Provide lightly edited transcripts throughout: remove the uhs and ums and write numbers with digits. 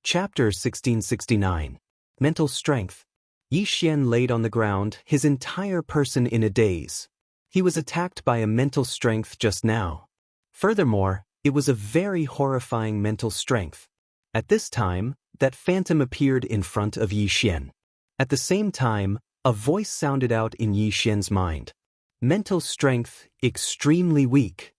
Chapter 1669. Mental Strength. Yi Xian laid on the ground, his entire person in a daze. He was attacked by a mental strength just now. Furthermore, it was a very horrifying mental strength. At this time, that phantom appeared in front of Yi Xian. At the same time, a voice sounded out in Yi Xian's mind. Mental strength, extremely weak.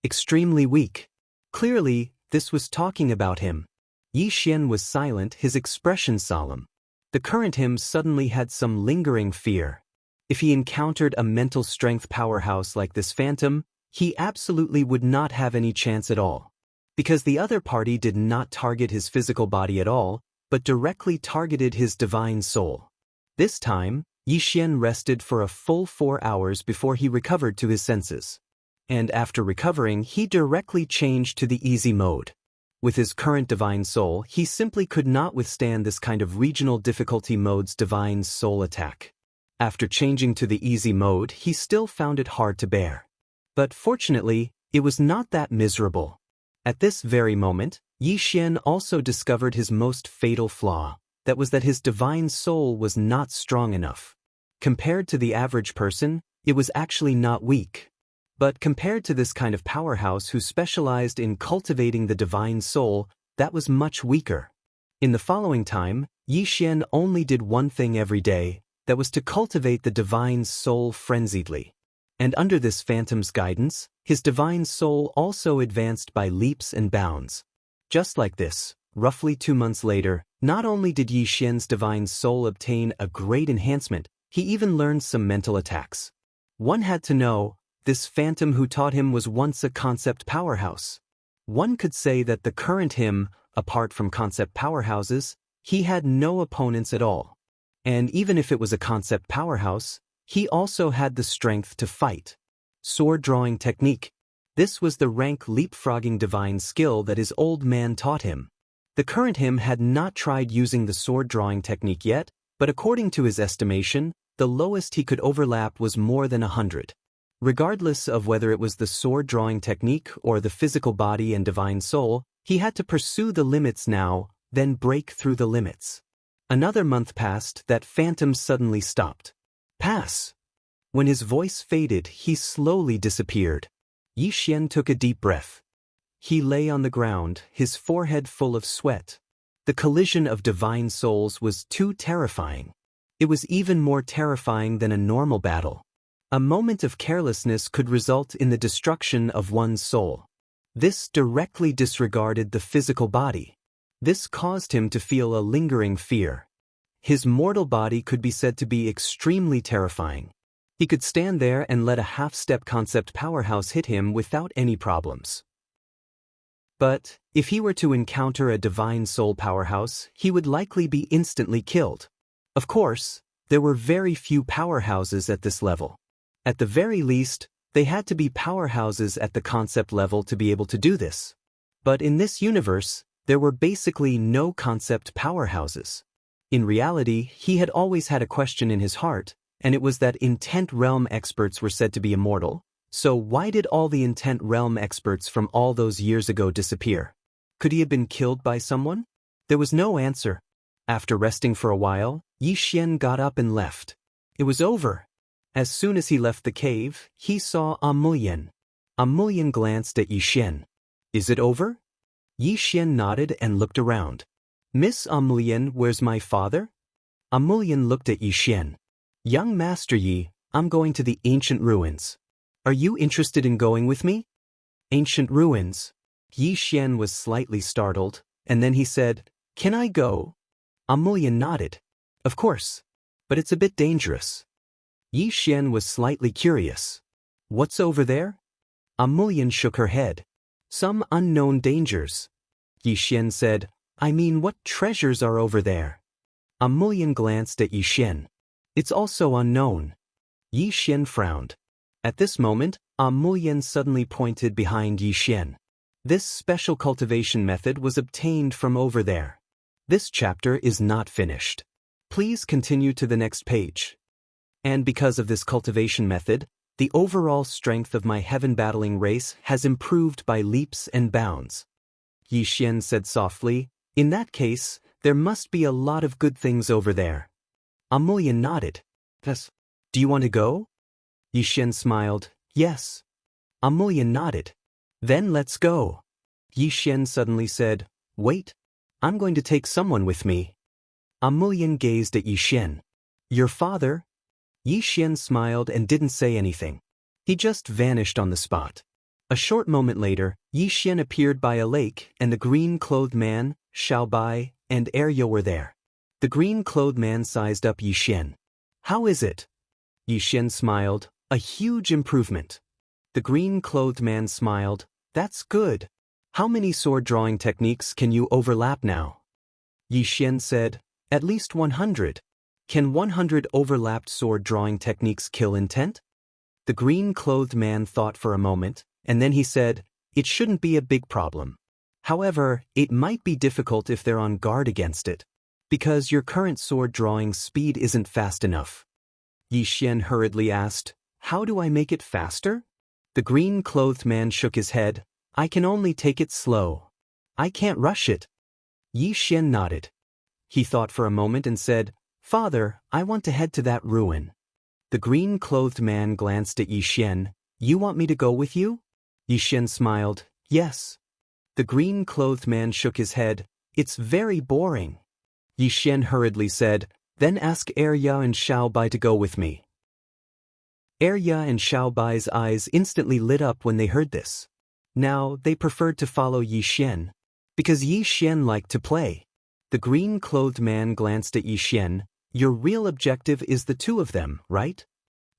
Extremely weak. Clearly, this was talking about him. Yi Xian was silent, his expression solemn. The current him suddenly had some lingering fear. If he encountered a mental strength powerhouse like this phantom, he absolutely would not have any chance at all. Because the other party did not target his physical body at all, but directly targeted his divine soul. This time, Yi Xian rested for a full 4 hours before he recovered to his senses. And after recovering, he directly changed to the easy mode. With his current divine soul, he simply could not withstand this kind of regional difficulty mode's divine soul attack. After changing to the easy mode, he still found it hard to bear. But fortunately, it was not that miserable. At this very moment, Yi Xian also discovered his most fatal flaw. That was that his divine soul was not strong enough. Compared to the average person, it was actually not weak. But compared to this kind of powerhouse who specialized in cultivating the divine soul, that was much weaker. In the following time, Yi Xian only did one thing every day, that was to cultivate the divine soul frenziedly. And under this phantom's guidance, his divine soul also advanced by leaps and bounds. Just like this, roughly 2 months later, not only did Yi Xian's divine soul obtain a great enhancement, he even learned some mental attacks. One had to know, this phantom who taught him was once a concept powerhouse. One could say that the current him, apart from concept powerhouses, he had no opponents at all. And even if it was a concept powerhouse, he also had the strength to fight. Sword drawing technique. This was the rank leapfrogging divine skill that his old man taught him. The current him had not tried using the sword drawing technique yet, but according to his estimation, the lowest he could overlap was more than 100. Regardless of whether it was the sword drawing technique or the physical body and divine soul, he had to pursue the limits now, then break through the limits. Another month passed, that phantom suddenly stopped. Pass. When his voice faded, he slowly disappeared. Yi Xian took a deep breath. He lay on the ground, his forehead full of sweat. The collision of divine souls was too terrifying. It was even more terrifying than a normal battle. A moment of carelessness could result in the destruction of one's soul. This directly disregarded the physical body. This caused him to feel a lingering fear. His mortal body could be said to be extremely terrifying. He could stand there and let a half-step concept powerhouse hit him without any problems. But, if he were to encounter a divine soul powerhouse, he would likely be instantly killed. Of course, there were very few powerhouses at this level. At the very least, they had to be powerhouses at the concept level to be able to do this. But in this universe, there were basically no concept powerhouses. In reality, he had always had a question in his heart, and it was that intent realm experts were said to be immortal. So why did all the intent realm experts from all those years ago disappear? Could he have been killed by someone? There was no answer. After resting for a while, Yi Xian got up and left. It was over. As soon as he left the cave, he saw Lin. Lin glanced at Yi Xian. Is it over? Yi Xian nodded and looked around. Miss Lin, where's my father? Lin looked at Yi Xian. Young Master Yi, I'm going to the ancient ruins. Are you interested in going with me? Ancient ruins. Yi Xian was slightly startled, and then he said, Can I go? Lin nodded. Of course. But it's a bit dangerous. Yi Xian was slightly curious. What's over there? Lin shook her head. Some unknown dangers. Yi Xian said, I mean, what treasures are over there? Lin glanced at Yi Xian. It's also unknown. Yi Xian frowned. At this moment, Lin suddenly pointed behind Yi Xian. This special cultivation method was obtained from over there. This chapter is not finished. Please continue to the next page. And because of this cultivation method, the overall strength of my heaven-battling race has improved by leaps and bounds. Yi Xian said softly, In that case, there must be a lot of good things over there. Lin nodded. Yes. Do you want to go? Xian smiled. Yes. Lin nodded. Then let's go. Xian suddenly said, Wait. I'm going to take someone with me. Lin gazed at Xian. Your father? Xian smiled and didn't say anything. He just vanished on the spot. A short moment later, Xian appeared by a lake and the green-clothed man, Xiaobai, and Arya were there. The green-clothed man sized up Xian. How is it? Xian smiled. A huge improvement. The green-clothed man smiled. That's good. How many sword drawing techniques can you overlap now? Xian said, At least 100. Can 100 overlapped sword drawing techniques kill intent? The green-clothed man thought for a moment, and then he said, It shouldn't be a big problem. However, it might be difficult if they're on guard against it, because your current sword drawing speed isn't fast enough. Xian hurriedly asked, How do I make it faster? The green-clothed man shook his head. I can only take it slow. I can't rush it. Xian nodded. He thought for a moment and said, Father, I want to head to that ruin. The green-clothed man glanced at Xian. You want me to go with you? Xian smiled. Yes. The green-clothed man shook his head. It's very boring. Xian hurriedly said, Then ask Arya and Xiaobai to go with me. Arya and Xiaobai's eyes instantly lit up when they heard this. Now, they preferred to follow Xian, because Xian liked to play. The green-clothed man glanced at Xian. Your real objective is the two of them, right?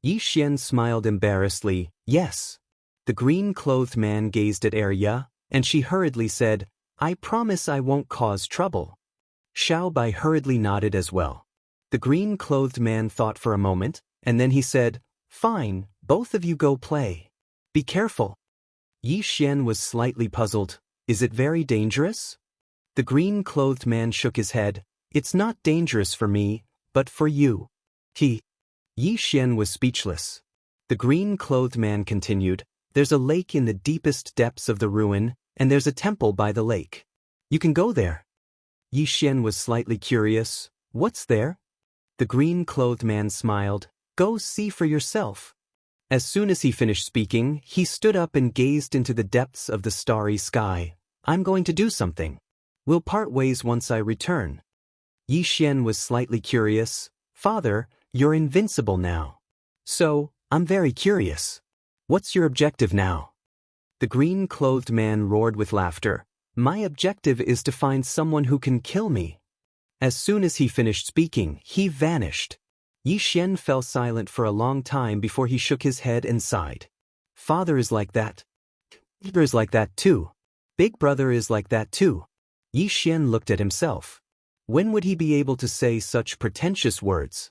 Xian smiled embarrassedly. Yes. The green-clothed man gazed at Arya, and she hurriedly said, I promise I won't cause trouble. Xiaobai hurriedly nodded as well. The green-clothed man thought for a moment, and then he said, Fine, both of you go play. Be careful. Xian was slightly puzzled. Is it very dangerous? The green-clothed man shook his head. It's not dangerous for me, but for you. Xian was speechless. The green-clothed man continued, There's a lake in the deepest depths of the ruin, and there's a temple by the lake. You can go there. Xian was slightly curious. What's there? The green-clothed man smiled. Go see for yourself. As soon as he finished speaking, he stood up and gazed into the depths of the starry sky. I'm going to do something. We'll part ways once I return. Xian was slightly curious. Father, you're invincible now. So, I'm very curious. What's your objective now? The green-clothed man roared with laughter. My objective is to find someone who can kill me. As soon as he finished speaking, he vanished. Xian fell silent for a long time before he shook his head and sighed. Father is like that. Brother is like that too. Big brother is like that too. Xian looked at himself. When would he be able to say such pretentious words?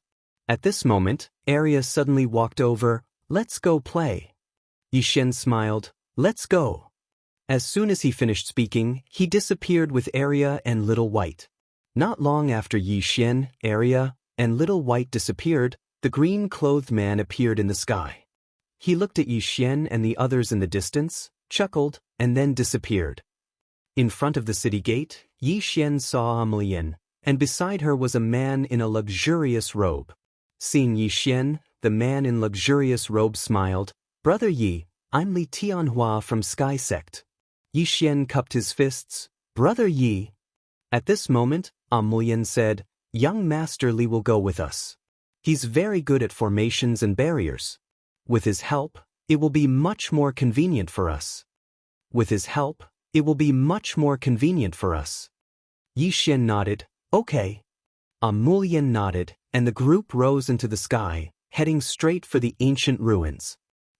At this moment, Arya suddenly walked over. Let's go play. Xian smiled. Let's go. As soon as he finished speaking, he disappeared with Arya and Little White. Not long after Xian, Arya, and Little White disappeared, the green-clothed man appeared in the sky. He looked at Xian and the others in the distance, chuckled, and then disappeared. In front of the city gate, Xian saw Lin, and beside her was a man in a luxurious robe. Seeing Xian, the man in luxurious robe smiled. Brother Yi, I'm Li Tianhua from Sky Sect. Xian cupped his fists. Brother Yi. At this moment, Lin said, Young Master Li will go with us. He's very good at formations and barriers. With his help, it will be much more convenient for us. With his help, it will be much more convenient for us. Xian nodded. Okay. Lin nodded, and the group rose into the sky, heading straight for the ancient ruins.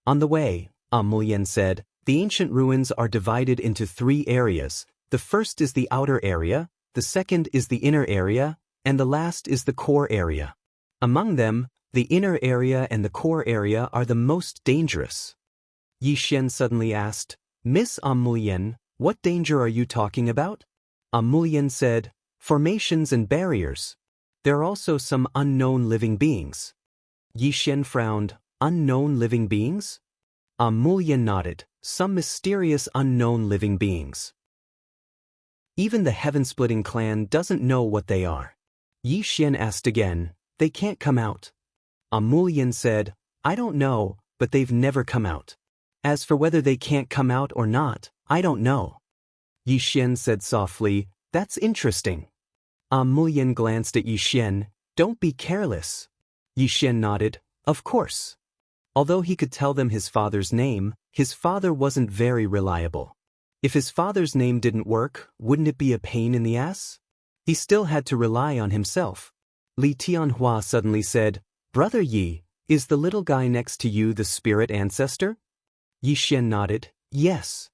On the way, Lin said, the ancient ruins are divided into 3 areas. The first is the outer area, the second is the inner area, and the last is the core area. Among them, the inner area and the core area are the most dangerous. Xian suddenly asked, Miss Lin, what danger are you talking about? Lin said, formations and barriers. There are also some unknown living beings. Xian frowned. Unknown living beings? Lin nodded. Some mysterious unknown living beings. Even the heaven-splitting clan doesn't know what they are. Yi Xian asked again, they can't come out. Lin said, I don't know, but they've never come out. As for whether they can't come out or not, I don't know. Yi Xian said softly, that's interesting. Lin glanced at Yi Xian, don't be careless. Yi Xian nodded, of course. Although he could tell them his father's name, his father wasn't very reliable. If his father's name didn't work, wouldn't it be a pain in the ass? He still had to rely on himself. Li Tianhua suddenly said, Brother Yi, is the little guy next to you the spirit ancestor? Yi Xian nodded, yes.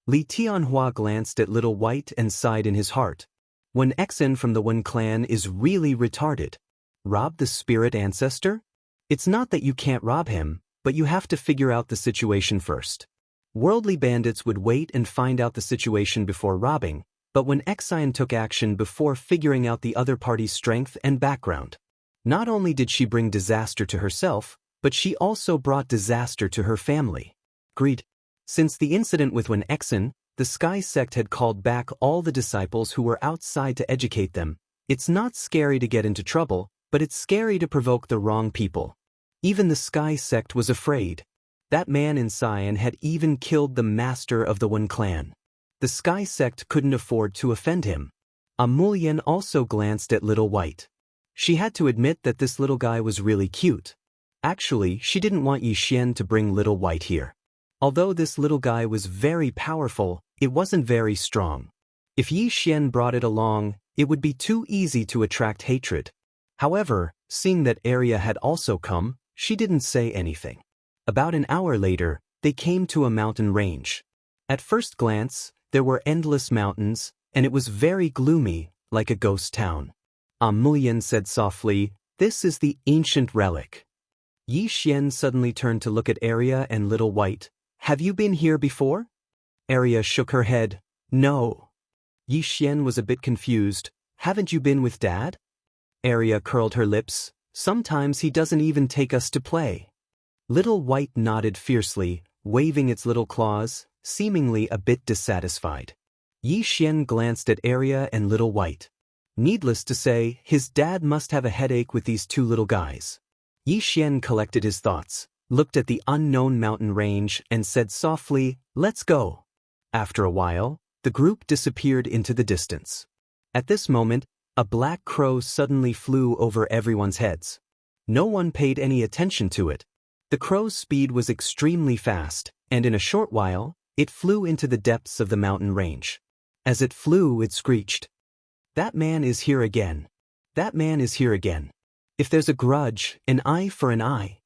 Li Tianhua glanced at Little White and sighed in his heart. When Exen from the Wen clan is really retarded. Rob the spirit ancestor? It's not that you can't rob him, but you have to figure out the situation first. Worldly bandits would wait and find out the situation before robbing, but when Exine took action before figuring out the other party's strength and background. Not only did she bring disaster to herself, but she also brought disaster to her family. Greed. Since the incident with Wen Exen, the Sky Sect had called back all the disciples who were outside to educate them. It's not scary to get into trouble, but it's scary to provoke the wrong people. Even the Sky Sect was afraid. That man in Xian had even killed the master of the Wen clan. The Sky Sect couldn't afford to offend him. Lin also glanced at Little White. She had to admit that this little guy was really cute. Actually, she didn't want Yi Xian to bring Little White here. Although this little guy was very powerful, it wasn't very strong. If Yi Xian brought it along, it would be too easy to attract hatred. However, seeing that Arya had also come, she didn't say anything. About an hour later, they came to a mountain range. At first glance, there were endless mountains, and it was very gloomy, like a ghost town. Lin said softly, this is the ancient relic. Yi Xian suddenly turned to look at Arya and Little White. Have you been here before? Arya shook her head. No. Yi Xian was a bit confused. Haven't you been with Dad? Arya curled her lips. Sometimes he doesn't even take us to play. Little White nodded fiercely, waving its little claws, seemingly a bit dissatisfied. Yi Xian glanced at Arya and Little White. Needless to say, his dad must have a headache with these two little guys. Yi Xian collected his thoughts, looked at the unknown mountain range, and said softly, let's go. After a while, the group disappeared into the distance. At this moment, a black crow suddenly flew over everyone's heads. No one paid any attention to it. The crow's speed was extremely fast, and in a short while, it flew into the depths of the mountain range. As it flew, it screeched. That man is here again. That man is here again. If there's a grudge, an eye for an eye.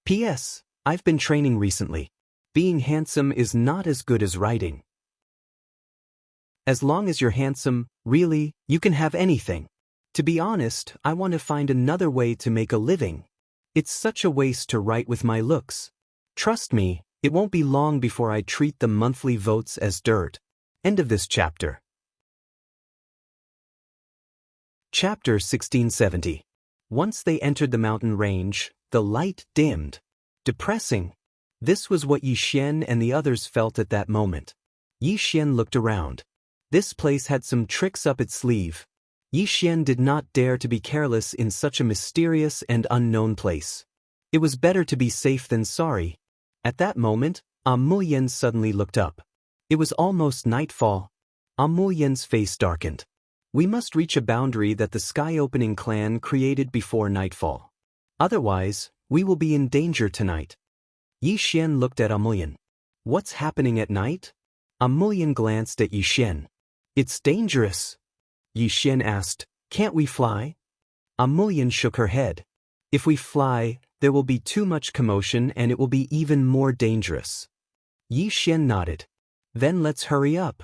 P.S. I've been training recently. Being handsome is not as good as writing. As long as you're handsome, really, you can have anything. To be honest, I want to find another way to make a living. It's such a waste to write with my looks. Trust me, it won't be long before I treat the monthly votes as dirt. End of this chapter. Chapter 1670. Once they entered the mountain range, the light dimmed. Depressing. This was what Yi Xian and the others felt at that moment. Yi Xian looked around. This place had some tricks up its sleeve. Yi Xian did not dare to be careless in such a mysterious and unknown place. It was better to be safe than sorry. At that moment, Lin suddenly looked up. It was almost nightfall. Lin's face darkened. We must reach a boundary that the Sky-Opening clan created before nightfall. Otherwise, we will be in danger tonight. Yi Xian looked at Lin. What's happening at night? Lin glanced at Yi Xian. It's dangerous. Yi Xian asked, can't we fly? Lin shook her head. If we fly, there will be too much commotion and it will be even more dangerous. Yi Xian nodded. Then let's hurry up.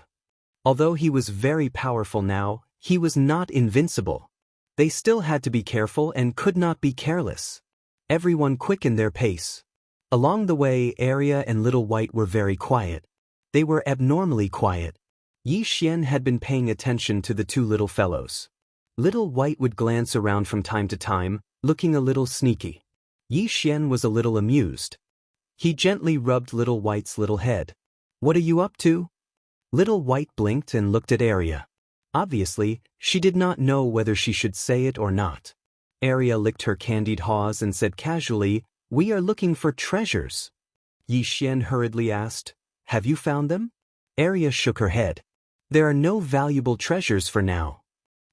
Although he was very powerful now, he was not invincible. They still had to be careful and could not be careless. Everyone quickened their pace. Along the way, Arya and Little White were very quiet. They were abnormally quiet. Yi Xian had been paying attention to the two little fellows. Little White would glance around from time to time, looking a little sneaky. Yi Xian was a little amused. He gently rubbed Little White's little head. What are you up to? Little White blinked and looked at Arya. Obviously, she did not know whether she should say it or not. Arya licked her candied paws and said casually, "We are looking for treasures." Yi Xian hurriedly asked, "Have you found them?" Arya shook her head. "There are no valuable treasures for now."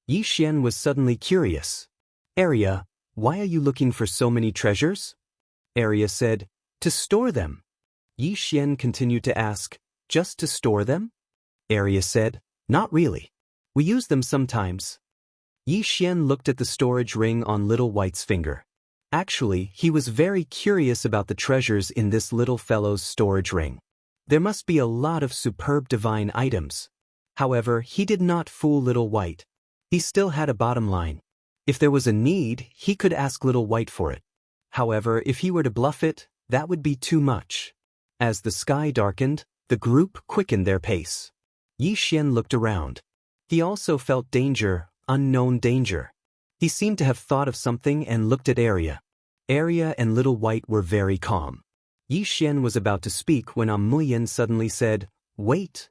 Yi Xian was suddenly curious. "Arya, why are you looking for so many treasures?" Arya said, "To store them." Yi Xian continued to ask, "Just to store them?" Arya said, "Not really. We use them sometimes." Yi Xian looked at the storage ring on Little White's finger. Actually, he was very curious about the treasures in this little fellow's storage ring. There must be a lot of superb divine items. However, he did not fool Little White. He still had a bottom line. If there was a need, he could ask Little White for it. However, if he were to bluff it, that would be too much. As the sky darkened, the group quickened their pace. Yi Xian looked around. He also felt danger, unknown danger. He seemed to have thought of something and looked at Arya. Arya and Little White were very calm. Yi Xian was about to speak when Amulian suddenly said, "Wait."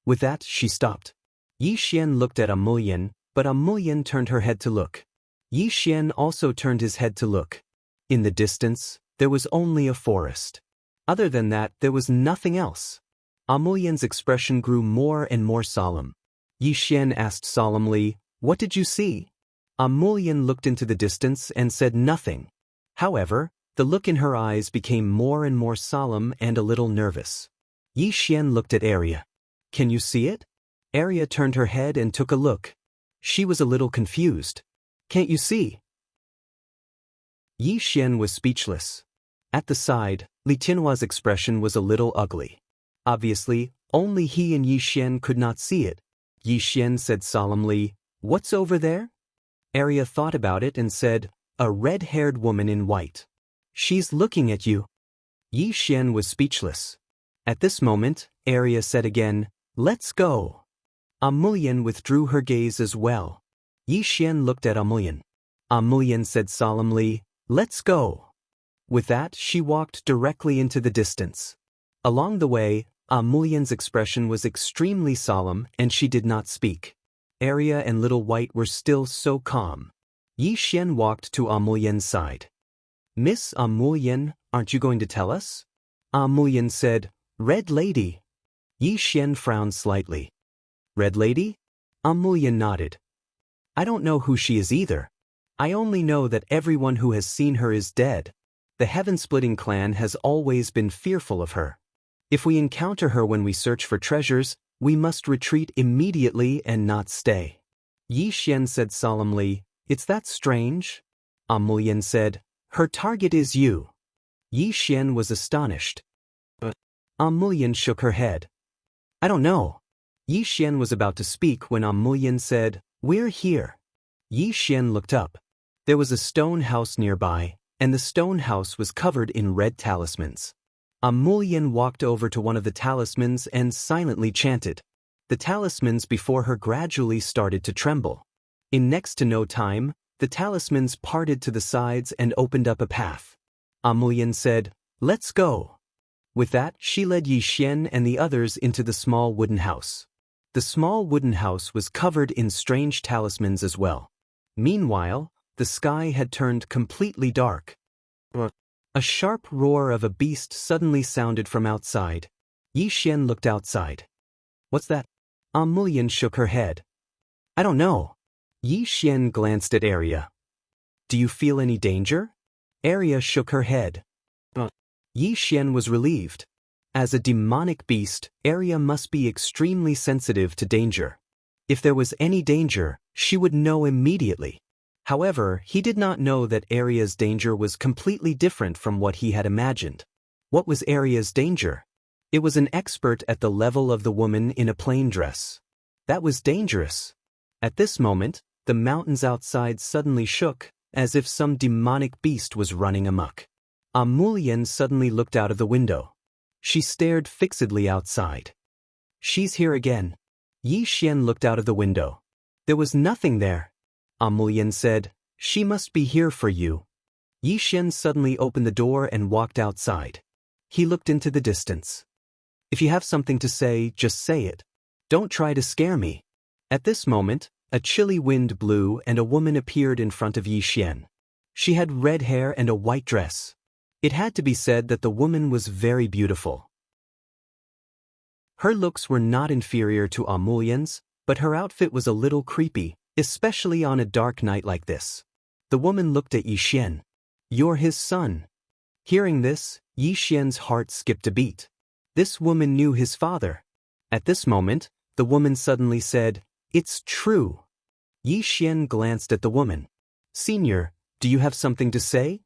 With that, she stopped. Yi Xian looked at Amulian, but Amulian turned her head to look. Yi Xian also turned his head to look. In the distance, there was only a forest. Other than that, there was nothing else. Amulian's expression grew more and more solemn. Yi Xian asked solemnly, "What did you see?" Amulian looked into the distance and said nothing. However, the look in her eyes became more and more solemn and a little nervous. Yi Xian looked at Arya. "Can you see it?" Arya turned her head and took a look. She was a little confused. "Can't you see?" Yi Xian was speechless. At the side, Li Tianhua's expression was a little ugly. Obviously, only he and Yi Xian could not see it. Yi Xian said solemnly, "What's over there?" Arya thought about it and said, "A red-haired woman in white. She's looking at you." Yi Xian was speechless. At this moment, Arya said again, "Let's go." Amulian withdrew her gaze as well. Yi Xian looked at Amulian. Amulian said solemnly, "Let's go." With that, she walked directly into the distance. Along the way, Amulian's expression was extremely solemn and she did not speak. Arya and Little White were still so calm. Yi Xian walked to Amulian's side. "Miss Amulian, aren't you going to tell us?" Amulian said, "Red Lady." Yi Xian frowned slightly. "Red Lady?" Amulian nodded. "I don't know who she is either. I only know that everyone who has seen her is dead. The Heaven-Splitting clan has always been fearful of her. If we encounter her when we search for treasures, we must retreat immediately and not stay." Yi Xian said solemnly, "It's that strange?" Amulian said, "Her target is you." Yi Xian was astonished. But Amulian shook her head. "I don't know." Yi Xian was about to speak when Amulian said, "We're here." Yi Xian looked up. There was a stone house nearby, and the stone house was covered in red talismans. Amulian walked over to one of the talismans and silently chanted. The talismans before her gradually started to tremble. In next to no time, the talismans parted to the sides and opened up a path. Amulian said, "Let's go." With that, she led Yi Xian and the others into the small wooden house. The small wooden house was covered in strange talismans as well. Meanwhile, the sky had turned completely dark. A sharp roar of a beast suddenly sounded from outside. Yi Xian looked outside. "What's that?" Amulian shook her head. "I don't know." Yi Xian glanced at Arya. "Do you feel any danger?" Arya shook her head. Yi Xian was relieved. As a demonic beast, Arya must be extremely sensitive to danger. If there was any danger, she would know immediately. However, he did not know that Arya's danger was completely different from what he had imagined. What was Arya's danger? It was an expert at the level of the woman in a plain dress. That was dangerous. At this moment, the mountains outside suddenly shook, as if some demonic beast was running amok. Amulian suddenly looked out of the window. She stared fixedly outside. "She's here again." Yi Xian looked out of the window. There was nothing there. Amulian said, "She must be here for you." Yi Xian suddenly opened the door and walked outside. He looked into the distance. "If you have something to say, just say it." Don't try to scare me. At this moment, a chilly wind blew and a woman appeared in front of Yi Xian. She had red hair and a white dress. It had to be said that the woman was very beautiful. Her looks were not inferior to Amulian's, but her outfit was a little creepy, especially on a dark night like this. The woman looked at Yi Xian. You're his son. Hearing this, Yi Xian's heart skipped a beat. This woman knew his father. At this moment, the woman suddenly said, It's true. Yi Xian glanced at the woman. Senior, do you have something to say?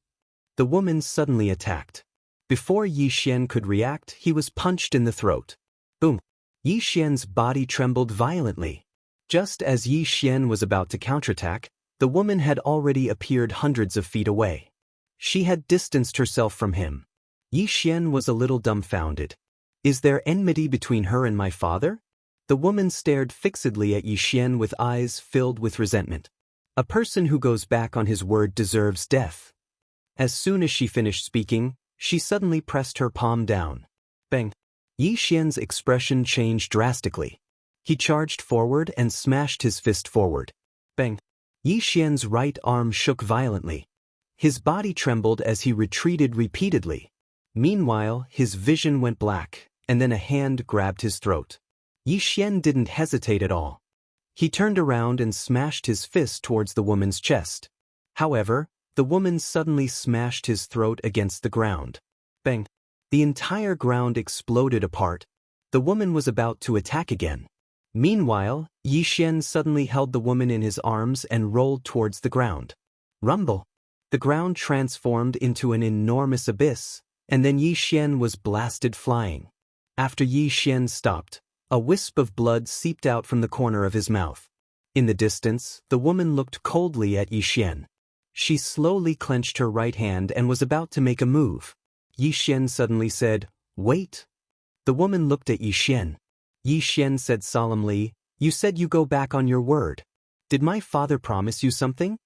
The woman suddenly attacked. Before Yi Xian could react, he was punched in the throat. Boom! Yi Xian's body trembled violently. Just as Yi Xian was about to counterattack, the woman had already appeared hundreds of feet away. She had distanced herself from him. Yi Xian was a little dumbfounded. Is there enmity between her and my father? The woman stared fixedly at Yi Xian with eyes filled with resentment. A person who goes back on his word deserves death. As soon as she finished speaking, she suddenly pressed her palm down. Bang! Yi Xian's expression changed drastically. He charged forward and smashed his fist forward. Bang! Yi Xian's right arm shook violently. His body trembled as he retreated repeatedly. Meanwhile, his vision went black, and then a hand grabbed his throat. Yi Xian didn't hesitate at all. He turned around and smashed his fist towards the woman's chest. However, the woman suddenly smashed his throat against the ground. Bang! The entire ground exploded apart. The woman was about to attack again. Meanwhile, Yi Xian suddenly held the woman in his arms and rolled towards the ground. Rumble! The ground transformed into an enormous abyss, and then Yi Xian was blasted flying. After Yi Xian stopped, a wisp of blood seeped out from the corner of his mouth. In the distance, the woman looked coldly at Yi Xian. She slowly clenched her right hand and was about to make a move. Yi Xian suddenly said, Wait! The woman looked at Yi Xian. Yi Xian said solemnly, You said you go back on your word. Did my father promise you something?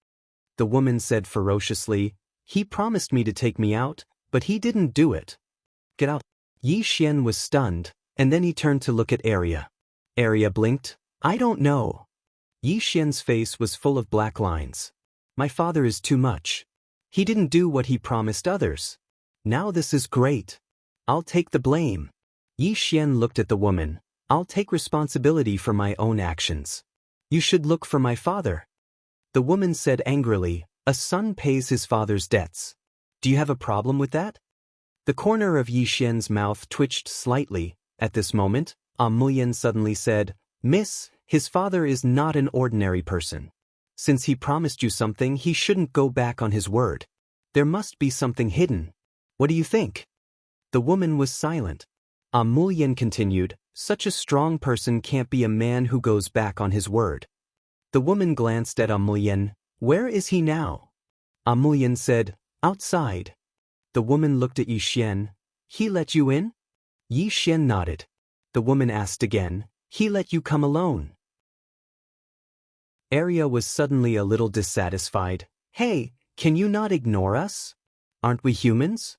The woman said ferociously, He promised me to take me out, but he didn't do it. Get out. Yi Xian was stunned, and then he turned to look at Arya. Arya blinked. I don't know. Yi Xian's face was full of black lines. My father is too much. He didn't do what he promised others. Now this is great. I'll take the blame. Yi Xian looked at the woman. I'll take responsibility for my own actions. You should look for my father. The woman said angrily, A son pays his father's debts. Do you have a problem with that? The corner of Yi Xian's mouth twitched slightly. At this moment, Amulian suddenly said, Miss, his father is not an ordinary person. Since he promised you something, he shouldn't go back on his word. There must be something hidden. What do you think? The woman was silent. Amulian continued, Such a strong person can't be a man who goes back on his word. The woman glanced at Amulian. Where is he now? Amulian said, Outside. The woman looked at Yi Xian. He let you in? Yi Xian nodded. The woman asked again, He let you come alone? Arya was suddenly a little dissatisfied. Hey, can you not ignore us? Aren't we humans?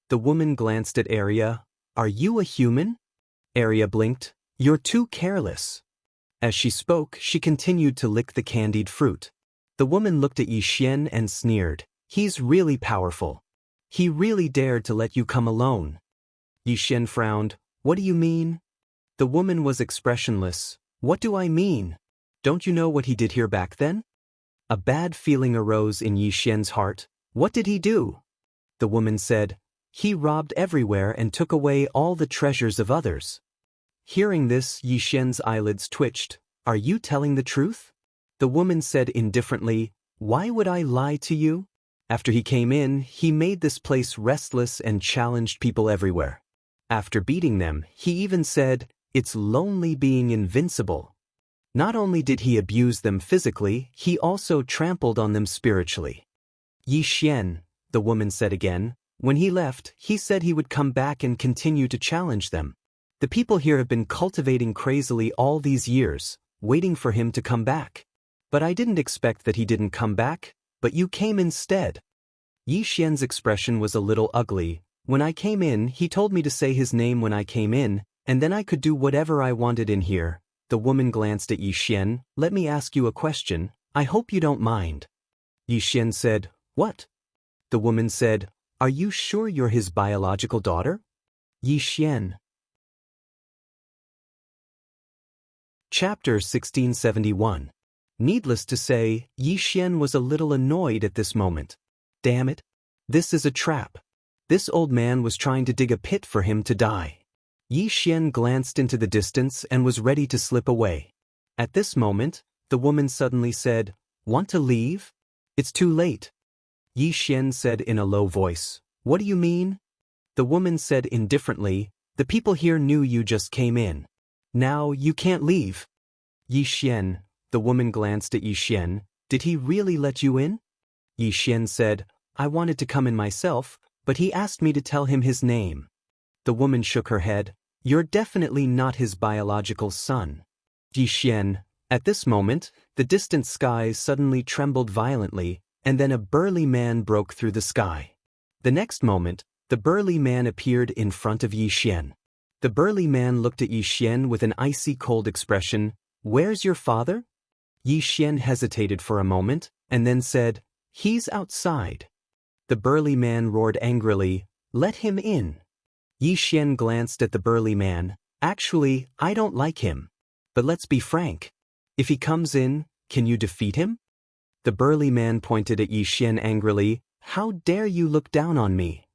The woman glanced at Arya. Are you a human? Arya blinked. You're too careless. As she spoke, she continued to lick the candied fruit. The woman looked at Yi Xian and sneered. He's really powerful. He really dared to let you come alone. Yi Xian frowned. What do you mean? The woman was expressionless. What do I mean? Don't you know what he did here back then? A bad feeling arose in Yi Xian's heart. What did he do? The woman said, He robbed everywhere and took away all the treasures of others. Hearing this, Yi Xian's eyelids twitched. Are you telling the truth? The woman said indifferently, Why would I lie to you? After he came in, he made this place restless and challenged people everywhere. After beating them, he even said, It's lonely being invincible. Not only did he abuse them physically, he also trampled on them spiritually. Yi Xian, the woman said again, when he left, he said he would come back and continue to challenge them. The people here have been cultivating crazily all these years, waiting for him to come back. But I didn't expect that he didn't come back, but you came instead. Yi Xian's expression was a little ugly. When I came in, he told me to say his name when I came in, and then I could do whatever I wanted in here. The woman glanced at Yi Xian. Let me ask you a question, I hope you don't mind. Yi Xian said, what? The woman said, are you sure you're his biological daughter? Yi Xian. Chapter 1671. Needless to say, Yi Xian was a little annoyed at this moment. Damn it. This is a trap. This old man was trying to dig a pit for him to die. Yi Xian glanced into the distance and was ready to slip away. At this moment, the woman suddenly said, want to leave? It's too late. Yi Xian said in a low voice, what do you mean? The woman said indifferently, the people here knew you just came in. Now you can't leave. Yi Xian, the woman glanced at Yi Xian, did he really let you in? Yi Xian said, I wanted to come in myself, but he asked me to tell him his name. The woman shook her head, you're definitely not his biological son. Yi Xian. At this moment, the distant skies suddenly trembled violently, and then a burly man broke through the sky. The next moment, the burly man appeared in front of Yi Xian. The burly man looked at Yi Xian with an icy cold expression. Where's your father? Yi Xian hesitated for a moment, and then said, he's outside. The burly man roared angrily, let him in. Yi Xian glanced at the burly man. Actually, I don't like him. But let's be frank. If he comes in, can you defeat him? The burly man pointed at Yi Xian angrily, how dare you look down on me?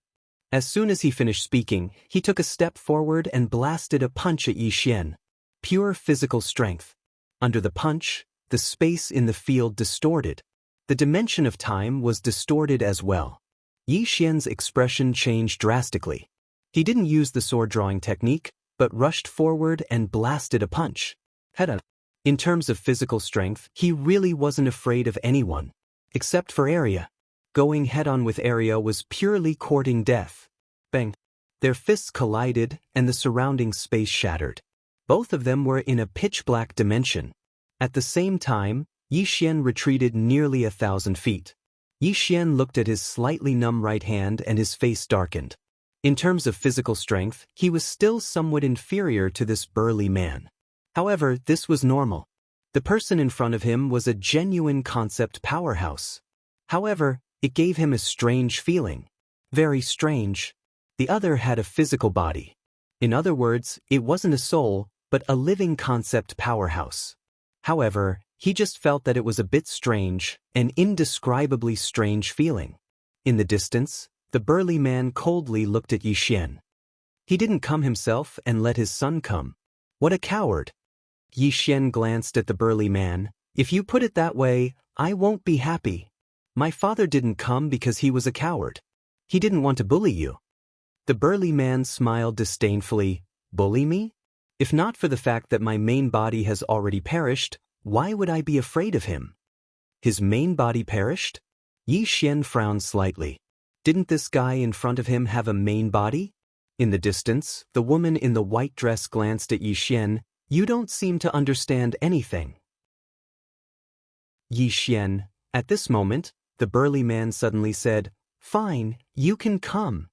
As soon as he finished speaking, he took a step forward and blasted a punch at Yi Xian. Pure physical strength. Under the punch, the space in the field distorted. The dimension of time was distorted as well. Yi Xian's expression changed drastically. He didn't use the sword-drawing technique, but rushed forward and blasted a punch. Head-on. In terms of physical strength, he really wasn't afraid of anyone. Except for Arya. Going head-on with Arya was purely courting death. Bang. Their fists collided, and the surrounding space shattered. Both of them were in a pitch-black dimension. At the same time, Yi Xian retreated nearly 1,000 feet. Yi Xian looked at his slightly numb right hand and his face darkened. In terms of physical strength, he was still somewhat inferior to this burly man. However, this was normal. The person in front of him was a genuine concept powerhouse. However, it gave him a strange feeling. Very strange. The other had a physical body. In other words, it wasn't a soul, but a living concept powerhouse. However, he just felt that it was a bit strange, an indescribably strange feeling. In the distance, the burly man coldly looked at Yi Xian. He didn't come himself and let his son come. What a coward. Yi Xian glanced at the burly man. If you put it that way, I won't be happy. My father didn't come because he was a coward. He didn't want to bully you. The burly man smiled disdainfully. Bully me? If not for the fact that my main body has already perished, why would I be afraid of him? His main body perished? Yi Xian frowned slightly. Didn't this guy in front of him have a main body? In the distance, the woman in the white dress glanced at Yi Xian. You don't seem to understand anything. Yi Xian. At this moment, the burly man suddenly said, fine, you can come.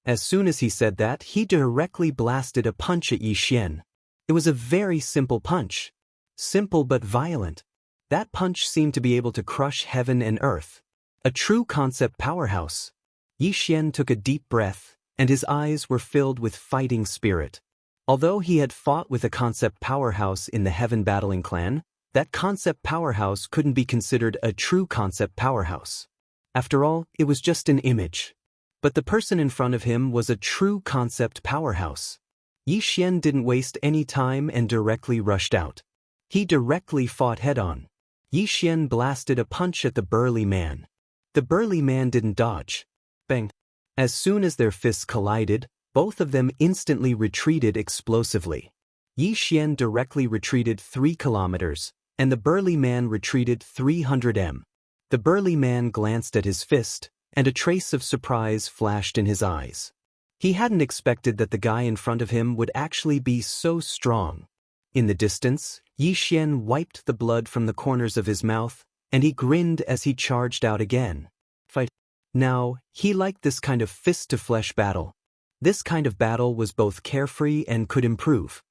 As soon as he said that, he directly blasted a punch at Yi Xian. It was a very simple punch. Simple but violent. That punch seemed to be able to crush heaven and earth. A true concept powerhouse. Yi Xian took a deep breath, and his eyes were filled with fighting spirit. Although he had fought with a concept powerhouse in the Heaven Battling Clan, that concept powerhouse couldn't be considered a true concept powerhouse. After all, it was just an image. But the person in front of him was a true concept powerhouse. Yi Xian didn't waste any time and directly rushed out. He directly fought head-on. Yi Xian blasted a punch at the burly man. The burly man didn't dodge. Bang. As soon as their fists collided, both of them instantly retreated explosively. Yi Xian directly retreated 3 kilometers, and the burly man retreated 300 m. The burly man glanced at his fist, and a trace of surprise flashed in his eyes. He hadn't expected that the guy in front of him would actually be so strong. In the distance, Yi Xian wiped the blood from the corners of his mouth, and he grinned as he charged out again. Fight. Now, he liked this kind of fist-to-flesh battle. This kind of battle was both carefree and could improve.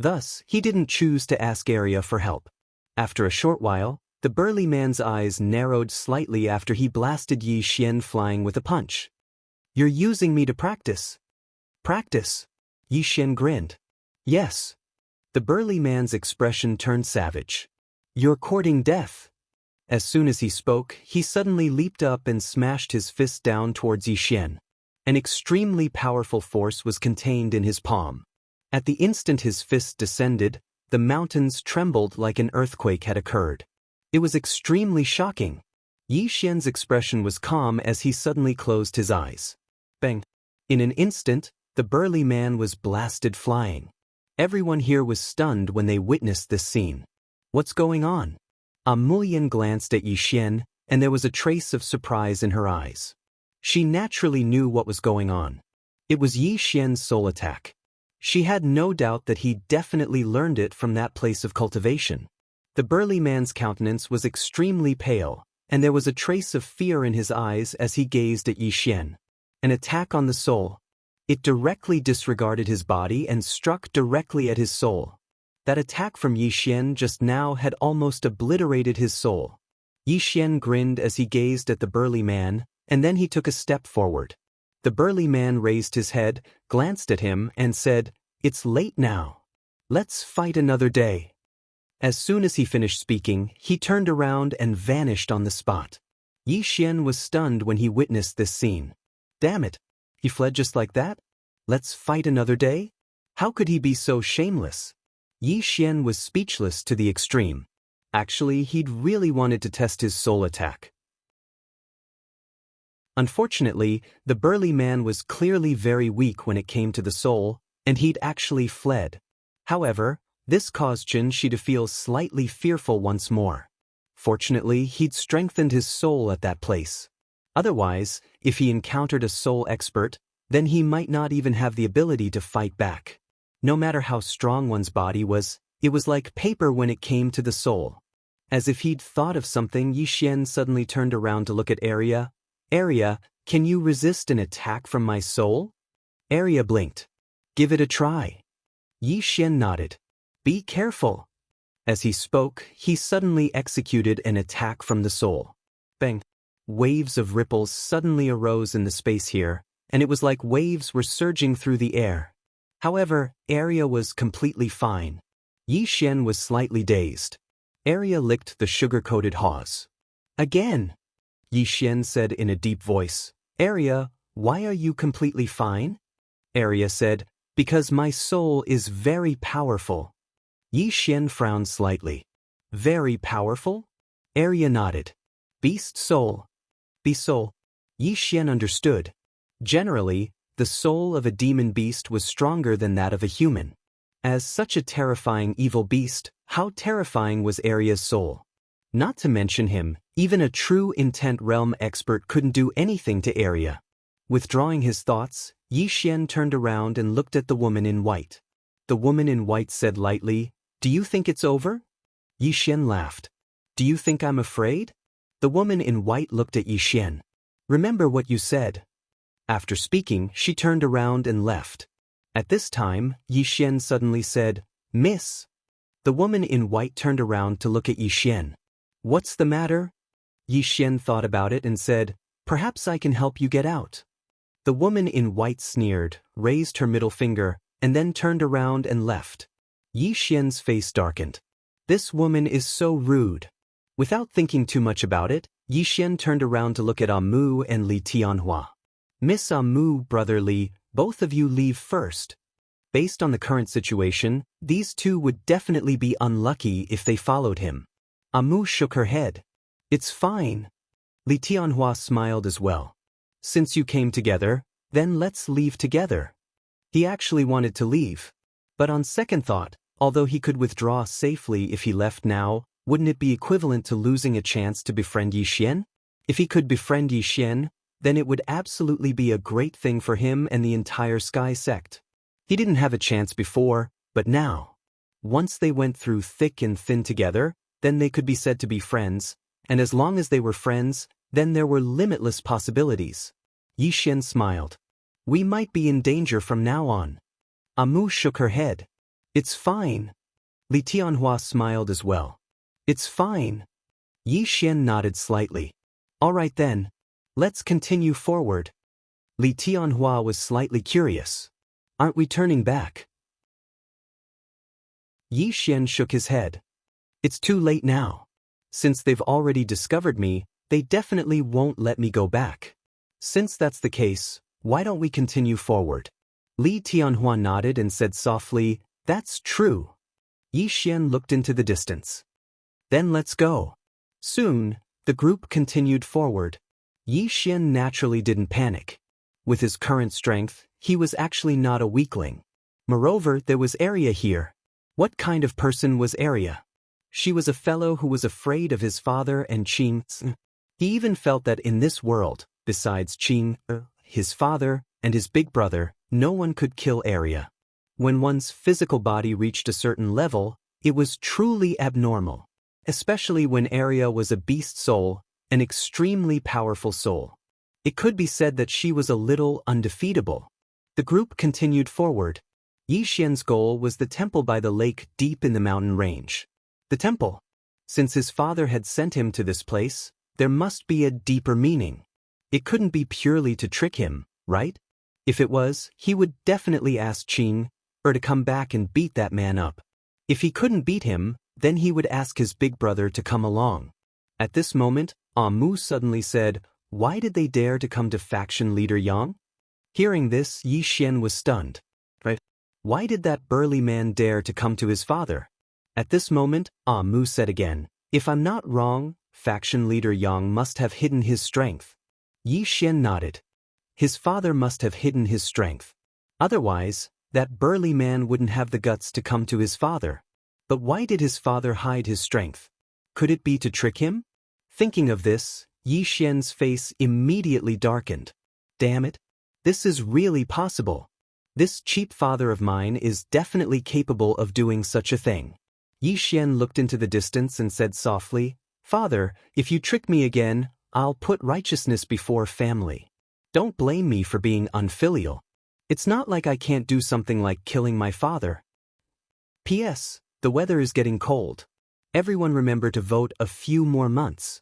Thus, he didn't choose to ask Arya for help. After a short while, the burly man's eyes narrowed slightly after he blasted Yi Xian flying with a punch. "You're using me to practice." "Practice?" Yi Xian grinned. "Yes." The burly man's expression turned savage. "You're courting death." As soon as he spoke, he suddenly leaped up and smashed his fist down towards Yi Xian. An extremely powerful force was contained in his palm. At the instant his fist descended, the mountains trembled like an earthquake had occurred. It was extremely shocking. Yi Xian's expression was calm as he suddenly closed his eyes. Bang! In an instant, the burly man was blasted flying. Everyone here was stunned when they witnessed this scene. "What's going on?" Amulian glanced at Yi Xian, and there was a trace of surprise in her eyes. She naturally knew what was going on. It was Yi Xian's soul attack. She had no doubt that he definitely learned it from that place of cultivation. The burly man's countenance was extremely pale, and there was a trace of fear in his eyes as he gazed at Yi Xian. An attack on the soul. It directly disregarded his body and struck directly at his soul. That attack from Yi Xian just now had almost obliterated his soul. Yi Xian grinned as he gazed at the burly man, and then he took a step forward. The burly man raised his head, glanced at him, and said, "It's late now. Let's fight another day." As soon as he finished speaking, he turned around and vanished on the spot. Yi Xian was stunned when he witnessed this scene. Damn it! He fled just like that? Let's fight another day? How could he be so shameless? Yi Xian was speechless to the extreme. Actually, he'd really wanted to test his soul attack. Unfortunately, the burly man was clearly very weak when it came to the soul, and he'd actually fled. However, this caused Xianxia to feel slightly fearful once more. Fortunately, he'd strengthened his soul at that place. Otherwise, if he encountered a soul expert, then he might not even have the ability to fight back. No matter how strong one's body was, it was like paper when it came to the soul. As if he'd thought of something, Yi Xian suddenly turned around to look at Arya. "Arya, can you resist an attack from my soul?" Arya blinked. "Give it a try." Yi Xian nodded. "Be careful." As he spoke, he suddenly executed an attack from the soul. Bang! Waves of ripples suddenly arose in the space here, and it was like waves were surging through the air. However, Arya was completely fine. Yi Xian was slightly dazed. Arya licked the sugar-coated haws. "Again," Yi Xian said in a deep voice. "Arya, why are you completely fine?" Arya said, "Because my soul is very powerful." Yi Xian frowned slightly. "Very powerful?" Arya nodded. "Beast soul." "Beast soul." Yi Xian understood. Generally, the soul of a demon beast was stronger than that of a human. As such a terrifying evil beast, how terrifying was Arya's soul? Not to mention him, even a true intent realm expert couldn't do anything to Arya. Withdrawing his thoughts, Yi Xian turned around and looked at the woman in white. The woman in white said lightly, "Do you think it's over?" Yi Xian laughed. "Do you think I'm afraid?" The woman in white looked at Yi Xian. "Remember what you said." After speaking, she turned around and left. At this time, Yi Xian suddenly said, "Miss." The woman in white turned around to look at Yi Xian. "What's the matter?" Yi Xian thought about it and said, "Perhaps I can help you get out." The woman in white sneered, raised her middle finger, and then turned around and left. Yi Xian's face darkened. This woman is so rude. Without thinking too much about it, Yi Xian turned around to look at Amu and Li Tianhua. "Miss Amu, brother Li, both of you leave first." Based on the current situation, these two would definitely be unlucky if they followed him. Amu shook her head. "It's fine." Li Tianhua smiled as well. "Since you came together, then let's leave together." He actually wanted to leave. But on second thought, although he could withdraw safely if he left now, wouldn't it be equivalent to losing a chance to befriend Yi Xian? If he could befriend Yi Xian, then it would absolutely be a great thing for him and the entire Sky sect. He didn't have a chance before, but now. Once they went through thick and thin together, then they could be said to be friends, and as long as they were friends, then there were limitless possibilities. Yi Xian smiled. "We might be in danger from now on." Amu shook her head. It's fine. Li Tianhua smiled as well. It's fine. Yi Xian nodded slightly. All right then. Let's continue forward. Li Tianhua was slightly curious. Aren't we turning back? Yi Xian shook his head. It's too late now. Since they've already discovered me, they definitely won't let me go back. Since that's the case, why don't we continue forward? Li Tianhua nodded and said softly, That's true. Yi Xian looked into the distance. Then let's go. Soon, the group continued forward. Yi Xian naturally didn't panic. With his current strength, he was actually not a weakling. Moreover, there was Arya here. What kind of person was Arya? She was a fellow who was afraid of his father and Qing. He even felt that in this world, besides Qing, his father, and his big brother, no one could kill Arya. When one's physical body reached a certain level, it was truly abnormal. Especially when Arya was a beast soul, an extremely powerful soul. It could be said that she was a little undefeatable. The group continued forward. Yi Xian's goal was the temple by the lake deep in the mountain range. The temple. Since his father had sent him to this place, there must be a deeper meaning. It couldn't be purely to trick him, right? If it was, he would definitely ask Qing, to come back and beat that man up. If he couldn't beat him, then he would ask his big brother to come along. At this moment, Mu suddenly said, Why did they dare to come to faction leader Yang? Hearing this, Yi Xian was stunned. Why did that burly man dare to come to his father? At this moment, Mu said again, If I'm not wrong, faction leader Yang must have hidden his strength. Yi Xian nodded. His father must have hidden his strength. Otherwise, that burly man wouldn't have the guts to come to his father. But why did his father hide his strength? Could it be to trick him? Thinking of this, Yi Xian's face immediately darkened. Damn it. This is really possible. This cheap father of mine is definitely capable of doing such a thing. Yi Xian looked into the distance and said softly, Father, if you trick me again, I'll put righteousness before family. Don't blame me for being unfilial. It's not like I can't do something like killing my father. P.S. The weather is getting cold. Everyone remember to vote a few more months.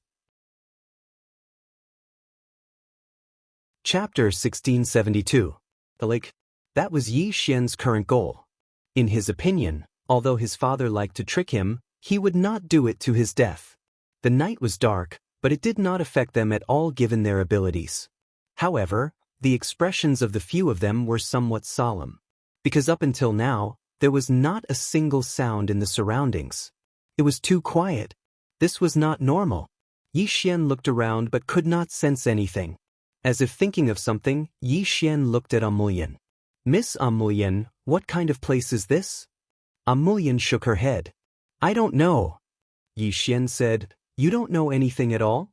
Chapter 1672. The lake. That was Yi Xian's current goal. In his opinion, although his father liked to trick him, he would not do it to his death. The night was dark, but it did not affect them at all given their abilities. However, the expressions of the few of them were somewhat solemn. Because up until now, there was not a single sound in the surroundings. It was too quiet. This was not normal. Yi Xian looked around but could not sense anything. As if thinking of something, Yi Xian looked at Amulian. Miss Amulian, what kind of place is this? Amulian shook her head. I don't know. Yi Xian said, You don't know anything at all?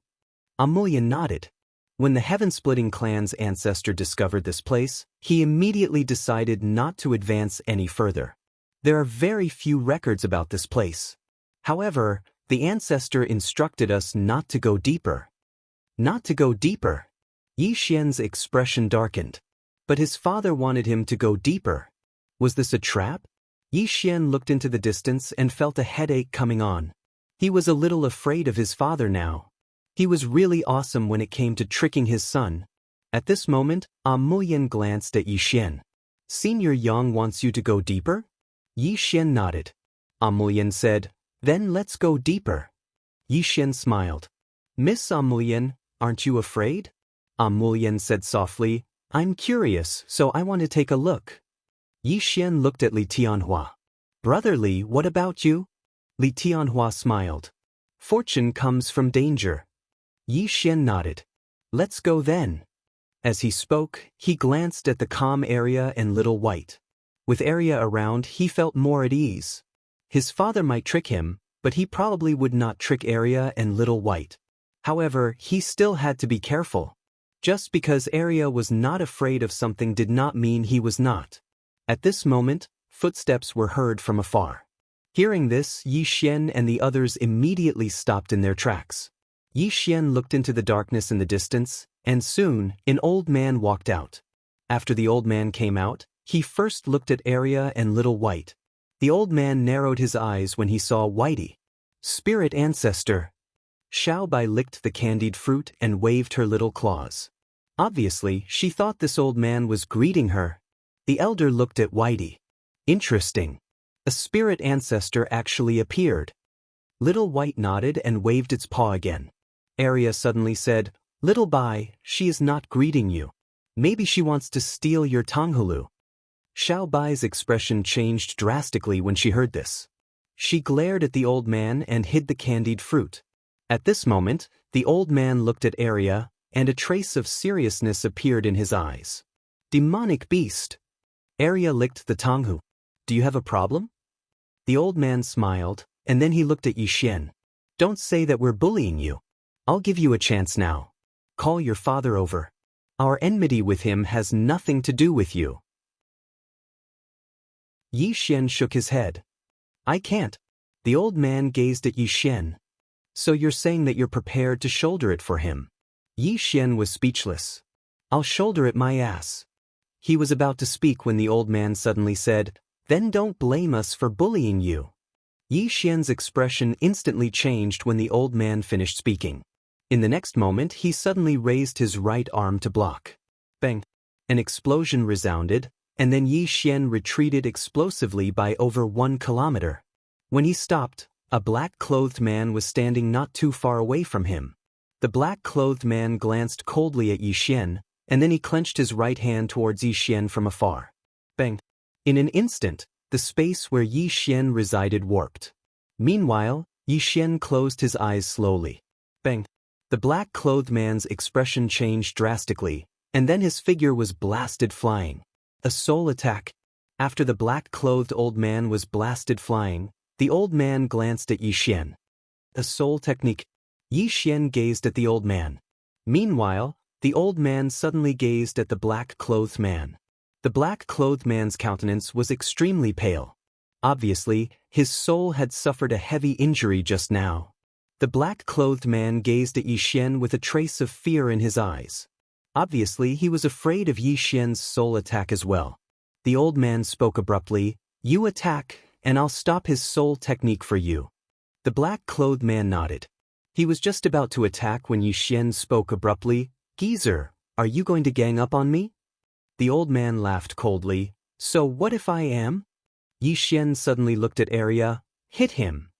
Amulian nodded. When the Heaven-Splitting clan's ancestor discovered this place, he immediately decided not to advance any further. There are very few records about this place. However, the ancestor instructed us not to go deeper. Not to go deeper. Yi Xian's expression darkened. But his father wanted him to go deeper. Was this a trap? Yi Xian looked into the distance and felt a headache coming on. He was a little afraid of his father now. He was really awesome when it came to tricking his son. At this moment, Amulian glanced at Yi Xian. Senior Yang wants you to go deeper? Yi Xian nodded. Amulian said, Then let's go deeper. Yi Xian smiled. Miss Amulian, aren't you afraid? Amulian said softly, I'm curious, so I want to take a look. Yi Xian looked at Li Tianhua. Brother Li, what about you? Li Tianhua smiled. Fortune comes from danger. Yi Xian nodded. Let's go then. As he spoke, he glanced at the calm area and Little White. With Arya around, he felt more at ease. His father might trick him, but he probably would not trick Arya and Little White. However, he still had to be careful. Just because Arya was not afraid of something did not mean he was not. At this moment, footsteps were heard from afar. Hearing this, Yi Xian and the others immediately stopped in their tracks. Yi Xian looked into the darkness in the distance, and soon, an old man walked out. After the old man came out, he first looked at Arya and Little White. The old man narrowed his eyes when he saw Whitey. Spirit ancestor. Xiao Bai licked the candied fruit and waved her little claws. Obviously, she thought this old man was greeting her. The elder looked at Whitey. Interesting. A spirit ancestor actually appeared. Little White nodded and waved its paw again. Arya suddenly said, Little Bai, she is not greeting you. Maybe she wants to steal your Tonghulu. Xiao Bai's expression changed drastically when she heard this. She glared at the old man and hid the candied fruit. At this moment, the old man looked at Arya, and a trace of seriousness appeared in his eyes. Demonic beast. Arya licked the Tonghu. Do you have a problem? The old man smiled, and then he looked at Yixin. Don't say that we're bullying you. I'll give you a chance now. Call your father over. Our enmity with him has nothing to do with you. Yixin shook his head. I can't. The old man gazed at Yixin. So you're saying that you're prepared to shoulder it for him? Yixin was speechless. I'll shoulder it my ass. He was about to speak when the old man suddenly said, Then don't blame us for bullying you. Yixin's expression instantly changed when the old man finished speaking. In the next moment he suddenly raised his right arm to block. Bang! An explosion resounded, and then Yixin retreated explosively by over 1 kilometer. When he stopped, a black-clothed man was standing not too far away from him. The black-clothed man glanced coldly at Yixin, and then he clenched his right hand towards Yixin from afar. Bang! In an instant, the space where Yixin resided warped. Meanwhile, Yixin closed his eyes slowly. Bang! The black-clothed man's expression changed drastically, and then his figure was blasted flying. A soul attack. After the black-clothed old man was blasted flying, the old man glanced at Yixin. A soul technique. Yixin gazed at the old man. Meanwhile, the old man suddenly gazed at the black-clothed man. The black-clothed man's countenance was extremely pale. Obviously, his soul had suffered a heavy injury just now. The black-clothed man gazed at Yixin with a trace of fear in his eyes. Obviously, he was afraid of Yixin's soul attack as well. The old man spoke abruptly, You attack, and I'll stop his soul technique for you. The black-clothed man nodded. He was just about to attack when Yixin spoke abruptly, Geezer, are you going to gang up on me? The old man laughed coldly, So what if I am? Yixin suddenly looked at Arya. Hit him.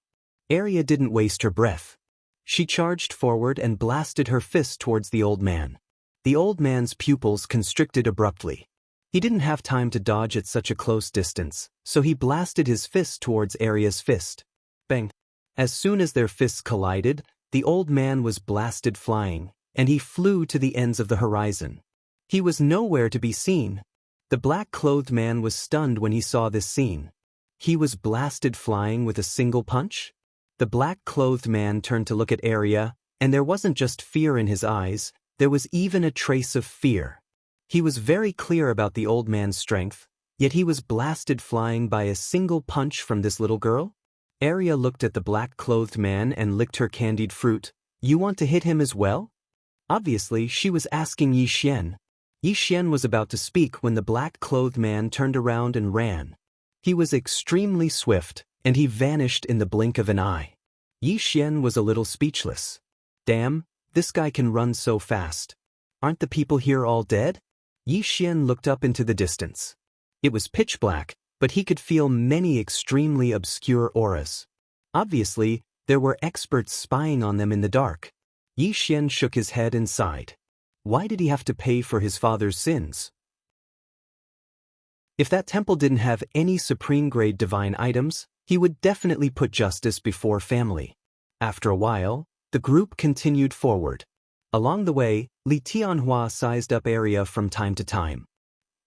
Arya didn't waste her breath. She charged forward and blasted her fist towards the old man. The old man's pupils constricted abruptly. He didn't have time to dodge at such a close distance, so he blasted his fist towards Arya's fist. Bang! As soon as their fists collided, the old man was blasted flying, and he flew to the ends of the horizon. He was nowhere to be seen. The black-clothed man was stunned when he saw this scene. He was blasted flying with a single punch? The black-clothed man turned to look at Arya, and there wasn't just fear in his eyes, there was even a trace of fear. He was very clear about the old man's strength, yet he was blasted flying by a single punch from this little girl? Arya looked at the black-clothed man and licked her candied fruit. You want to hit him as well? Obviously, she was asking Yixin. Yixin was about to speak when the black-clothed man turned around and ran. He was extremely swift, and he vanished in the blink of an eye. Yixin was a little speechless. Damn, this guy can run so fast. Aren't the people here all dead? Yixin looked up into the distance. It was pitch black, but he could feel many extremely obscure auras. Obviously, there were experts spying on them in the dark. Yixin shook his head and sighed. Why did he have to pay for his father's sins? If that temple didn't have any supreme-grade divine items, he would definitely put justice before family. After a while, the group continued forward. Along the way, Li Tianhua sized up Arya from time to time.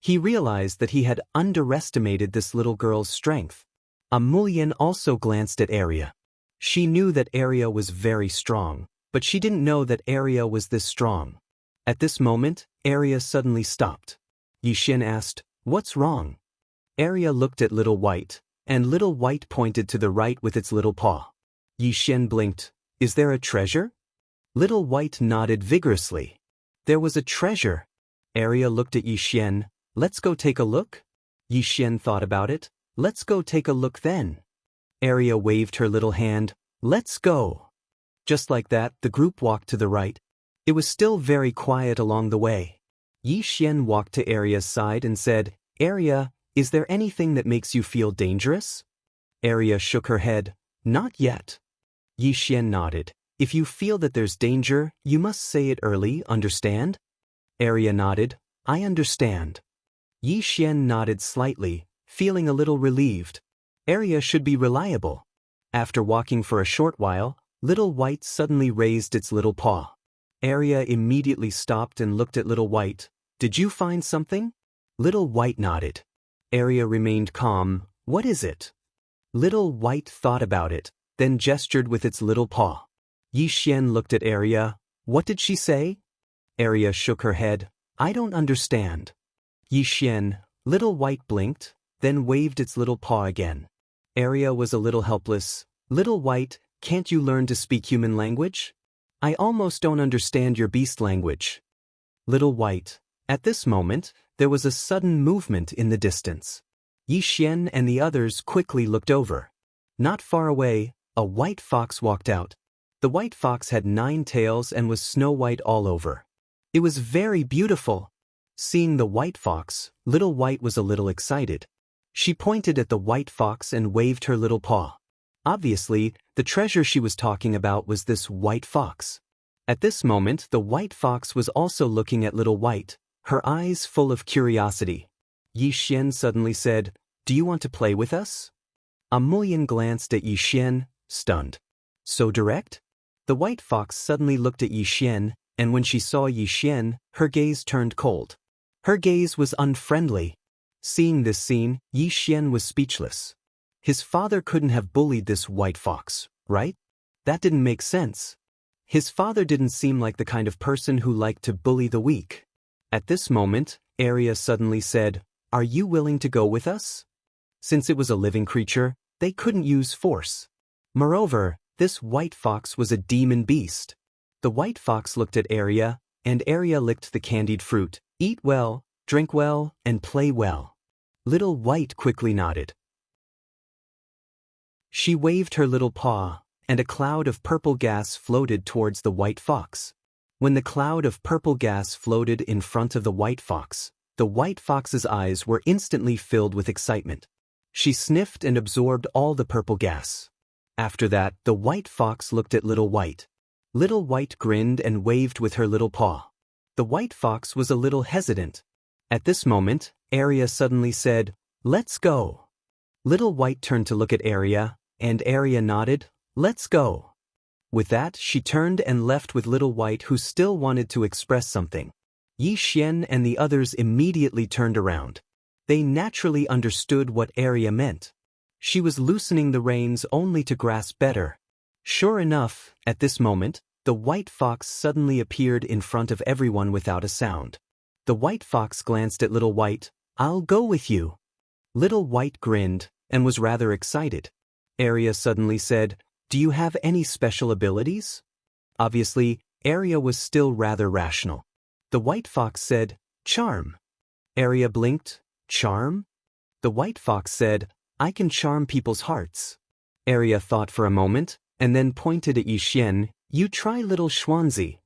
He realized that he had underestimated this little girl's strength. Mulyan also glanced at Arya. She knew that Arya was very strong, but she didn't know that Arya was this strong. At this moment, Arya suddenly stopped. Yixin asked, What's wrong? Arya looked at Little White, and Little White pointed to the right with its little paw. Yixin blinked. Is there a treasure? Little White nodded vigorously. There was a treasure. Arya looked at Yixin. Let's go take a look? Yixin thought about it. let's go take a look then. Arya waved her little hand. Let's go. Just like that, the group walked to the right. It was still very quiet along the way. Yi Xian walked to Arya's side and said, Arya, is there anything that makes you feel dangerous? Arya shook her head. Not yet. Yi Xian nodded. If you feel that there's danger, you must say it early, understand? Arya nodded. I understand. Yi Xian nodded slightly, feeling a little relieved. Arya should be reliable. After walking for a short while, Little White suddenly raised its little paw. Arya immediately stopped and looked at Little White. Did you find something? Little White nodded. Arya remained calm. What is it? Little White thought about it, then gestured with its little paw. Yi Xian looked at Arya. What did she say? Arya shook her head. I don't understand. Yi Xian, Little White blinked, then waved its little paw again. Arya was a little helpless. Little White, can't you learn to speak human language? I almost don't understand your beast language. Little White. At this moment, there was a sudden movement in the distance. Yi Xian and the others quickly looked over. Not far away, a white fox walked out. The white fox had 9 tails and was snow white all over. It was very beautiful. Seeing the white fox, Little White was a little excited. She pointed at the white fox and waved her little paw. Obviously, the treasure she was talking about was this white fox. At this moment, the white fox was also looking at Little White, her eyes full of curiosity. Yi Xian suddenly said, Do you want to play with us? Amulian glanced at Yi Xian, stunned. So direct? The white fox suddenly looked at Yi Xian, and when she saw Yi Xian, her gaze turned cold. Her gaze was unfriendly. Seeing this scene, Yi Xian was speechless. His father couldn't have bullied this white fox, right? That didn't make sense. His father didn't seem like the kind of person who liked to bully the weak. At this moment, Arya suddenly said, Are you willing to go with us? Since it was a living creature, they couldn't use force. Moreover, this white fox was a demon beast. The white fox looked at Arya, and Arya licked the candied fruit. Eat well, drink well, and play well. Little White quickly nodded. She waved her little paw, and a cloud of purple gas floated towards the white fox. When the cloud of purple gas floated in front of the white fox's eyes were instantly filled with excitement. She sniffed and absorbed all the purple gas. After that, the white fox looked at Little White. Little White grinned and waved with her little paw. The white fox was a little hesitant. At this moment, Arya suddenly said, Let's go. Little White turned to look at Arya, and Arya nodded, Let's go. With that, she turned and left with Little White, who still wanted to express something. Yi Xian and the others immediately turned around. They naturally understood what Arya meant. She was loosening the reins only to grasp better. Sure enough, at this moment, the white fox suddenly appeared in front of everyone without a sound. The white fox glanced at Little White. I'll go with you. Little White grinned, and was rather excited. Arya suddenly said, Do you have any special abilities? Obviously, Arya was still rather rational. The white fox said, Charm. Arya blinked. Charm? The white fox said, I can charm people's hearts. Arya thought for a moment, and then pointed at Yi Xian. You try little Xuanzi.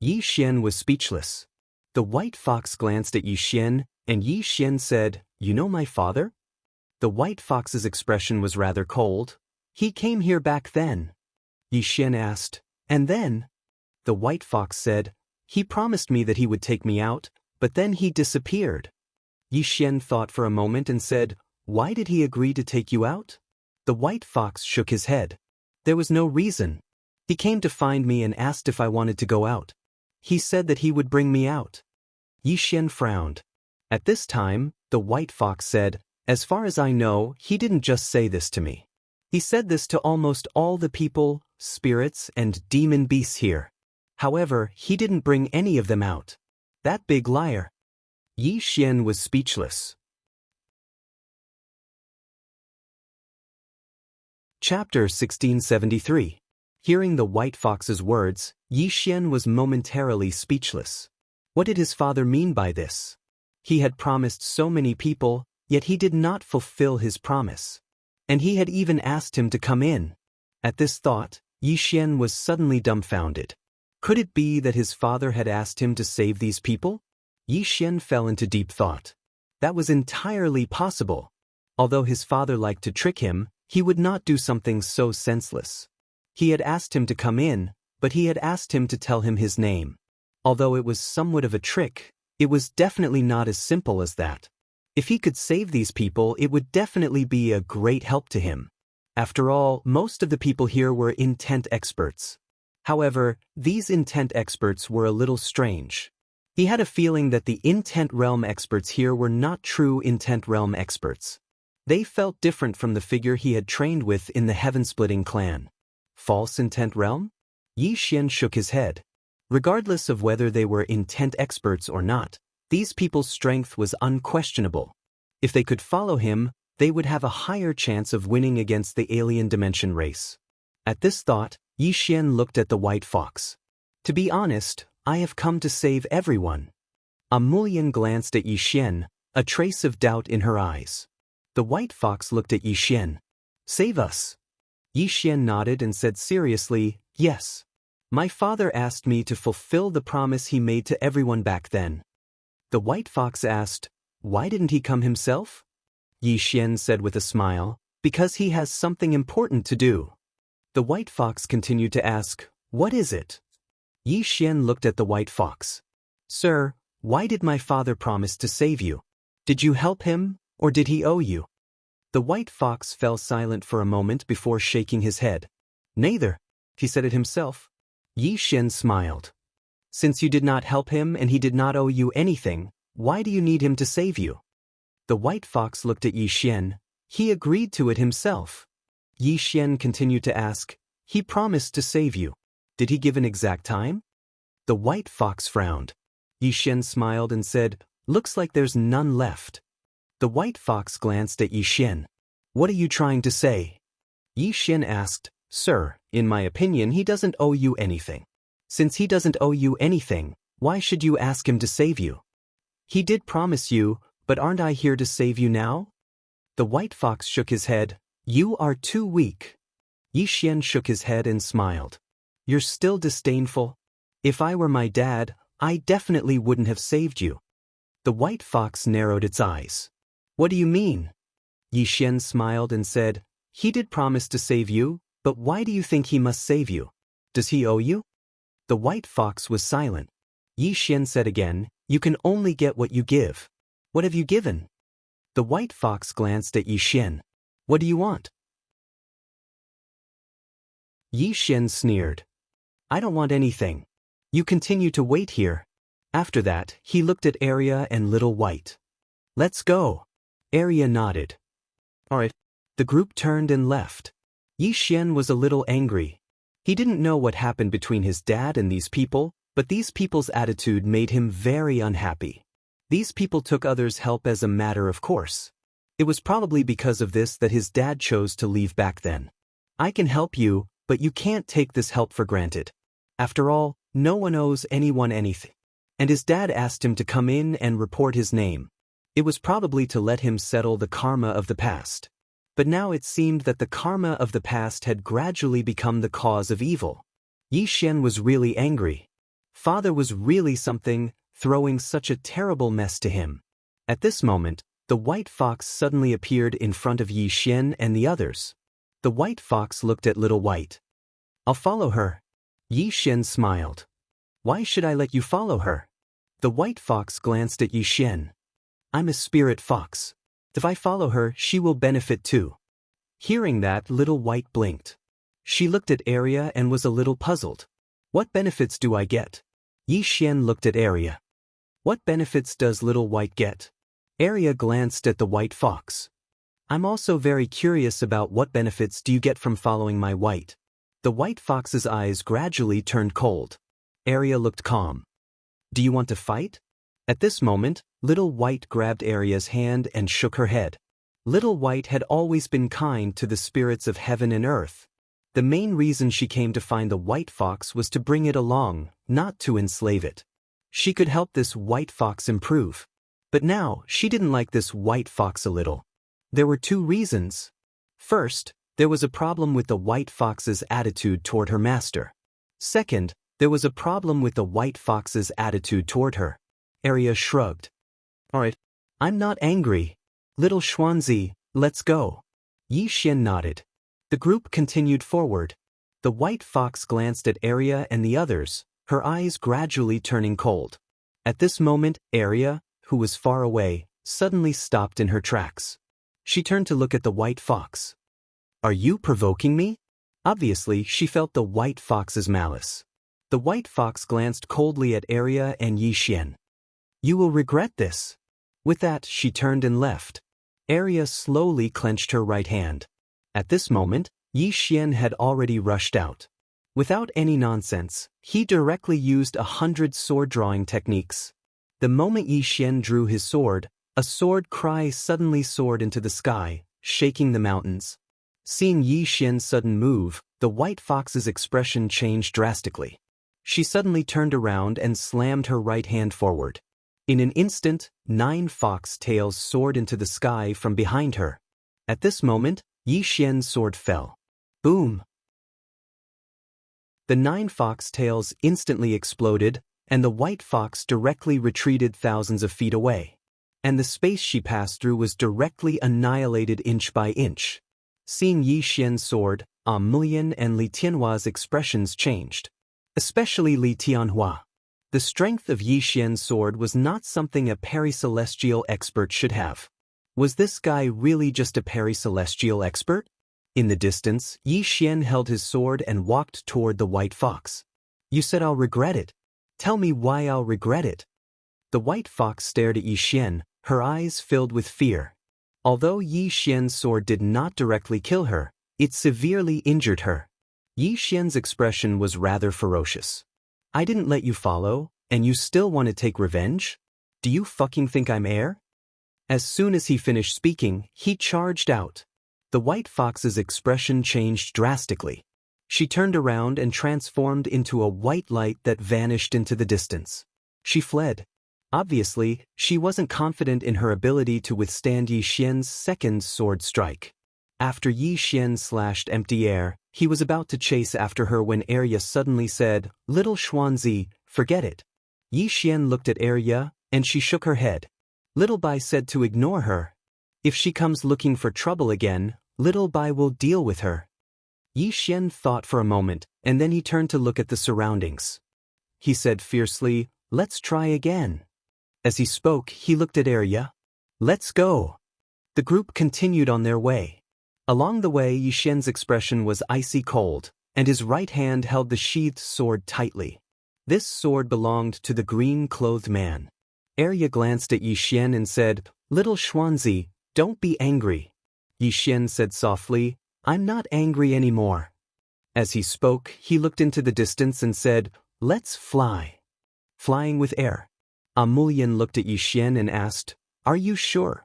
Yi Xian was speechless. The white fox glanced at Yi Xian, and Yi Xian said, You know my father? The white fox's expression was rather cold. He came here back then. Yi Xian asked, And then? The white fox said, He promised me that he would take me out, but then he disappeared. Yi Xian thought for a moment and said, Why did he agree to take you out? The white fox shook his head. There was no reason. He came to find me and asked if I wanted to go out. He said that he would bring me out. Yi Xian frowned. At this time, the white fox said, As far as I know, he didn't just say this to me. He said this to almost all the people, spirits, and demon beasts here. However, he didn't bring any of them out. That big liar. Yi Xian was speechless. Chapter 1673. Hearing the white fox's words, Yi Xian was momentarily speechless. What did his father mean by this? He had promised so many people, Yet he did not fulfill his promise. And he had even asked him to come in. At this thought, Yixian was suddenly dumbfounded. Could it be that his father had asked him to save these people? Yixian fell into deep thought. That was entirely possible. Although his father liked to trick him, he would not do something so senseless. He had asked him to come in, but he had asked him to tell him his name. Although it was somewhat of a trick, it was definitely not as simple as that. If he could save these people, it would definitely be a great help to him. After all, most of the people here were intent experts. However, these intent experts were a little strange. He had a feeling that the intent realm experts here were not true intent realm experts. They felt different from the figure he had trained with in the heaven-splitting clan. False intent realm? Yixian shook his head. Regardless of whether they were intent experts or not, these people's strength was unquestionable. If they could follow him, they would have a higher chance of winning against the alien dimension race. At this thought, Yixian looked at the white fox. To be honest, I have come to save everyone. Amulian glanced at Yixian, a trace of doubt in her eyes. The white fox looked at Yixian. Save us. Yixian nodded and said seriously, yes. My father asked me to fulfill the promise he made to everyone back then. The white fox asked, why didn't he come himself? Yixian said with a smile, because he has something important to do. The white fox continued to ask, what is it? Yixian looked at the white fox. Sir, why did my father promise to save you? Did you help him, or did he owe you? The white fox fell silent for a moment before shaking his head. Neither. He said it himself. Yixian smiled. Since you did not help him and he did not owe you anything, why do you need him to save you? The white fox looked at Yixian. He agreed to it himself. Yixian continued to ask, he promised to save you. Did he give an exact time? The white fox frowned. Yixian smiled and said, looks like there's none left. The white fox glanced at Yixian. What are you trying to say? Yixian asked, Sir, in my opinion he doesn't owe you anything. Since he doesn't owe you anything, why should you ask him to save you? He did promise you, but aren't I here to save you now? The white fox shook his head. You are too weak. Yixian shook his head and smiled. You're still disdainful? If I were my dad, I definitely wouldn't have saved you. The white fox narrowed its eyes. What do you mean? Yixian smiled and said, he did promise to save you, but why do you think he must save you? Does he owe you? The white fox was silent. Yixian said again, you can only get what you give. What have you given? The white fox glanced at Yixian. What do you want? Yixian sneered. I don't want anything. You continue to wait here. After that, he looked at Arya and Little White. Let's go. Arya nodded. Alright. The group turned and left. Yixian was a little angry. He didn't know what happened between his dad and these people, but these people's attitude made him very unhappy. These people took others' help as a matter of course. It was probably because of this that his dad chose to leave back then. I can help you, but you can't take this help for granted. After all, no one owes anyone anything. And his dad asked him to come in and report his name. It was probably to let him settle the karma of the past. But now it seemed that the karma of the past had gradually become the cause of evil. Yixian was really angry. Father was really something, throwing such a terrible mess to him. At this moment, the white fox suddenly appeared in front of Yixian and the others. The white fox looked at Little White. I'll follow her. Yixian smiled. Why should I let you follow her? The white fox glanced at Yixian. I'm a spirit fox. If I follow her, she will benefit too. Hearing that, Little White blinked. She looked at Arya and was a little puzzled. What benefits do I get? Yixian looked at Arya. What benefits does Little White get? Arya glanced at the white fox. I'm also very curious about what benefits do you get from following my white. The white fox's eyes gradually turned cold. Arya looked calm. Do you want to fight? At this moment, Little White grabbed Arya's hand and shook her head. Little White had always been kind to the spirits of heaven and earth. The main reason she came to find the white fox was to bring it along, not to enslave it. She could help this white fox improve. But now, she didn't like this white fox a little. There were two reasons. First, there was a problem with the white fox's attitude toward her master. Second, there was a problem with the white fox's attitude toward her. Arya shrugged. Alright, I'm not angry. Little Xianxia, let's go. Yi Xian nodded. The group continued forward. The white fox glanced at Arya and the others, her eyes gradually turning cold. At this moment, Arya, who was far away, suddenly stopped in her tracks. She turned to look at the white fox. Are you provoking me? Obviously, she felt the white fox's malice. The white fox glanced coldly at Arya and Yi Xian. You will regret this. With that, she turned and left. Arya slowly clenched her right hand. At this moment, Yi Xian had already rushed out. Without any nonsense, he directly used 100 sword-drawing techniques. The moment Yi Xian drew his sword, a sword cry suddenly soared into the sky, shaking the mountains. Seeing Yi Xian's sudden move, the white fox's expression changed drastically. She suddenly turned around and slammed her right hand forward. In an instant, 9 fox tails soared into the sky from behind her. At this moment, Yi Xian's sword fell. Boom! The 9 fox tails instantly exploded, and the white fox directly retreated thousands of feet away. And the space she passed through was directly annihilated inch by inch. Seeing Yi Xian's sword, Lin and Li Tianhua's expressions changed. Especially Li Tianhua. The strength of Yi Xian's sword was not something a peri-celestial expert should have. Was this guy really just a peri-celestial expert? In the distance, Yi Xian held his sword and walked toward the white fox. You said I'll regret it. Tell me why I'll regret it. The white fox stared at Yi Xian, her eyes filled with fear. Although Yi Xian's sword did not directly kill her, it severely injured her. Yi Xian's expression was rather ferocious. I didn't let you follow, and you still want to take revenge? Do you fucking think I'm air? As soon as he finished speaking, he charged out. The white fox's expression changed drastically. She turned around and transformed into a white light that vanished into the distance. She fled. Obviously, she wasn't confident in her ability to withstand Yi Xian's second sword strike. After Yi Xian slashed empty air, he was about to chase after her when Arya suddenly said, Little Xianxia, forget it. Yi Xian looked at Arya, and she shook her head. Little Bai said to ignore her. If she comes looking for trouble again, Little Bai will deal with her. Yi Xian thought for a moment, and then he turned to look at the surroundings. He said fiercely, Let's try again. As he spoke, he looked at Arya. Let's go. The group continued on their way. Along the way, Yi Xian's expression was icy cold, and his right hand held the sheathed sword tightly. This sword belonged to the green-clothed man. Arya glanced at Yi Xian and said, Little Xianxia, don't be angry. Yi Xian said softly, I'm not angry anymore. As he spoke, he looked into the distance and said, Let's fly. Flying with air. Lin looked at Yi Xian and asked, Are you sure?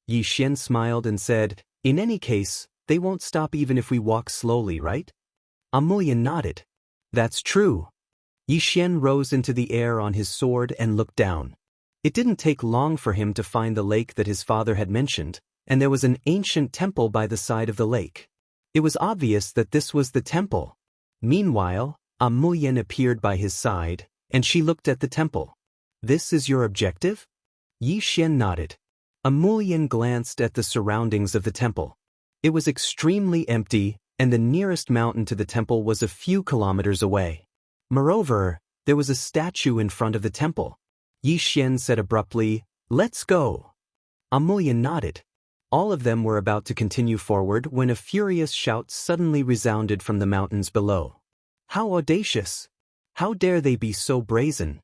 Yi Xian smiled and said, In any case, they won't stop even if we walk slowly, right? Lin nodded. That's true. Yi Xian rose into the air on his sword and looked down. It didn't take long for him to find the lake that his father had mentioned, and there was an ancient temple by the side of the lake. It was obvious that this was the temple. Meanwhile, Lin appeared by his side, and she looked at the temple. This is your objective? Yi Xian nodded. Lin glanced at the surroundings of the temple. It was extremely empty, and the nearest mountain to the temple was a few kilometers away. Moreover, there was a statue in front of the temple. Yi Xian said abruptly, Let's go. Lin nodded. All of them were about to continue forward when a furious shout suddenly resounded from the mountains below. How audacious! How dare they be so brazen!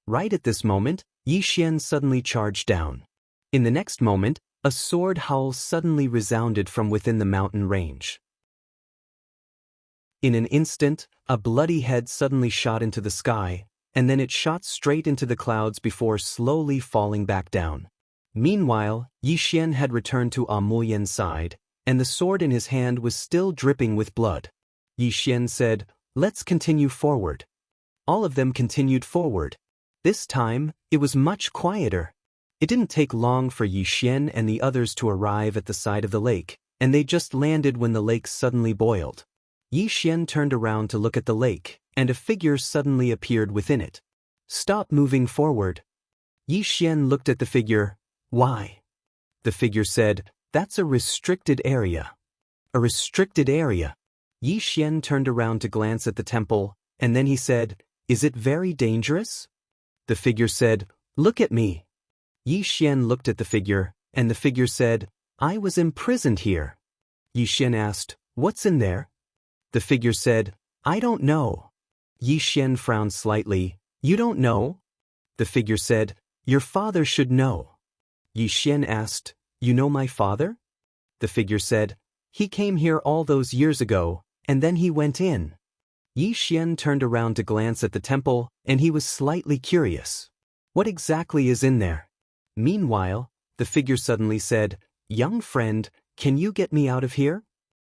Right at this moment, Yi Xian suddenly charged down. In the next moment, a sword howl suddenly resounded from within the mountain range. In an instant, a bloody head suddenly shot into the sky, and then it shot straight into the clouds before slowly falling back down. Meanwhile, Yi Xian had returned to Lin's side, and the sword in his hand was still dripping with blood. Yi Xian said, Let's continue forward. All of them continued forward. This time, it was much quieter. It didn't take long for Yi Xian and the others to arrive at the side of the lake, and they just landed when the lake suddenly boiled. Yi Xian turned around to look at the lake, and a figure suddenly appeared within it. "Stop moving forward." Yi Xian looked at the figure. "Why?" The figure said, "That's a restricted area." "A restricted area?" Yi Xian turned around to glance at the temple, and then he said, "Is it very dangerous?" The figure said, "Look at me." Yi Xian looked at the figure, and the figure said, "I was imprisoned here." Yi Xian asked, "What's in there?" The figure said, "I don't know." Yi Xian frowned slightly. "You don't know?" The figure said, "Your father should know." Yi Xian asked, "You know my father?" The figure said, "He came here all those years ago, and then he went in." Yi Xian turned around to glance at the temple, and he was slightly curious. What exactly is in there? Meanwhile, the figure suddenly said, "Young friend, can you get me out of here?"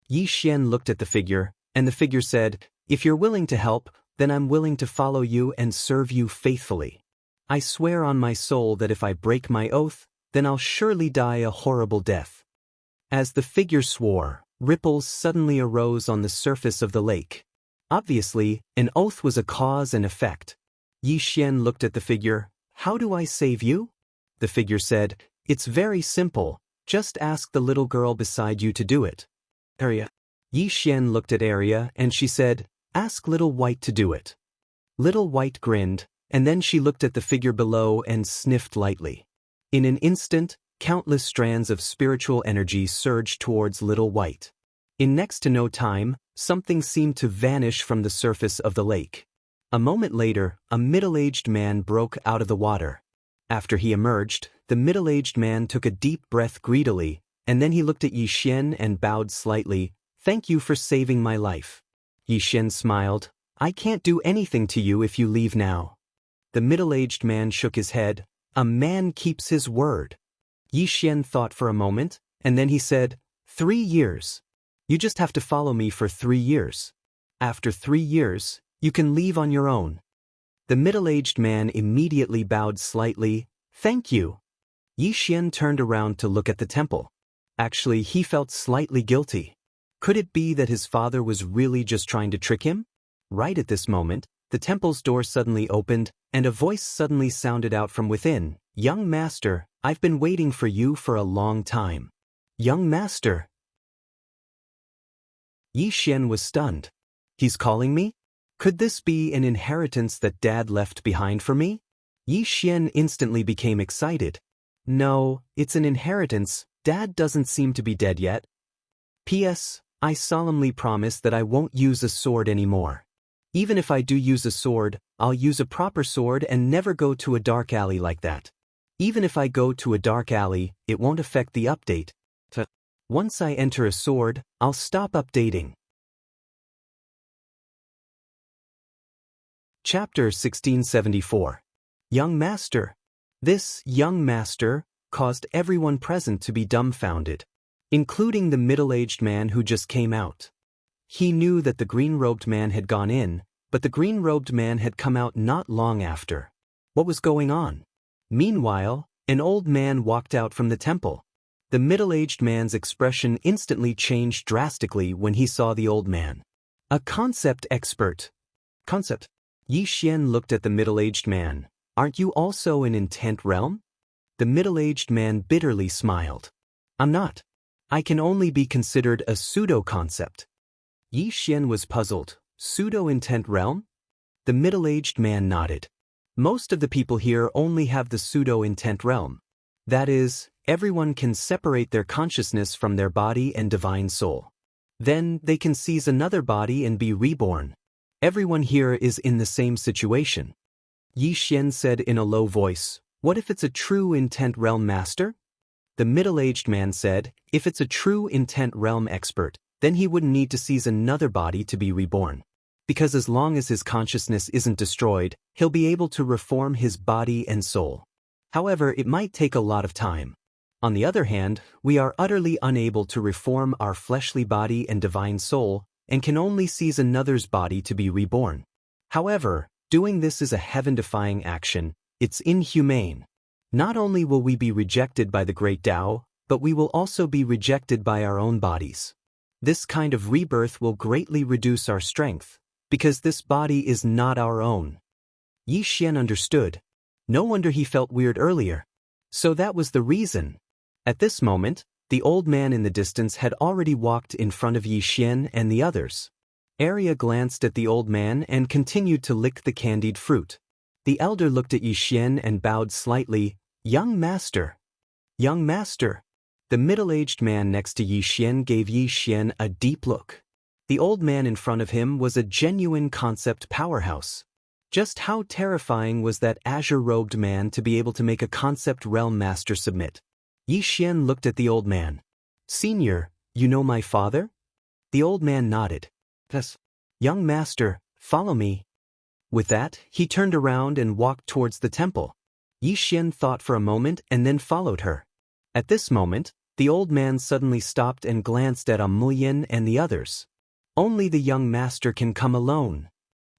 Yi Xian looked at the figure, and the figure said, "If you're willing to help, then I'm willing to follow you and serve you faithfully. I swear on my soul that if I break my oath, then I'll surely die a horrible death." As the figure swore, ripples suddenly arose on the surface of the lake. Obviously, an oath was a cause and effect. Yi Xian looked at the figure. "How do I save you?" The figure said, "It's very simple, just ask the little girl beside you to do it." Arya. Yi Xian looked at Arya and she said, "Ask Little White to do it." Little White grinned, and then she looked at the figure below and sniffed lightly. In an instant, countless strands of spiritual energy surged towards Little White. In next to no time, something seemed to vanish from the surface of the lake. A moment later, a middle-aged man broke out of the water. After he emerged, the middle-aged man took a deep breath greedily, and then he looked at Yi Xian and bowed slightly. "Thank you for saving my life." Yi Xian smiled. "I can't do anything to you if you leave now." The middle-aged man shook his head. "A man keeps his word." Yi Xian thought for a moment, and then he said, 3 years. You just have to follow me for 3 years. After 3 years, you can leave on your own." The middle-aged man immediately bowed slightly. "Thank you." Yi Xian turned around to look at the temple. Actually, he felt slightly guilty. Could it be that his father was really just trying to trick him? Right at this moment, the temple's door suddenly opened, and a voice suddenly sounded out from within. "Young master, I've been waiting for you for a long time." "Young master?" Yi Xian was stunned. "He's calling me? Could this be an inheritance that Dad left behind for me?" Yi Xian instantly became excited. "No, it's an inheritance. Dad doesn't seem to be dead yet. P.S. I solemnly promise that I won't use a sword anymore. Even if I do use a sword, I'll use a proper sword and never go to a dark alley like that. Even if I go to a dark alley, it won't affect the update. Once I enter a sword, I'll stop updating." Chapter 1674. Young Master. This young master caused everyone present to be dumbfounded, including the middle-aged man who just came out. He knew that the green-robed man had gone in, but the green-robed man had come out not long after. What was going on? Meanwhile, an old man walked out from the temple. The middle-aged man's expression instantly changed drastically when he saw the old man. "A concept expert." "Concept?" Yi Xian looked at the middle-aged man. "Aren't you also an intent realm?" The middle-aged man bitterly smiled. "I'm not. I can only be considered a pseudo-concept." Yi Xian was puzzled. Pseudo-intent realm? The middle-aged man nodded. "Most of the people here only have the pseudo-intent realm. That is, everyone can separate their consciousness from their body and divine soul. Then they can seize another body and be reborn. Everyone here is in the same situation." Yi Xian said in a low voice, "What if it's a true intent realm master?" The middle-aged man said, "If it's a true intent realm expert, then he wouldn't need to seize another body to be reborn. Because as long as his consciousness isn't destroyed, he'll be able to reform his body and soul. However, it might take a lot of time. On the other hand, we are utterly unable to reform our fleshly body and divine soul, and can only seize another's body to be reborn. However, doing this is a heaven-defying action. It's inhumane. Not only will we be rejected by the great Tao, but we will also be rejected by our own bodies. This kind of rebirth will greatly reduce our strength, because this body is not our own. Yi Xian understood. No wonder he felt weird earlier. So that was the reason. At this moment, the old man in the distance had already walked in front of Yi Xian and the others. Arya glanced at the old man and continued to lick the candied fruit. The elder looked at Yi Xian and bowed slightly. "Young master." "Young master." The middle-aged man next to Yi Xian gave Yi Xian a deep look. The old man in front of him was a genuine concept powerhouse. Just how terrifying was that azure-robed man to be able to make a concept realm master submit? Yi Xian looked at the old man. "Senior, you know my father?" The old man nodded. "Yes. Young master, follow me." With that, he turned around and walked towards the temple. Yi Xian thought for a moment and then followed her. At this moment, the old man suddenly stopped and glanced at Lin and the others. "Only the young master can come alone."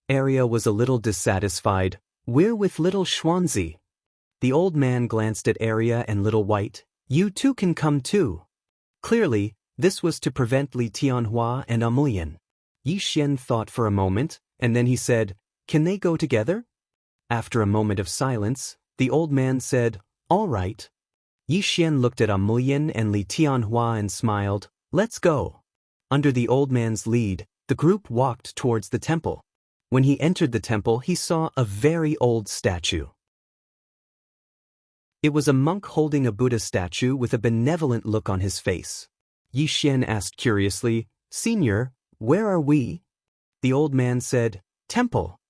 Arya was a little dissatisfied. "We're with little Xuanzi." The old man glanced at Arya and little White. "You two can come too." Clearly, this was to prevent Li Tianhua and Lin. Yi Xian thought for a moment, and then he said, "Can they go together?" After a moment of silence, the old man said, "All right." Yi Xian looked at Lin and Li Tianhua and smiled. "Let's go." Under the old man's lead, the group walked towards the temple. When he entered the temple, he saw a very old statue. It was a monk holding a Buddha statue with a benevolent look on his face. Yi Xian asked curiously, "Senior, where are we?" The old man said, "Temple."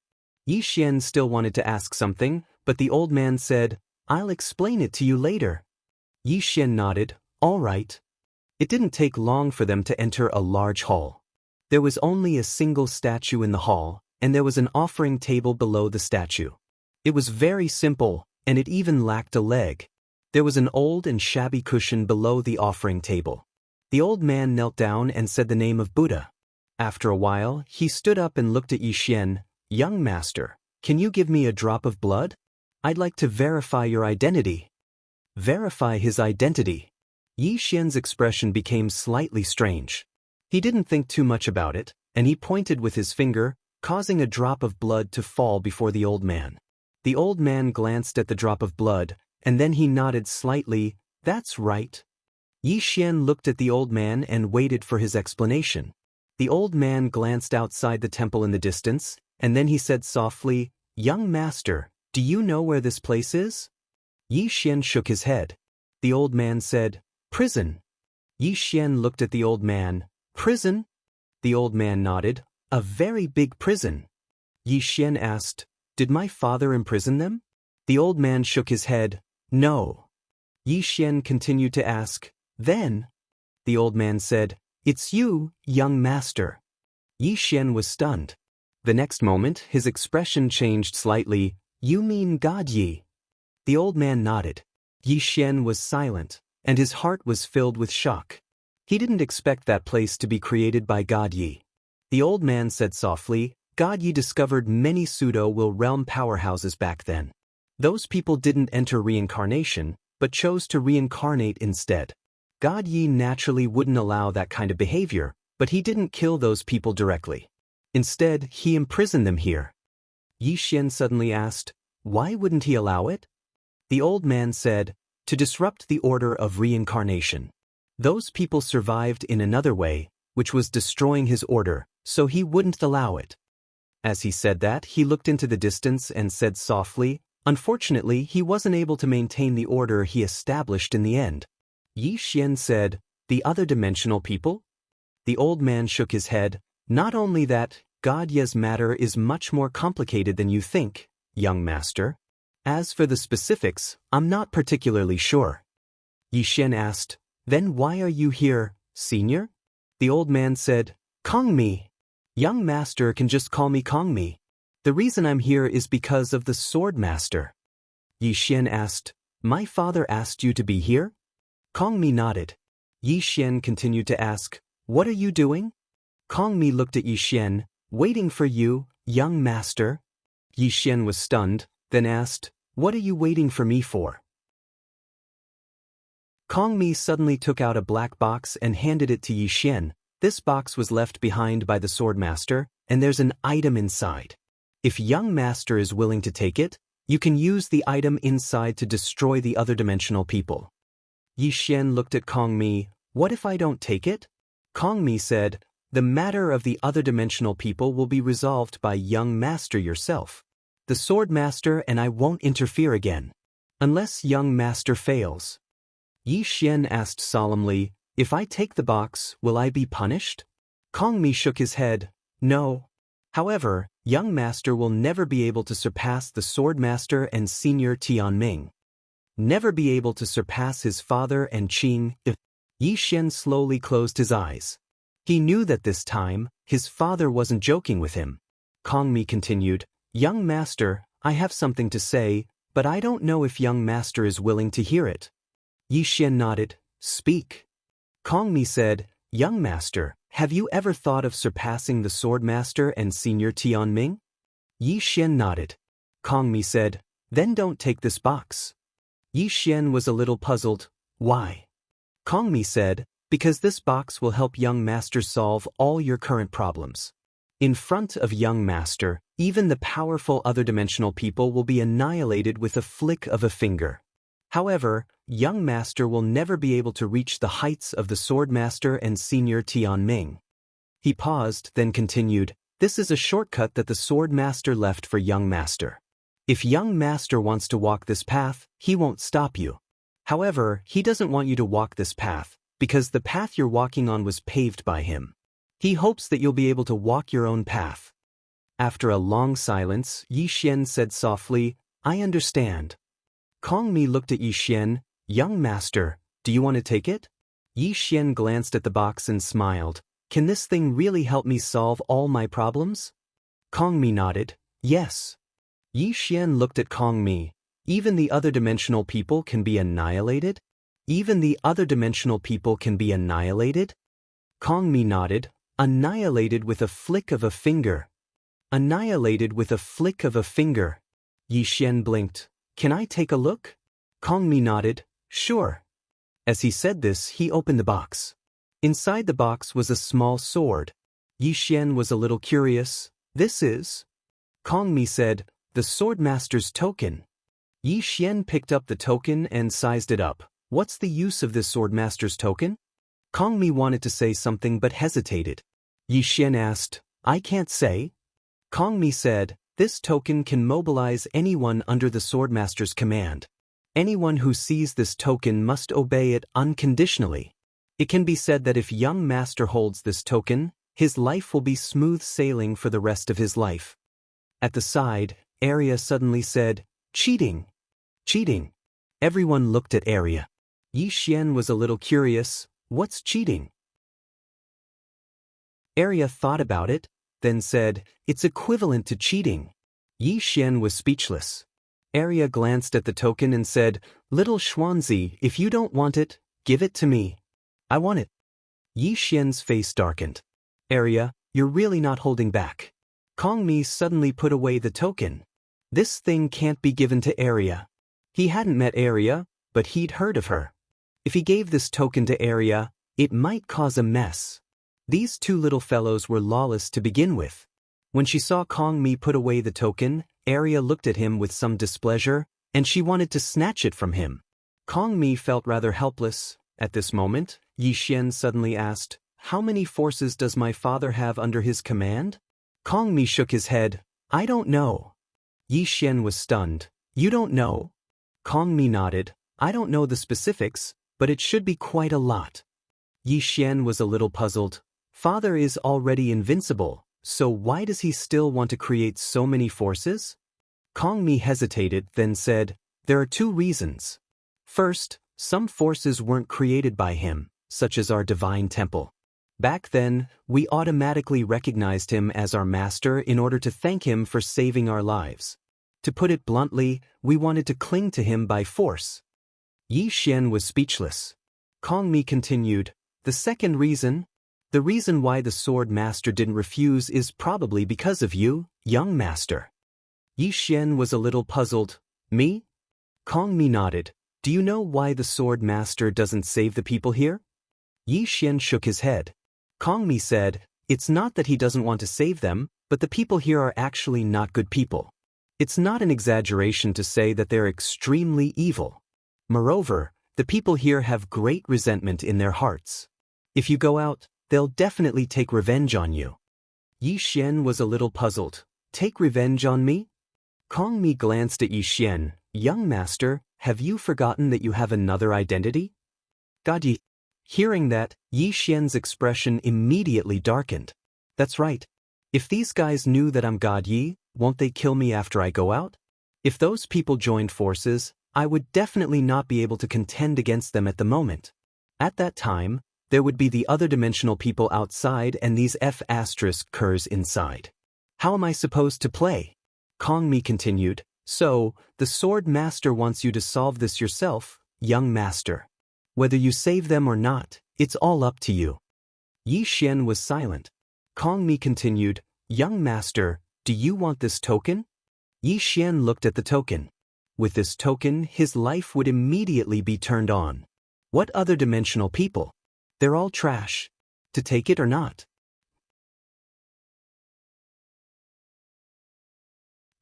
Yi Xian still wanted to ask something, but the old man said, "I'll explain it to you later." Yi Xian nodded, "All right." It didn't take long for them to enter a large hall. There was only a single statue in the hall, and there was an offering table below the statue. It was very simple, and it even lacked a leg. There was an old and shabby cushion below the offering table. The old man knelt down and said the name of Buddha. After a while, he stood up and looked at Yi Xian. "Young master, can you give me a drop of blood? I'd like to verify your identity." Verify his identity. Yi Xian's expression became slightly strange. He didn't think too much about it, and he pointed with his finger, causing a drop of blood to fall before the old man. The old man glanced at the drop of blood, and then he nodded slightly. "That's right." Yi Xian looked at the old man and waited for his explanation. The old man glanced outside the temple in the distance, and then he said softly, "Young master, do you know where this place is?" Yi Xian shook his head. The old man said, "Prison." Yi Xian looked at the old man. "Prison?" The old man nodded. "A very big prison." Yi Xian asked, "Did my father imprison them?" The old man shook his head. "No." Yi Xian continued to ask, "Then?" The old man said, "It's you, young master." Yi Xian was stunned. The next moment, his expression changed slightly. "You mean God Yi?" The old man nodded. Yi Xian was silent, and his heart was filled with shock. He didn't expect that place to be created by God Yi. The old man said softly, "God Yi discovered many pseudo-will realm powerhouses back then. Those people didn't enter reincarnation, but chose to reincarnate instead. God Yi naturally wouldn't allow that kind of behavior, but he didn't kill those people directly. Instead, he imprisoned them here." Yi Xian suddenly asked, "Why wouldn't he allow it?" The old man said, "To disrupt the order of reincarnation. Those people survived in another way, which was destroying his order, so he wouldn't allow it." As he said that, he looked into the distance and said softly, "Unfortunately, he wasn't able to maintain the order he established in the end." Yi Xian said, "The other dimensional people?" The old man shook his head. "Not only that, God Yi's matter is much more complicated than you think, young master. As for the specifics, I'm not particularly sure." Yi Xian asked, "Then why are you here, senior?" The old man said, "Kongmi. Young master can just call me Kongmi. The reason I'm here is because of the sword master." Yi Xian asked, "My father asked you to be here?" Kongmi nodded. Yi Xian continued to ask, "What are you doing?" Kongmi looked at Yi Xian. "Waiting for you, young master." Yi Xian was stunned, then asked, "What are you waiting for me for?" Kong Mi suddenly took out a black box and handed it to Yi Xian. This box was left behind by the sword master, and there's an item inside. If young master is willing to take it, you can use the item inside to destroy the other dimensional people. Yi Xian looked at Kong Mi. What if I don't take it? Kong Mi said, the matter of the other dimensional people will be resolved by young master yourself. The sword master and I won't interfere again. Unless young master fails. Yi Xian asked solemnly, if I take the box, will I be punished? Kong Mi shook his head, no. However, young master will never be able to surpass the sword master and senior Tianming. Never be able to surpass his father and Qing. Yi Xian slowly closed his eyes. He knew that this time, his father wasn't joking with him. Kong Mi continued, young master, I have something to say, but I don't know if young master is willing to hear it. Yi Xian nodded, speak. Kong Mi said, young master, have you ever thought of surpassing the sword master and senior Tianming? Yi Xian nodded. Kong Mi said, then don't take this box. Yi Xian was a little puzzled, why? Kong Mi said, because this box will help young master solve all your current problems. In front of young master, even the powerful other dimensional people will be annihilated with a flick of a finger. However, young master will never be able to reach the heights of the sword master and senior Tianming. He paused, then continued, this is a shortcut that the sword master left for young master. If young master wants to walk this path, he won't stop you. However, he doesn't want you to walk this path, because the path you're walking on was paved by him. He hopes that you'll be able to walk your own path. After a long silence, Yi Xian said softly, I understand. Kong Mi looked at Yi Xian, young master, do you want to take it? Yi Xian glanced at the box and smiled, can this thing really help me solve all my problems? Kong Mi nodded, yes. Yi Xian looked at Kong Mi, even the other dimensional people can be annihilated? Even the other dimensional people can be annihilated? Kong Mi nodded, annihilated with a flick of a finger. Annihilated with a flick of a finger. Yi Xian blinked. Can I take a look? Kong Mi nodded, sure. As he said this, he opened the box. Inside the box was a small sword. Yi Xian was a little curious. This is? Kong Mi said, the sword master's token. Yi Xian picked up the token and sized it up. What's the use of this sword master's token? Kong Mi wanted to say something but hesitated. Yi Xian asked, I can't say. Kong Mi said, this token can mobilize anyone under the sword master's command. Anyone who sees this token must obey it unconditionally. It can be said that if young master holds this token, his life will be smooth sailing for the rest of his life. At the side, Arya suddenly said, cheating. Cheating. Everyone looked at Arya. Yi Xian was a little curious, what's cheating? Arya thought about it, then said, it's equivalent to cheating. Yi Xian was speechless. Arya glanced at the token and said, little Xuanzi, if you don't want it, give it to me. I want it. Yi Xian's face darkened. Arya, you're really not holding back. Kong Mi suddenly put away the token. This thing can't be given to Arya. He hadn't met Arya, but he'd heard of her. If he gave this token to Arya, it might cause a mess. These two little fellows were lawless to begin with. When she saw Kong Mi put away the token, Arya looked at him with some displeasure, and she wanted to snatch it from him. Kong Mi felt rather helpless. At this moment, Yi Xian suddenly asked, how many forces does my father have under his command? Kong Mi shook his head, I don't know. Yi Xian was stunned. You don't know? Kong Mi nodded, I don't know the specifics, but it should be quite a lot. Yi Xian was a little puzzled. Father is already invincible, so why does he still want to create so many forces? Kong Mi hesitated, then said, there are two reasons. First, some forces weren't created by him, such as our divine temple. Back then, we automatically recognized him as our master in order to thank him for saving our lives. To put it bluntly, we wanted to cling to him by force. Yi Xian was speechless. Kong Mi continued, the second reason? The reason why the sword master didn't refuse is probably because of you, young master. Yi Xian was a little puzzled. Me? Kong Mi nodded. Do you know why the sword master doesn't save the people here? Yi Xian shook his head. Kong Mi said, it's not that he doesn't want to save them, but the people here are actually not good people. It's not an exaggeration to say that they're extremely evil. Moreover, the people here have great resentment in their hearts. If you go out, they'll definitely take revenge on you. Yi Xian was a little puzzled. Take revenge on me? Kong Mi glanced at Yi Xian. Young master, have you forgotten that you have another identity? God Yi. Hearing that, Yi Xian's expression immediately darkened. That's right. If these guys knew that I'm God Yi, won't they kill me after I go out? If those people joined forces, I would definitely not be able to contend against them at the moment. At that time, there would be the other dimensional people outside and these F***ers inside. How am I supposed to play? Kong Mi continued, so, the sword master wants you to solve this yourself, young master. Whether you save them or not, it's all up to you. Yi Xian was silent. Kong Mi continued, young master, do you want this token? Yi Xian looked at the token. With this token, his life would immediately be turned on. What other dimensional people? They're all trash. To take it or not?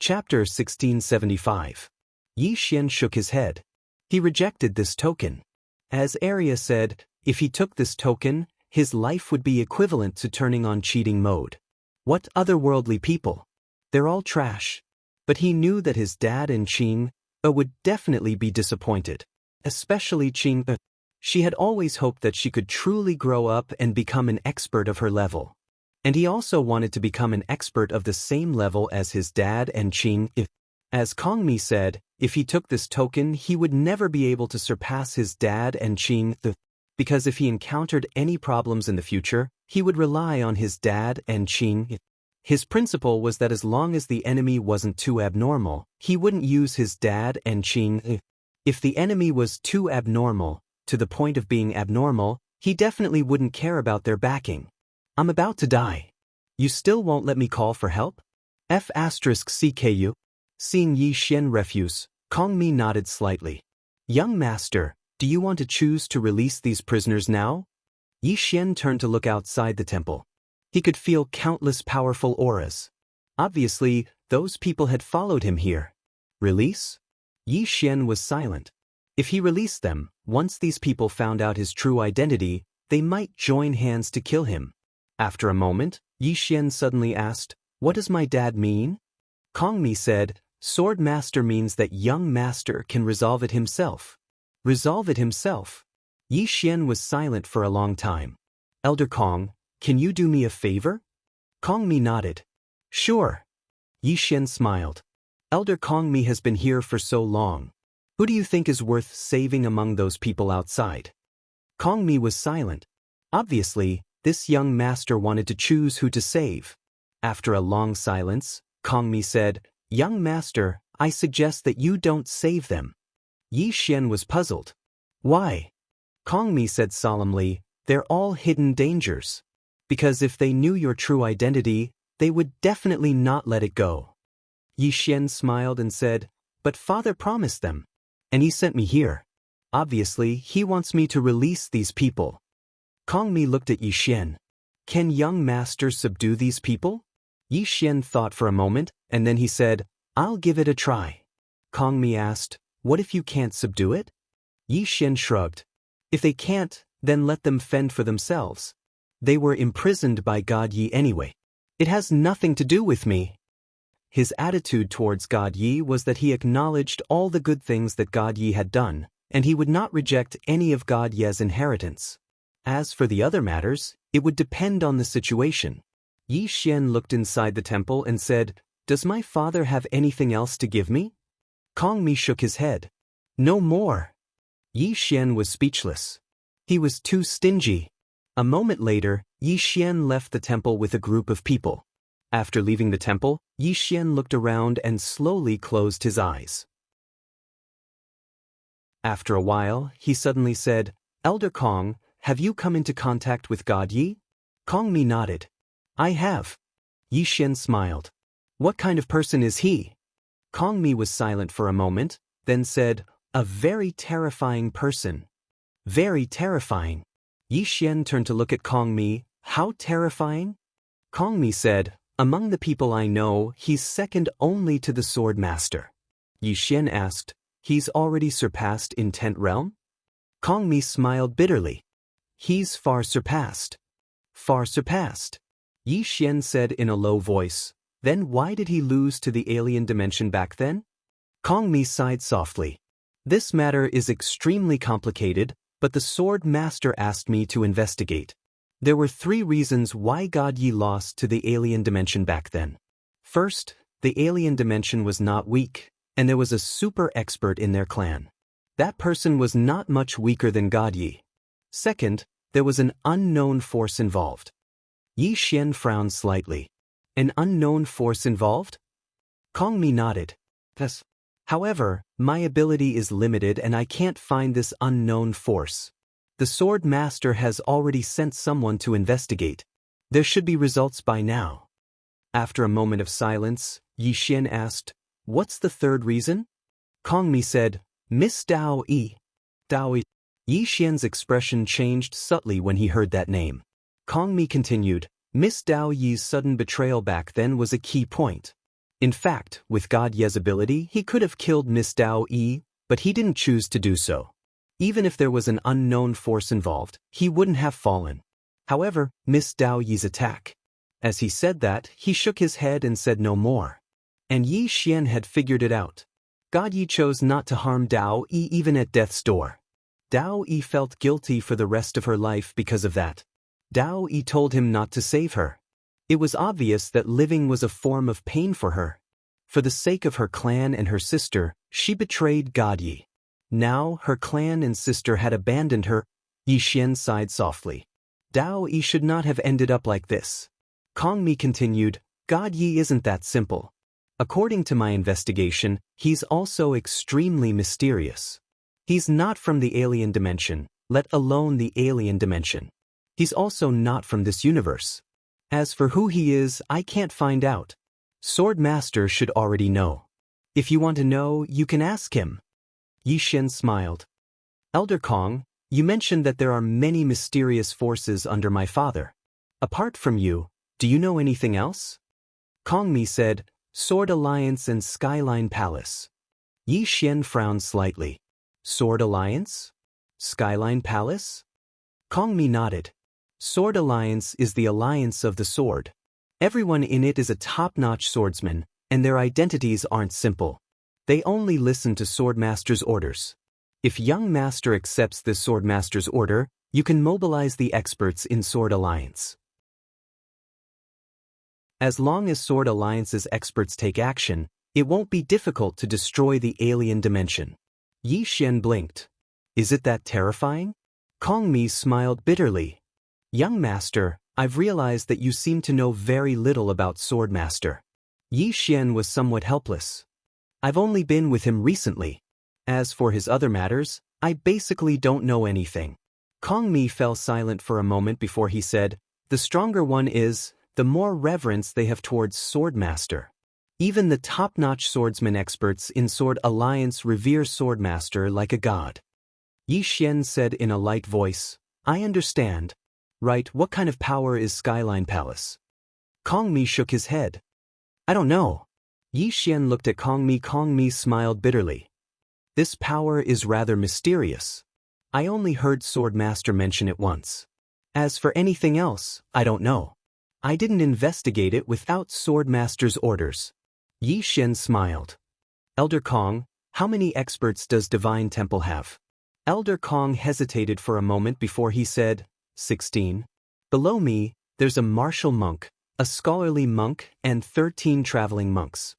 Chapter 1675. Yi Xian shook his head. He rejected this token. As Arya said, if he took this token, his life would be equivalent to turning on cheating mode. What otherworldly people? They're all trash. But he knew that his dad and Qing would definitely be disappointed. Especially Qing. She had always hoped that she could truly grow up and become an expert of her level. And he also wanted to become an expert of the same level as his dad and Qing. As Kong Mi said, if he took this token he would never be able to surpass his dad and Qing, because if he encountered any problems in the future, he would rely on his dad and Qing. His principle was that as long as the enemy wasn't too abnormal, he wouldn't use his dad and Qing. If the enemy was too abnormal, to the point of being abnormal, he definitely wouldn't care about their backing. I'm about to die. You still won't let me call for help? F***CKU. Seeing Yi Xian refuse, Kong Mi nodded slightly. Young master, do you want to choose to release these prisoners now? Yi Xian turned to look outside the temple. He could feel countless powerful auras. Obviously, those people had followed him here. Release? Yi Xian was silent. If he released them, once these people found out his true identity, they might join hands to kill him. After a moment, Yi Xian suddenly asked, what does my dad mean? Kong Mi said, sword master means that young master can resolve it himself. Resolve it himself? Yi Xian was silent for a long time. Elder Kong, can you do me a favor? Kong Mi nodded. Sure. Yi Xian smiled. Elder Kong Mi has been here for so long. Who do you think is worth saving among those people outside? Kong Mi was silent. Obviously, this young master wanted to choose who to save. After a long silence, Kong Mi said, young master, I suggest that you don't save them. Yi Xian was puzzled. Why? Kong Mi said solemnly, they're all hidden dangers. Because if they knew your true identity, they would definitely not let it go. Yi Xian smiled and said, but father promised them. And he sent me here. Obviously, he wants me to release these people. Kong Mi looked at Yi Xian. Can young master subdue these people? Yi Xian thought for a moment, and then he said, I'll give it a try. Kong Mi asked, what if you can't subdue it? Yi Xian shrugged. If they can't, then let them fend for themselves. They were imprisoned by God Yi anyway. It has nothing to do with me. His attitude towards God Yi was that he acknowledged all the good things that God Yi had done, and he would not reject any of God Yi's inheritance. As for the other matters, it would depend on the situation. Yi Xian looked inside the temple and said, does my father have anything else to give me? Kong Mi shook his head. No more. Yi Xian was speechless. He was too stingy. A moment later, Yi Xian left the temple with a group of people. After leaving the temple, Yi Xian looked around and slowly closed his eyes. After a while, he suddenly said, Elder Kong, have you come into contact with God Yi? Kong Mi nodded. I have. Yi Xian smiled. What kind of person is he? Kong Mi was silent for a moment, then said, A very terrifying person. Very terrifying. Yi Xian turned to look at Kong Mi. How terrifying? Kong Mi said, among the people I know, he's second only to the Sword Master. Yi Xian asked, he's already surpassed Intent Realm? Kong Mi smiled bitterly. He's far surpassed. Far surpassed. Yi Xian said in a low voice, then why did he lose to the alien dimension back then? Kong Mi sighed softly. This matter is extremely complicated, but the Sword Master asked me to investigate. There were 3 reasons why God Yi lost to the alien dimension back then. First, the alien dimension was not weak, and there was a super expert in their clan. That person was not much weaker than God Yi. Second, there was an unknown force involved. Yi Xian frowned slightly. An unknown force involved? Kong Mi nodded. Yes. However, my ability is limited and I can't find this unknown force. The Sword Master has already sent someone to investigate. There should be results by now. After a moment of silence, Yi Xian asked, what's the third reason? Kong Mi said, Miss Daoist. Daoist. Yi Xian's expression changed subtly when he heard that name. Kong Mi continued, Miss Dao Yi's sudden betrayal back then was a key point. In fact, with God Ye's ability, he could have killed Miss Dao Yi, but he didn't choose to do so. Even if there was an unknown force involved, he wouldn't have fallen. However, Miss Dao Yi's attack. As he said that, he shook his head and said no more. And Yi Xian had figured it out. God Yi chose not to harm Dao Yi even at death's door. Dao Yi felt guilty for the rest of her life because of that. Dao Yi told him not to save her. It was obvious that living was a form of pain for her. For the sake of her clan and her sister, she betrayed God Yi. Now her clan and sister had abandoned her. Yi Xian sighed softly. Dao Yi should not have ended up like this. Kong Mi continued, God Yi isn't that simple. According to my investigation, he's also extremely mysterious. He's not from the alien dimension, let alone the alien dimension. He's also not from this universe. As for who he is, I can't find out. Sword Master should already know. If you want to know, you can ask him. Yi Xian smiled. Elder Kong, you mentioned that there are many mysterious forces under my father. Apart from you, do you know anything else? Kong Mi said, Sword Alliance and Skyline Palace. Yi Xian frowned slightly. Sword Alliance? Skyline Palace? Kong Mi nodded. Sword Alliance is the alliance of the sword. Everyone in it is a top-notch swordsman, and their identities aren't simple. They only listen to Sword Master's orders. If young master accepts this Sword Master's order, you can mobilize the experts in Sword Alliance. As long as Sword Alliance's experts take action, it won't be difficult to destroy the alien dimension. Yi Xian blinked. Is it that terrifying? Kong Mi smiled bitterly. Young master, I've realized that you seem to know very little about Sword Master. Yi Xian was somewhat helpless. I've only been with him recently. As for his other matters, I basically don't know anything. Kong Mi fell silent for a moment before he said, the stronger one is, the more reverence they have towards Sword Master. Even the top-notch swordsman experts in Sword Alliance revere Sword Master like a god. Yi Xian said in a light voice, I understand. Right, what kind of power is Skyline Palace? Kong Mi shook his head. I don't know. Yi Xian looked at Kong Mi. Kong Mi smiled bitterly. This power is rather mysterious. I only heard Sword Master mention it once. As for anything else, I don't know. I didn't investigate it without Sword Master's orders. Yi Xian smiled. Elder Kong, how many experts does Divine Temple have? Elder Kong hesitated for a moment before he said, 16. Below me, there's a martial monk, a scholarly monk, and 13 traveling monks.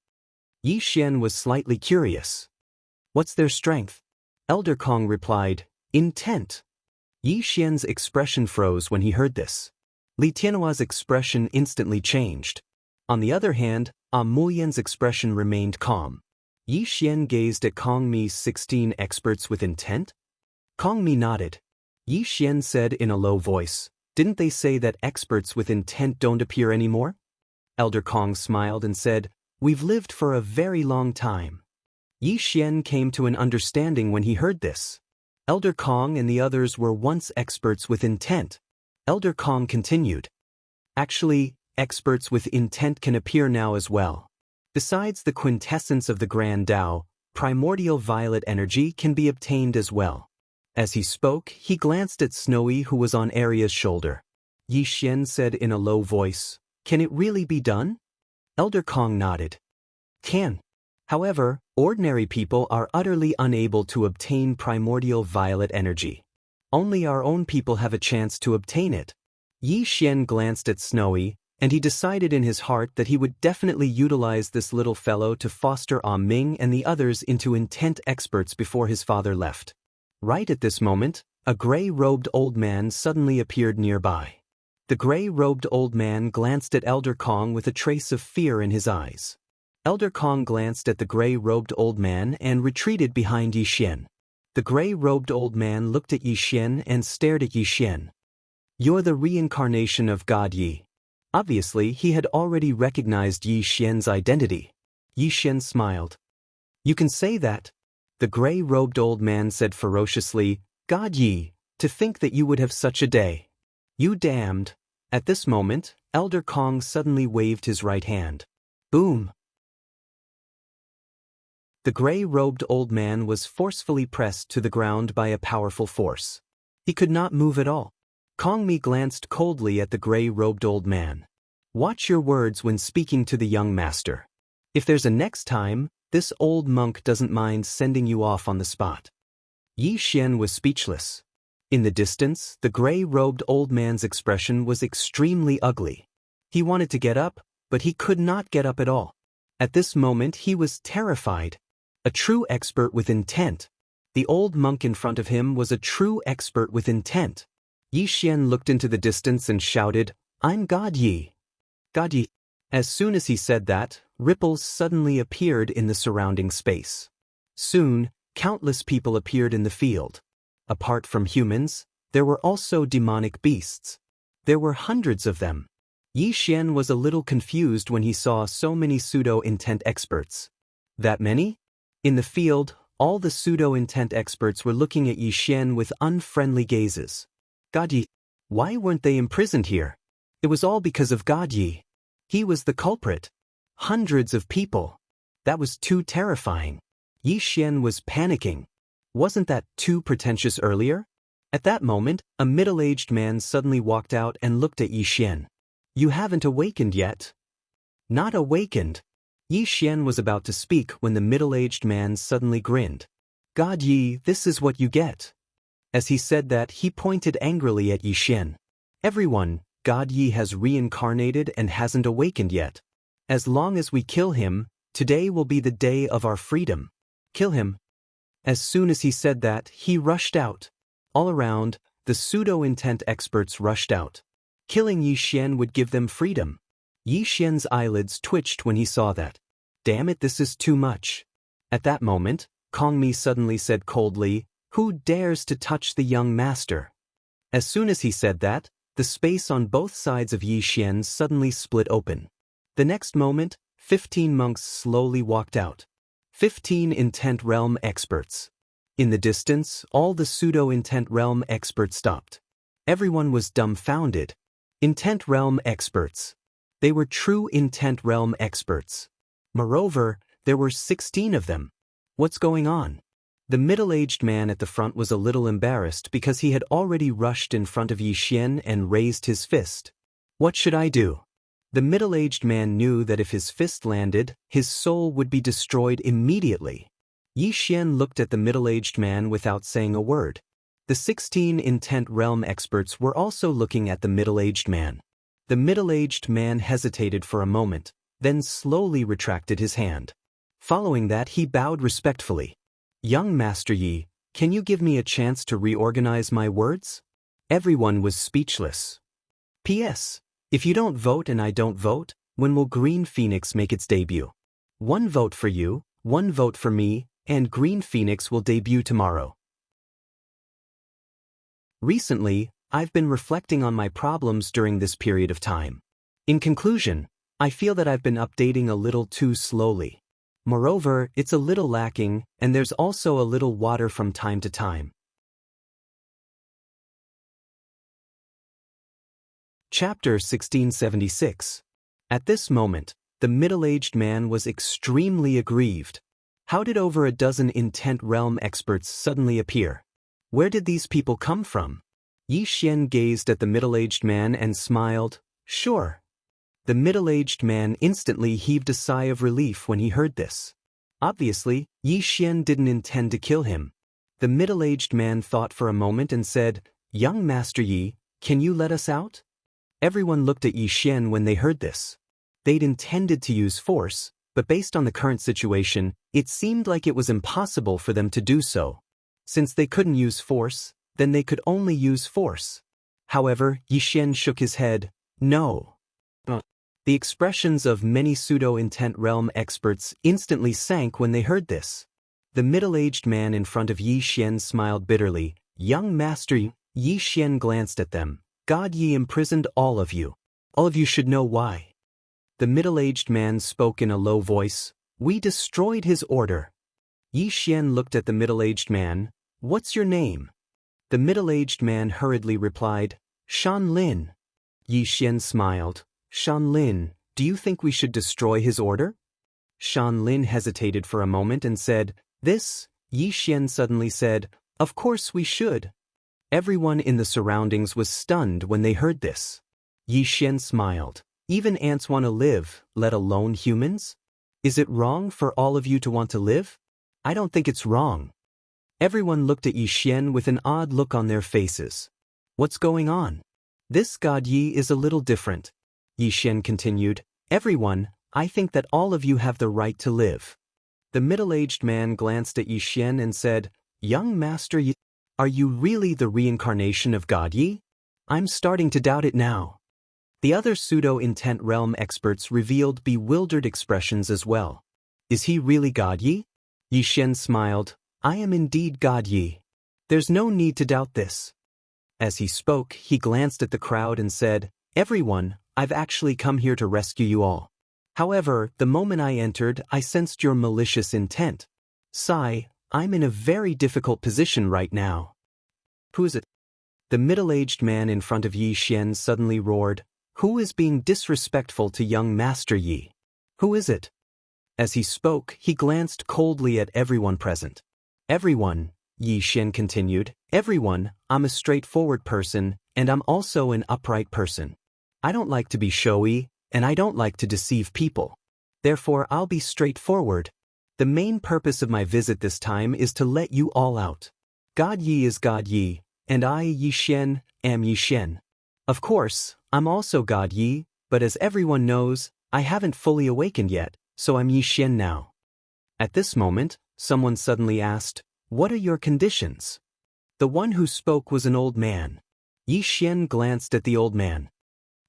Yi Xian was slightly curious. What's their strength? Elder Kong replied, intent. Yi Xian's expression froze when he heard this. Li Tianhua's expression instantly changed. On the other hand, Mu Yan's expression remained calm. Yi Xian gazed at Kong Mi's 16 experts with intent. Kong Mi nodded. Yi Xian said in a low voice, didn't they say that experts with intent don't appear anymore? Elder Kong smiled and said, we've lived for a very long time. Yi Xian came to an understanding when he heard this. Elder Kong and the others were once experts with intent. Elder Kong continued. Actually, experts with intent can appear now as well. Besides the quintessence of the Grand Tao, primordial violet energy can be obtained as well. As he spoke, he glanced at Snowy, who was on Arya's shoulder. Yi Xian said in a low voice, "Can it really be done?" Elder Kong nodded. Can. However, ordinary people are utterly unable to obtain primordial violet energy. Only our own people have a chance to obtain it. Yi Xian glanced at Snowy, and he decided in his heart that he would definitely utilize this little fellow to foster Ming and the others into intent experts before his father left. Right at this moment, a gray-robed old man suddenly appeared nearby. The gray-robed old man glanced at Elder Kong with a trace of fear in his eyes. Elder Kong glanced at the gray-robed old man and retreated behind Yi Xian. The gray-robed old man looked at Yi Xian and stared at Yi Xian. "You're the reincarnation of God Yi." Obviously, he had already recognized Yi Xian's identity. Yi Xian smiled. "You can say that," the gray-robed old man said ferociously. "God Yi, to think that you would have such a day. You damned." At this moment, Elder Kong suddenly waved his right hand. Boom! The gray-robed old man was forcefully pressed to the ground by a powerful force. He could not move at all. Kong Mi glanced coldly at the gray-robed old man. "Watch your words when speaking to the young master. If there's a next time, this old monk doesn't mind sending you off on the spot." Yi Xian was speechless. In the distance, the gray-robed old man's expression was extremely ugly. He wanted to get up, but he could not get up at all. At this moment he was terrified. A true expert with intent. The old monk in front of him was a true expert with intent. Yi Xian looked into the distance and shouted, "I'm God Yi. God Yi." As soon as he said that, ripples suddenly appeared in the surrounding space. Soon, countless people appeared in the field. Apart from humans, there were also demonic beasts. There were hundreds of them. Yi Xian was a little confused when he saw so many pseudo-intent experts. That many? In the field, all the pseudo-intent experts were looking at Yi Xian with unfriendly gazes. God Yi. Why weren't they imprisoned here? It was all because of God Yi. He was the culprit. Hundreds of people. That was too terrifying. Yi Xian was panicking. Wasn't that too pretentious earlier? At that moment, a middle-aged man suddenly walked out and looked at Yi Xian. "You haven't awakened yet." "Not awakened." Yi Xian was about to speak when the middle-aged man suddenly grinned. "God Yi, this is what you get." As he said that, he pointed angrily at Yi Xian. "Everyone, God Yi has reincarnated and hasn't awakened yet. As long as we kill him, today will be the day of our freedom. Kill him." As soon as he said that, he rushed out. All around, the pseudo-intent experts rushed out. Killing Yi Xian would give them freedom. Yi Xian's eyelids twitched when he saw that. "Damn it, this is too much." At that moment, Kong Mi suddenly said coldly, "Who dares to touch the young master?" As soon as he said that, the space on both sides of Yi Xian suddenly split open. The next moment, 15 monks slowly walked out. 15 intent realm experts. In the distance, all the pseudo-intent realm experts stopped. Everyone was dumbfounded. Intent realm experts. They were true intent realm experts. Moreover, there were 16 of them. What's going on? The middle-aged man at the front was a little embarrassed because he had already rushed in front of Yi Xian and raised his fist. "What should I do?" The middle-aged man knew that if his fist landed, his soul would be destroyed immediately. Yi Xian looked at the middle-aged man without saying a word. The 16 intent realm experts were also looking at the middle-aged man. The middle-aged man hesitated for a moment, then slowly retracted his hand. Following that, he bowed respectfully. "Young Master Yi, can you give me a chance to reorganize my words?" Everyone was speechless. P.S. If you don't vote and I don't vote, when will Green Phoenix make its debut? 1 vote for you, 1 vote for me, and Green Phoenix will debut tomorrow. Recently, I've been reflecting on my problems during this period of time. In conclusion, I feel that I've been updating a little too slowly. Moreover, it's a little lacking, and there's also a little water from time to time. Chapter 1676. At this moment, the middle-aged man was extremely aggrieved. How did over a dozen intent realm experts suddenly appear? Where did these people come from? Yi Xian gazed at the middle-aged man and smiled. Sure. The middle-aged man instantly heaved a sigh of relief when he heard this. Obviously, Yi Xian didn't intend to kill him. The middle-aged man thought for a moment and said, "Young Master Yi, can you let us out?" Everyone looked at Yi Xian when they heard this. They'd intended to use force, but based on the current situation, it seemed like it was impossible for them to do so. Since they couldn't use force, then they could only use force. However, Yi Xian shook his head. No. The expressions of many pseudo-intent realm experts instantly sank when they heard this. The middle-aged man in front of Yi Xian smiled bitterly. Young Master Yi Xian glanced at them. God Yi imprisoned all of you. All of you should know why. The middle-aged man spoke in a low voice. We destroyed his order. Yi Xian looked at the middle-aged man. What's your name? The middle-aged man hurriedly replied, Shan Lin. Yi Xian smiled. Shan Lin, do you think we should destroy his order? Shan Lin hesitated for a moment and said, This, Yi Xian suddenly said, Of course we should. Everyone in the surroundings was stunned when they heard this. Yi Xian smiled. Even ants want to live, let alone humans? Is it wrong for all of you to want to live? I don't think it's wrong. Everyone looked at Yi Xian with an odd look on their faces. What's going on? This God Yi is a little different. Yi Xian continued, Everyone, I think that all of you have the right to live. The middle-aged man glanced at Yi Xian and said, Young Master Yi, are you really the reincarnation of God Yi? I'm starting to doubt it now. The other pseudo-intent realm experts revealed bewildered expressions as well. Is he really God Yi? Yi Xian smiled. I am indeed God Yi. There's no need to doubt this. As he spoke, he glanced at the crowd and said, Everyone, I've actually come here to rescue you all. However, the moment I entered, I sensed your malicious intent. Sigh, I'm in a very difficult position right now. Who is it? The middle-aged man in front of Yi Xian suddenly roared, Who is being disrespectful to young Master Yi? Who is it? As he spoke, he glanced coldly at everyone present. Everyone, Yi Xian continued, everyone, I'm a straightforward person, and I'm also an upright person. I don't like to be showy, and I don't like to deceive people. Therefore, I'll be straightforward. The main purpose of my visit this time is to let you all out. God Yi is God Yi, and I, Yi Xian, am Yi Xian. Of course, I'm also God Yi, but as everyone knows, I haven't fully awakened yet, so I'm Yi Xian now. At this moment, someone suddenly asked, What are your conditions? The one who spoke was an old man. Yi Xian glanced at the old man.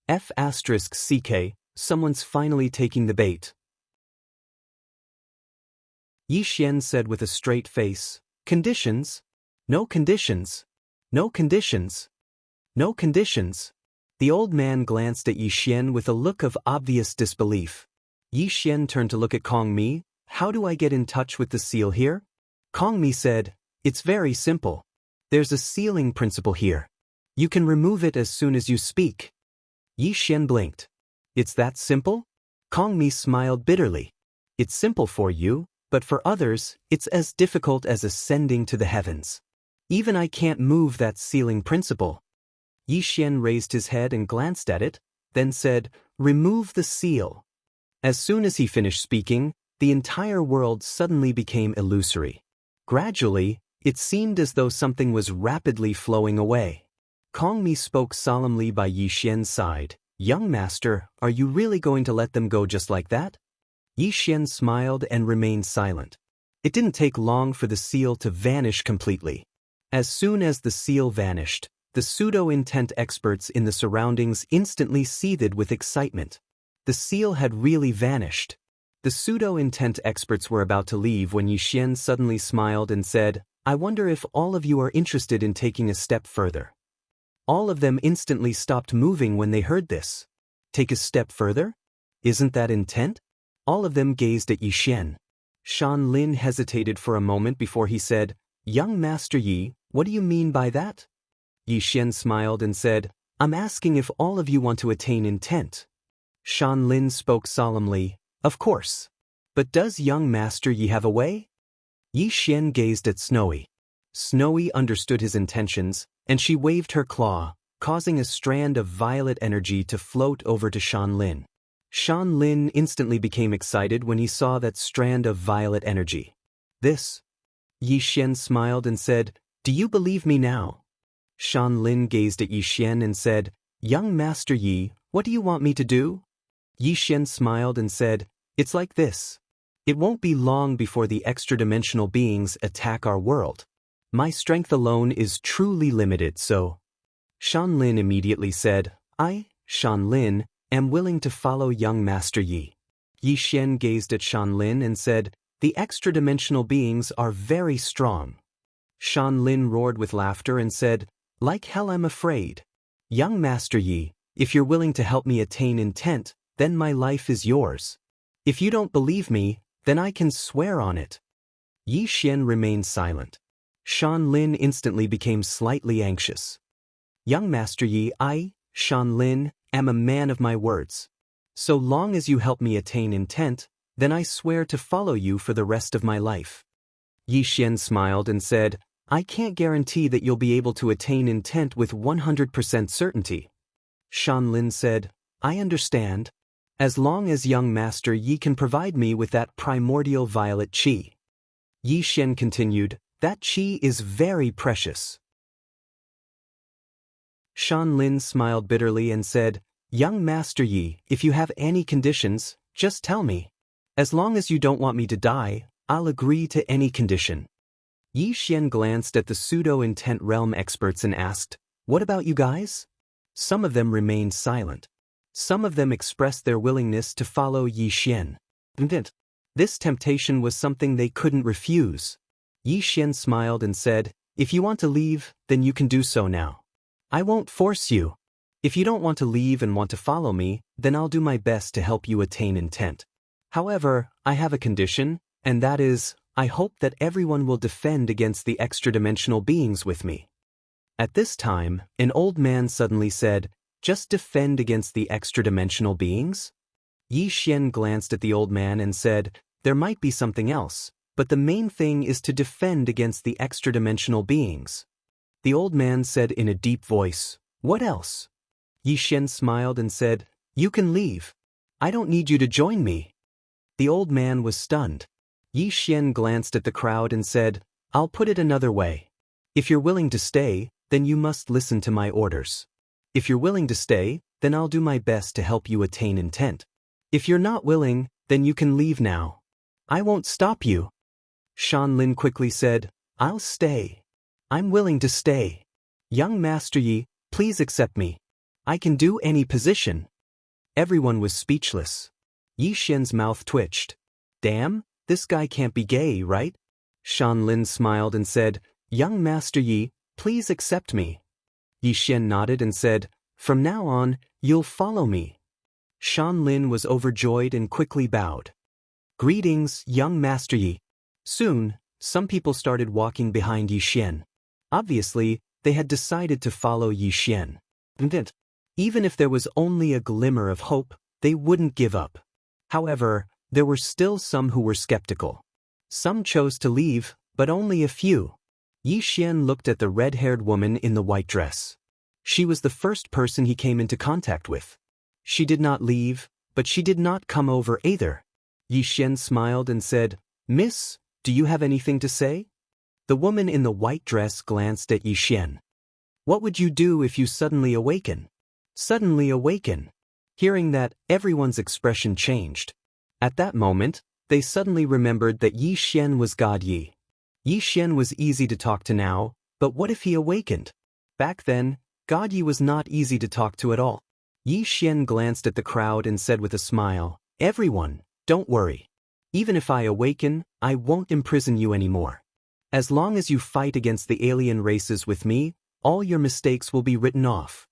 F***ck, someone's finally taking the bait. Yi Xian said with a straight face, Conditions? No conditions. No conditions. No conditions. The old man glanced at Yi Xian with a look of obvious disbelief. Yi Xian turned to look at Kong Mi. How do I get in touch with the seal here? Kong Mi said, It's very simple. There's a sealing principle here. You can remove it as soon as you speak. Yi Xian blinked. It's that simple? Kong Mi smiled bitterly. It's simple for you, but for others, it's as difficult as ascending to the heavens. Even I can't move that sealing principle. Yi Xian raised his head and glanced at it, then said, Remove the seal. As soon as he finished speaking, the entire world suddenly became illusory. Gradually, it seemed as though something was rapidly flowing away. Kong Mi spoke solemnly by Yi Xian's side. Young master, are you really going to let them go just like that? Yi Xian smiled and remained silent. It didn't take long for the seal to vanish completely. As soon as the seal vanished, the pseudo-intent experts in the surroundings instantly seethed with excitement. The seal had really vanished. The pseudo-intent experts were about to leave when Yi Xian suddenly smiled and said, I wonder if all of you are interested in taking a step further. All of them instantly stopped moving when they heard this. Take a step further? Isn't that intent? All of them gazed at Yi Xian. Shan Lin hesitated for a moment before he said, "Young Master Yi, what do you mean by that?" Yi Xian smiled and said, "I'm asking if all of you want to attain intent." Shan Lin spoke solemnly, "Of course. But does young Master Yi have a way?" Yi Xian gazed at Snowy. Snowy understood his intentions, and she waved her claw, causing a strand of violet energy to float over to Shan Lin. Shan Lin instantly became excited when he saw that strand of violet energy. "This?" Yi Xian smiled and said, "Do you believe me now?" Shan Lin gazed at Yi Xian and said, "Young Master Yi, what do you want me to do?" Yi Xian smiled and said, "It's like this. It won't be long before the extra-dimensional beings attack our world. My strength alone is truly limited, so—" Shan Lin immediately said, "I, Shan Lin, am willing to follow young Master Yi." Yi Xian gazed at Shan Lin and said, "The extra-dimensional beings are very strong." Shan Lin roared with laughter and said, "Like hell I'm afraid. Young Master Yi, if you're willing to help me attain intent, then my life is yours. If you don't believe me, then I can swear on it." Yi Xian remained silent. Shan Lin instantly became slightly anxious. "Young Master Yi, I, Shan Lin, am a man of my words. So long as you help me attain intent, then I swear to follow you for the rest of my life." Yi Xian smiled and said, "I can't guarantee that you'll be able to attain intent with 100% certainty." Shan Lin said, "I understand. As long as young Master Yi can provide me with that primordial violet qi." Yi Xian continued, "That qi is very precious." Shan Lin smiled bitterly and said, "Young Master Yi, if you have any conditions, just tell me. As long as you don't want me to die, I'll agree to any condition." Yi Xian glanced at the pseudo-intent realm experts and asked, "What about you guys?" Some of them remained silent. Some of them expressed their willingness to follow Yi Xian. This temptation was something they couldn't refuse. Yi Xian smiled and said, "If you want to leave, then you can do so now. I won't force you. If you don't want to leave and want to follow me, then I'll do my best to help you attain intent. However, I have a condition, and that is, I hope that everyone will defend against the extra-dimensional beings with me." At this time, an old man suddenly said, "Just defend against the extra-dimensional beings?" Yi Xian glanced at the old man and said, "There might be something else, but the main thing is to defend against the extra-dimensional beings." The old man said in a deep voice, "What else?" Yi Xian smiled and said, "You can leave. I don't need you to join me." The old man was stunned. Yi Xian glanced at the crowd and said, "I'll put it another way. If you're willing to stay, then you must listen to my orders. If you're willing to stay, then I'll do my best to help you attain intent. If you're not willing, then you can leave now. I won't stop you." Shan Lin quickly said, "I'll stay. I'm willing to stay. Young Master Yi, please accept me. I can do any position." Everyone was speechless. Yi Xian's mouth twitched. "Damn, this guy can't be gay, right?" Shan Lin smiled and said, "Young Master Yi, please accept me." Yi Xian nodded and said, "From now on, you'll follow me." Shan Lin was overjoyed and quickly bowed. "Greetings, young Master Yi." Soon, some people started walking behind Yi Xian. Obviously, they had decided to follow Yi Xian. Even if there was only a glimmer of hope, they wouldn't give up. However, there were still some who were skeptical. Some chose to leave, but only a few. Yi Xian looked at the red-haired woman in the white dress. She was the first person he came into contact with. She did not leave, but she did not come over either. Yi Xian smiled and said, "Miss, do you have anything to say?" The woman in the white dress glanced at Yi Xian. "What would you do if you suddenly awaken?" Suddenly awaken. Hearing that, everyone's expression changed. At that moment, they suddenly remembered that Yi Xian was God Yi. Yi Xian was easy to talk to now, but what if he awakened? Back then, God Yi was not easy to talk to at all. Yi Xian glanced at the crowd and said with a smile, "Everyone, don't worry. Even if I awaken, I won't imprison you anymore. As long as you fight against the alien races with me, all your mistakes will be written off."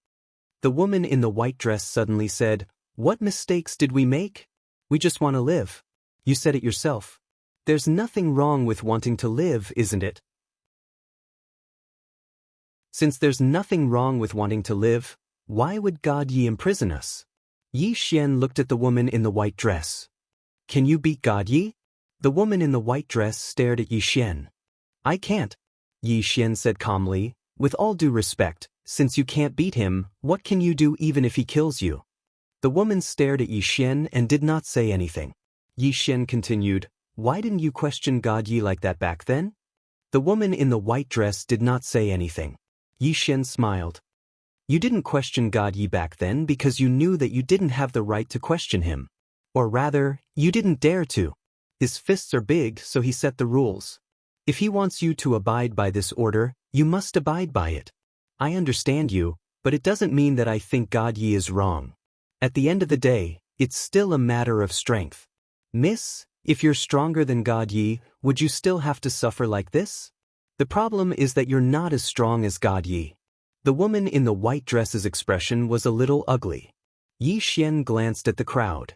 The woman in the white dress suddenly said, "What mistakes did we make? We just want to live. You said it yourself." There's nothing wrong with wanting to live, isn't it? Since there's nothing wrong with wanting to live, why would God Yi imprison us? Yi Xian looked at the woman in the white dress. Can you beat God Yi? The woman in the white dress stared at Yi Xian. I can't, Yi Xian said calmly. With all due respect, since you can't beat him, what can you do even if he kills you? The woman stared at Yi Xian and did not say anything. Yi Xian continued, why didn't you question God Yi like that back then? The woman in the white dress did not say anything. Yi Xian smiled. You didn't question God Yi back then because you knew that you didn't have the right to question him. Or rather, you didn't dare to. His fists are big, so he set the rules. If he wants you to abide by this order, you must abide by it. I understand you, but it doesn't mean that I think God Yi is wrong. At the end of the day, it's still a matter of strength. Miss, if you're stronger than God Yi, would you still have to suffer like this? The problem is that you're not as strong as God Yi. The woman in the white dress's expression was a little ugly. Yi Xian glanced at the crowd.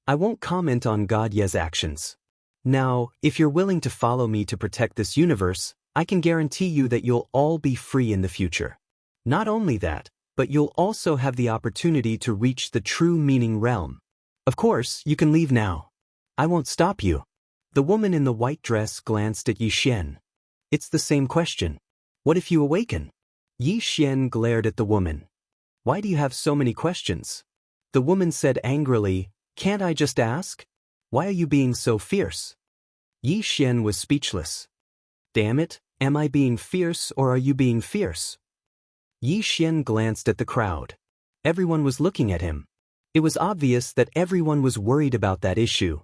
I won't comment on God Yi's actions. Now, if you're willing to follow me to protect this universe, I can guarantee you that you'll all be free in the future. Not only that, but you'll also have the opportunity to reach the true meaning realm. Of course, you can leave now. I won't stop you. The woman in the white dress glanced at Yi Xian. It's the same question. What if you awaken? Yi Xian glared at the woman. Why do you have so many questions? The woman said angrily, can't I just ask? Why are you being so fierce? Yi Xian was speechless. Damn it, am I being fierce or are you being fierce? Yi Xian glanced at the crowd. Everyone was looking at him. It was obvious that everyone was worried about that issue.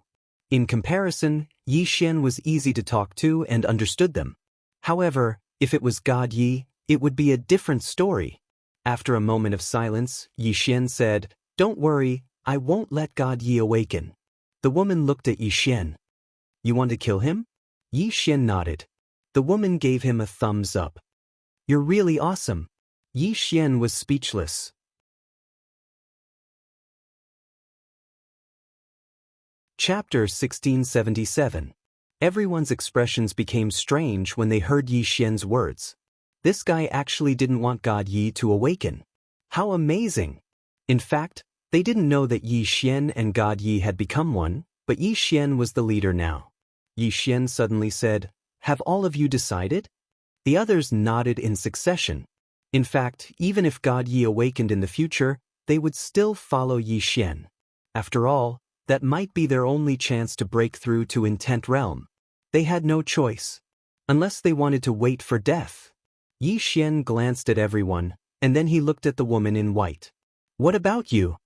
In comparison, Yi Xian was easy to talk to and understood them. However, if it was God Yi, it would be a different story. After a moment of silence, Yi Xian said, don't worry, I won't let God Yi awaken. The woman looked at Yi Xian. You want to kill him? Yi Xian nodded. The woman gave him a thumbs up. You're really awesome. Yi Xian was speechless. Chapter 1677. Everyone's expressions became strange when they heard Yi Xian's words. This guy actually didn't want God Yi to awaken. How amazing! In fact, they didn't know that Yi Xian and God Yi had become one, but Yi Xian was the leader now. Yi Xian suddenly said, have all of you decided? The others nodded in succession. In fact, even if God Yi awakened in the future, they would still follow Yi Xian. After all, that might be their only chance to break through to Intent Realm. They had no choice. Unless they wanted to wait for death. Yi Xian glanced at everyone, and then he looked at the woman in white. What about you?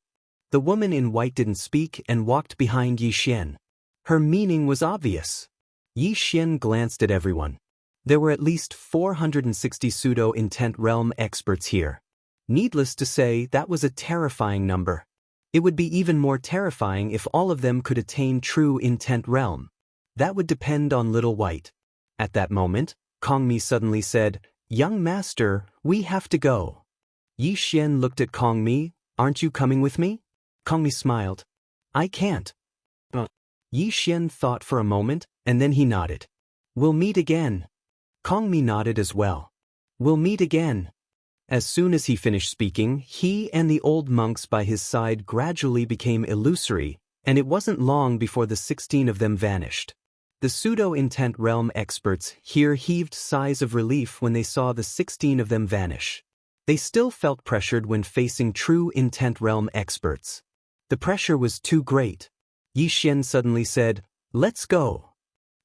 The woman in white didn't speak and walked behind Yi Xian. Her meaning was obvious. Yi Xian glanced at everyone. There were at least 460 pseudo-Intent Realm experts here. Needless to say, that was a terrifying number. It would be even more terrifying if all of them could attain true Intent Realm. That would depend on Little White. At that moment, Kongmi suddenly said, young master, we have to go. Yi Xian looked at Kongmi, aren't you coming with me? Kongmi smiled. I can't. Yi Xian thought for a moment, and then he nodded. We'll meet again. Kongmi nodded as well. We'll meet again. As soon as he finished speaking, he and the old monks by his side gradually became illusory, and it wasn't long before the 16 of them vanished. The pseudo-Intent Realm experts here heaved sighs of relief when they saw the 16 of them vanish. They still felt pressured when facing true Intent Realm experts. The pressure was too great. Yi Xian suddenly said, let's go.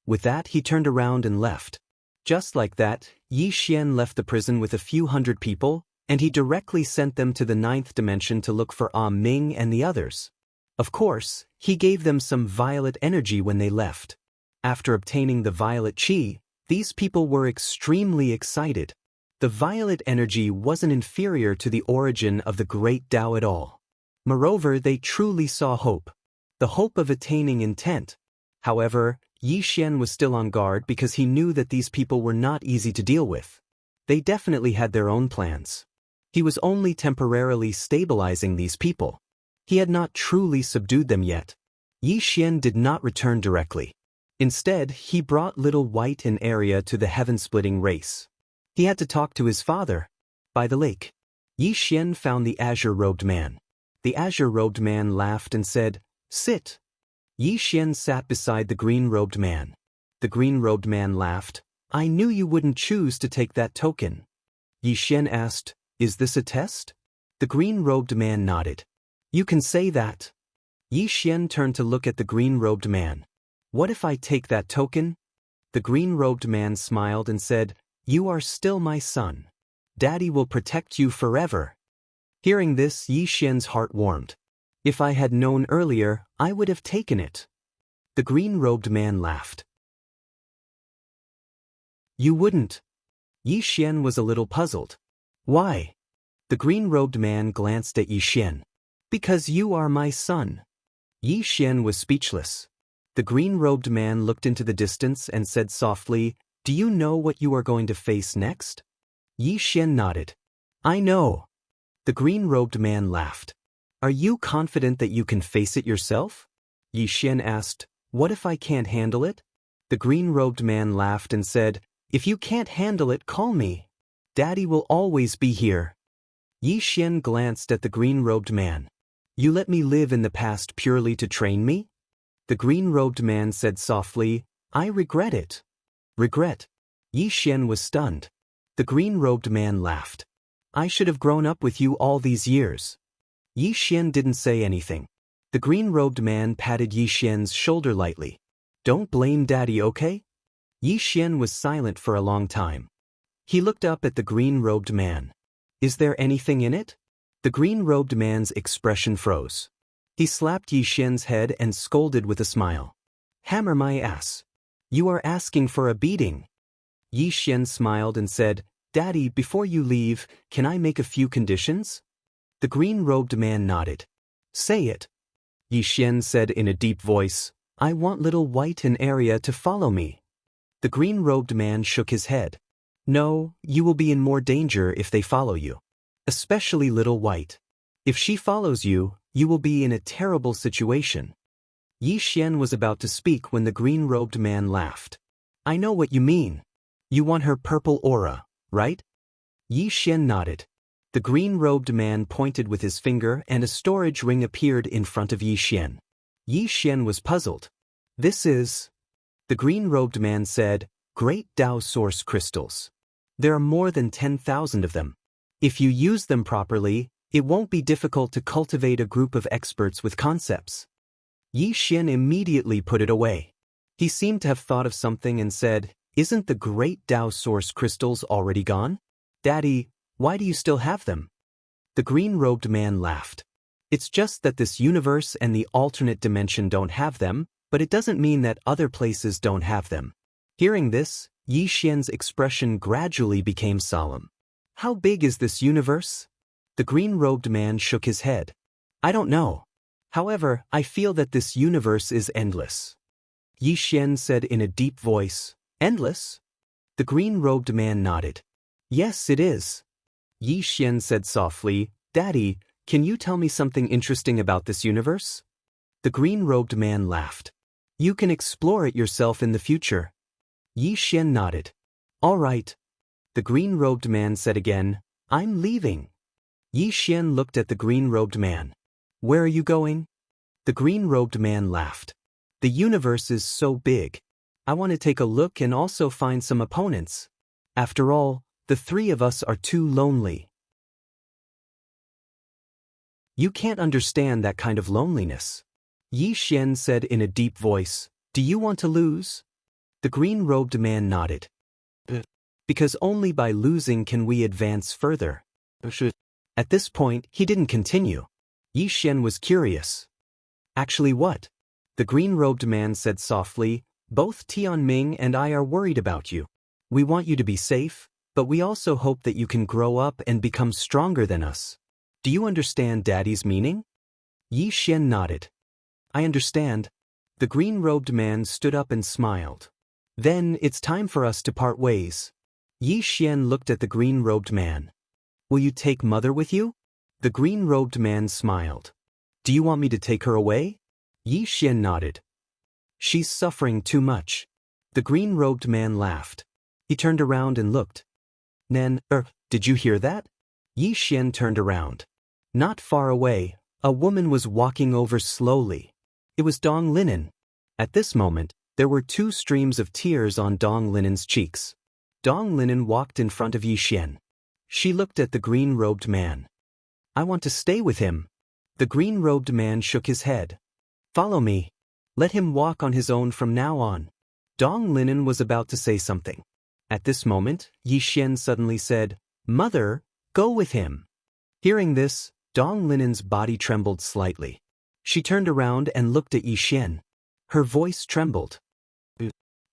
With that, he turned around and left. Just like that, Yi Xian left the prison with a few hundred people, and he directly sent them to the 9th dimension to look for Ah Ming and the others. Of course, he gave them some violet energy when they left. After obtaining the violet chi, these people were extremely excited. The violet energy wasn't inferior to the origin of the great Tao at all. Moreover, they truly saw hope. The hope of attaining intent. However, Yi Xian was still on guard because he knew that these people were not easy to deal with. They definitely had their own plans. He was only temporarily stabilizing these people. He had not truly subdued them yet. Yi Xian did not return directly. Instead, he brought little White and Area to the heaven-splitting race. He had to talk to his father. By the lake, Yi Xian found the azure-robed man. The azure-robed man laughed and said, "Sit." Yi Xian sat beside the green-robed man. The green-robed man laughed. "I knew you wouldn't choose to take that token." Yi Xian asked, "Is this a test?" The green-robed man nodded. "You can say that." Yi Xian turned to look at the green-robed man. "What if I take that token?" The green-robed man smiled and said, "You are still my son. Daddy will protect you forever." Hearing this, Yi Xian's heart warmed. "If I had known earlier, I would have taken it." The green-robed man laughed. "You wouldn't?" Yi Xian was a little puzzled. "Why?" The green-robed man glanced at Yi Xian. "Because you are my son." Yi Xian was speechless. The green-robed man looked into the distance and said softly, "Do you know what you are going to face next?" Yi Xian nodded. "I know." The green-robed man laughed. "Are you confident that you can face it yourself?" Yi Xian asked, "What if I can't handle it?" The green-robed man laughed and said, "If you can't handle it, call me. Daddy will always be here." Yi Xian glanced at the green-robed man. "You let me live in the past purely to train me?" The green-robed man said softly, "I regret it." "Regret?" Yi Xian was stunned. The green-robed man laughed. "I should have grown up with you all these years." Yi Xian didn't say anything. The green-robed man patted Yi Xian's shoulder lightly. "Don't blame Daddy, okay?" Yi Xian was silent for a long time. He looked up at the green-robed man. "Is there anything in it?" The green-robed man's expression froze. He slapped Yi Xian's head and scolded with a smile. "Hammer my ass. You are asking for a beating." Yi Xian smiled and said, "Daddy, before you leave, can I make a few conditions?" The green-robed man nodded. "Say it." Yi Xian said in a deep voice, "I want little White and Area to follow me." The green-robed man shook his head. "No, you will be in more danger if they follow you. Especially little White. If she follows you, you will be in a terrible situation." Yi Xian was about to speak when the green-robed man laughed. "I know what you mean. You want her purple aura, right?" Yi Xian nodded. The green-robed man pointed with his finger and a storage ring appeared in front of Yi Xian. Yi Xian was puzzled. "This is..." The green-robed man said, "Great Dao Source crystals. There are more than 10,000 of them. If you use them properly, it won't be difficult to cultivate a group of experts with concepts." Yi Xian immediately put it away. He seemed to have thought of something and said, "Isn't the Great Dao Source crystals already gone? Daddy, why do you still have them?" The green-robed man laughed. "It's just that this universe and the alternate dimension don't have them, but it doesn't mean that other places don't have them." Hearing this, Yi Xian's expression gradually became solemn. "How big is this universe?" The green-robed man shook his head. "I don't know. However, I feel that this universe is endless." Yi Xian said in a deep voice, "Endless?" The green-robed man nodded. "Yes, it is." Yi Xian said softly, "Daddy, can you tell me something interesting about this universe?" The green-robed man laughed. "You can explore it yourself in the future." Yi Xian nodded. "All right." The green-robed man said again, "I'm leaving." Yi Xian looked at the green-robed man. "Where are you going?" The green-robed man laughed. "The universe is so big. I want to take a look and also find some opponents. After all, the three of us are too lonely." "You can't understand that kind of loneliness." Yi Xian said in a deep voice, "Do you want to lose?" The green-robed man nodded. "Because only by losing can we advance further." At this point, he didn't continue. Yi Xian was curious. "Actually what?" The green-robed man said softly, "Both Tianming and I are worried about you. We want you to be safe, but we also hope that you can grow up and become stronger than us. Do you understand Daddy's meaning?" Yi Xian nodded. "I understand." The green-robed man stood up and smiled. "Then it's time for us to part ways." Yi Xian looked at the green-robed man. "Will you take Mother with you?" The green-robed man smiled. "Do you want me to take her away?" Yi Xian nodded. She's suffering too much. The green-robed man laughed. He turned around and looked. Nen, did you hear that? Yi Xian turned around. Not far away, a woman was walking over slowly. It was Dong Linen. At this moment, there were 2 streams of tears on Dong Linen's cheeks. Dong Linen walked in front of Yi Xian. She looked at the green-robed man. I want to stay with him. The green-robed man shook his head. Follow me. Let him walk on his own from now on. Dong Linen was about to say something. At this moment, Yi Xian suddenly said, Mother, go with him. Hearing this, Dong Linen's body trembled slightly. She turned around and looked at Yi Xian. Her voice trembled.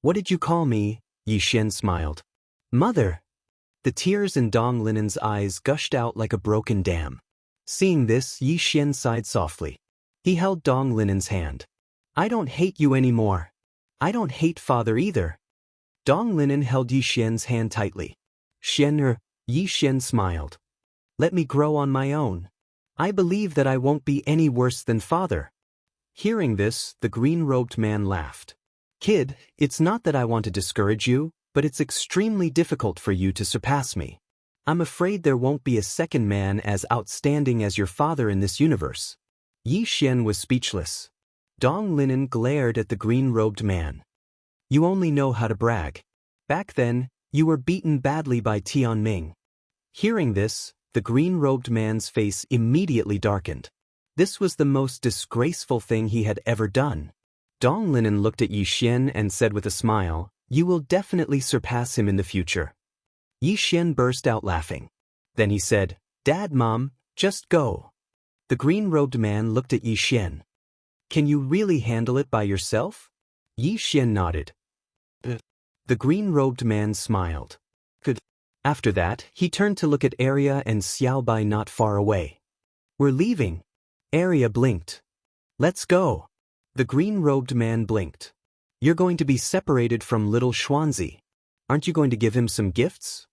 What did you call me? Yi Xian smiled. Mother. The tears in Dong Linen's eyes gushed out like a broken dam. Seeing this, Yi Xian sighed softly. He held Dong Linen's hand. I don't hate you anymore. I don't hate father either. Dong Linen held Yi Xian's hand tightly. Yi Xian smiled. Let me grow on my own. I believe that I won't be any worse than father. Hearing this, the green-robed man laughed. Kid, it's not that I want to discourage you, but it's extremely difficult for you to surpass me. I'm afraid there won't be a second man as outstanding as your father in this universe. Yi Xian was speechless. Dong Linen glared at the green-robed man. You only know how to brag. Back then, you were beaten badly by Tian Ming. Hearing this, the green-robed man's face immediately darkened. This was the most disgraceful thing he had ever done. Dong Linen looked at Yi Xian and said with a smile, You will definitely surpass him in the future. Yi Xian burst out laughing. Then he said, Dad, Mom, just go. The green-robed man looked at Yi Xian. Can you really handle it by yourself? Yi Xian nodded. The green-robed man smiled. Good. After that, he turned to look at Arya and Xiaobai not far away. We're leaving. Arya blinked. Let's go. The green-robed man blinked. You're going to be separated from little Xuanzi. Aren't you going to give him some gifts?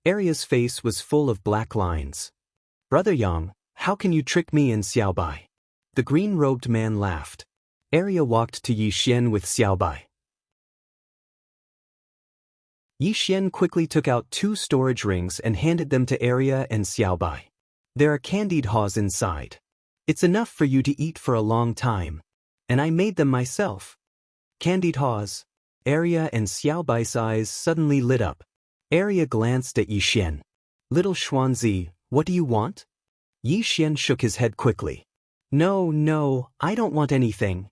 Arya's face was full of black lines. Brother Yang, how can you trick me and Xiaobai? The green-robed man laughed. Arya walked to Yi Xian with Xiaobai. Yi Xian quickly took out 2 storage rings and handed them to Arya and Xiaobai. There are candied haws inside. It's enough for you to eat for a long time. And I made them myself. Candied haws. Arya and Xiaobai's eyes suddenly lit up. Arya glanced at Yi Xian. Little Xuanzi, what do you want? Yi Xian shook his head quickly. No, I don't want anything.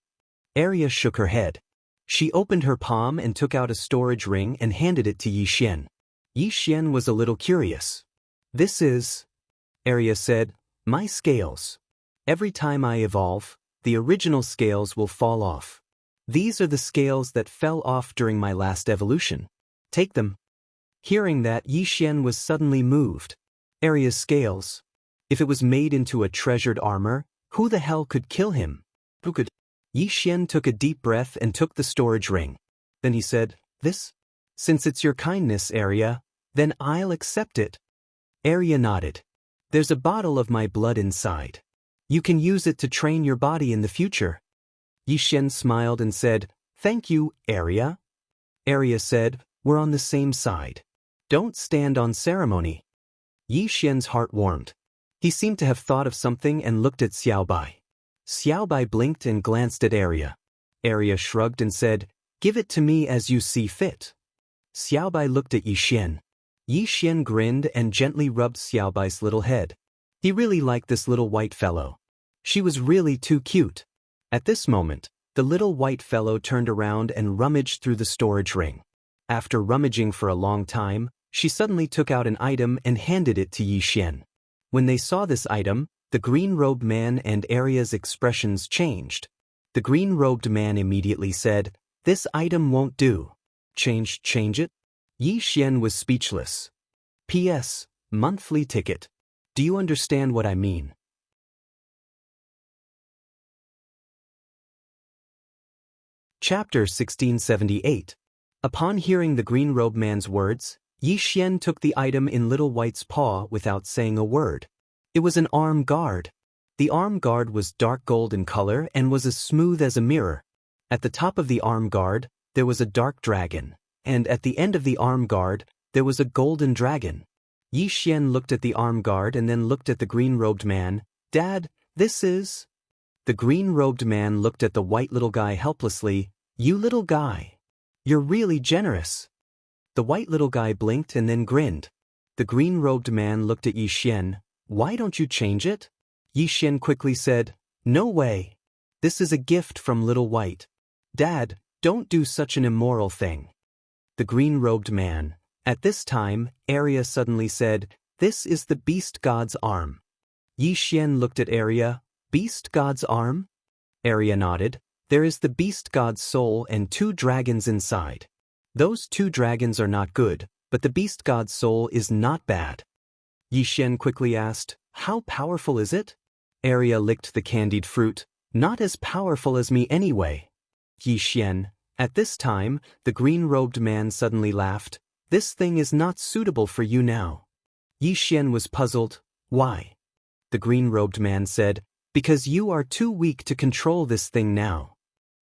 Arya shook her head. She opened her palm and took out a storage ring and handed it to Yi Xian. Yi Xian was a little curious. This is, Arya said, my scales. Every time I evolve, the original scales will fall off. These are the scales that fell off during my last evolution. Take them. Hearing that, Yi Xian was suddenly moved. Arya's scales. If it was made into a treasured armor, who the hell could kill him? Who could? Yi Xian took a deep breath and took the storage ring. Then he said, This? Since it's your kindness, Arya, then I'll accept it. Arya nodded. There's a bottle of my blood inside. You can use it to train your body in the future. Yi Xian smiled and said, Thank you, Arya. Arya said, We're on the same side. Don't stand on ceremony. Yi Xian's heart warmed. He seemed to have thought of something and looked at Xiaobai. Xiaobai blinked and glanced at Arya. Arya shrugged and said, Give it to me as you see fit. Xiaobai looked at Yi Xian. Yi Xian grinned and gently rubbed Xiaobai's little head. He really liked this little white fellow. She was really too cute. At this moment, the little white fellow turned around and rummaged through the storage ring. After rummaging for a long time, she suddenly took out an item and handed it to Yi Xian. When they saw this item, the green-robed man and Arya's expressions changed. The green-robed man immediately said, This item won't do. Change it? Yi Xian was speechless. P.S. Monthly ticket. Do you understand what I mean? Chapter 1678. Upon hearing the green-robed man's words, Yi Xian took the item in Little White's paw without saying a word. It was an arm guard. The arm guard was dark gold in color and was as smooth as a mirror. At the top of the arm guard, there was a dark dragon, and at the end of the arm guard, there was a golden dragon. Yi Xian looked at the arm guard and then looked at the green-robed man. Dad, this is… The green-robed man looked at the white little guy helplessly. You little guy. You're really generous. The white little guy blinked and then grinned. The green-robed man looked at Yi Xian. Why don't you change it? Yi Xian quickly said, No way. This is a gift from Little White. Dad, don't do such an immoral thing. The green-robed man. At this time, Arya suddenly said, This is the beast god's arm. Yi Xian looked at Arya. Beast god's arm? Arya nodded. There is the beast god's soul and 2 dragons inside. Those 2 dragons are not good, but the beast god's soul is not bad. Yi Xian quickly asked, How powerful is it? Arya licked the candied fruit. Not as powerful as me anyway. Yi Xian. At this time, the green-robed man suddenly laughed. This thing is not suitable for you now. Yi Xian was puzzled. Why? The green-robed man said, Because you are too weak to control this thing now.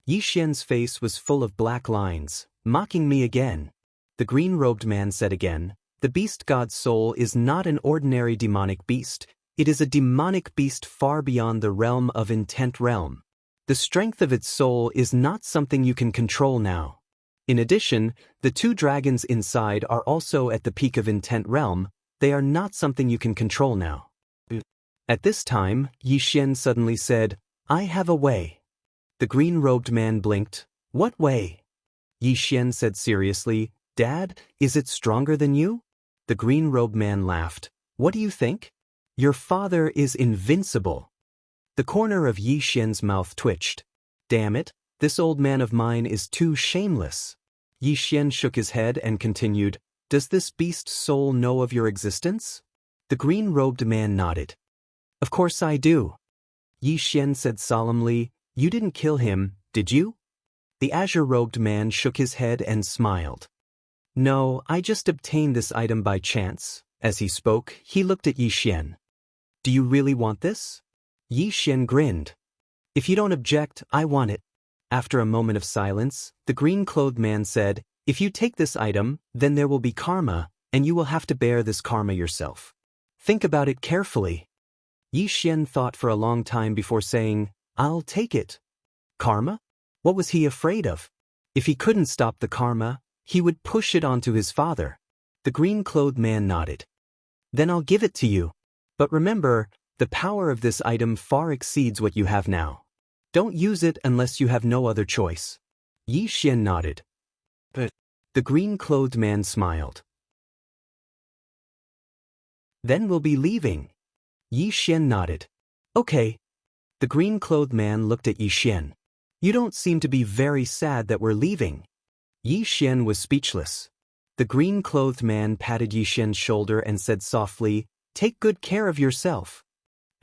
Yi Xian's face was full of black lines. Mocking me again. The green-robed man said again, The beast god's soul is not an ordinary demonic beast. It is a demonic beast far beyond the realm of intent realm. The strength of its soul is not something you can control now. In addition, the 2 dragons inside are also at the peak of intent realm. They are not something you can control now. At this time, Yi Xian suddenly said, I have a way. The green-robed man blinked. What way? Yi Xian said seriously, Dad, is it stronger than you? The green-robed man laughed. What do you think? Your father is invincible. The corner of Yi Xian's mouth twitched. Damn it, this old man of mine is too shameless. Yi Xian shook his head and continued, Does this beast's soul know of your existence? The green-robed man nodded. Of course I do. Yi Xian said solemnly, You didn't kill him, did you? The azure-robed man shook his head and smiled. No, I just obtained this item by chance. As he spoke, he looked at Yi Xian. Do you really want this? Yi Xian grinned. If you don't object, I want it. After a moment of silence, the green-clothed man said, If you take this item, then there will be karma, and you will have to bear this karma yourself. Think about it carefully. Yi Xian thought for a long time before saying, I'll take it. Karma? What was he afraid of? If he couldn't stop the karma, he would push it onto his father. The green-clothed man nodded. Then I'll give it to you. But remember, the power of this item far exceeds what you have now. Don't use it unless you have no other choice. Yi Xian nodded. But the green-clothed man smiled. Then we'll be leaving. Yi Xian nodded. Okay. The green-clothed man looked at Yi Xian. You don't seem to be very sad that we're leaving. Yi Xian was speechless. The green-clothed man patted Yi Xian's shoulder and said softly, Take good care of yourself.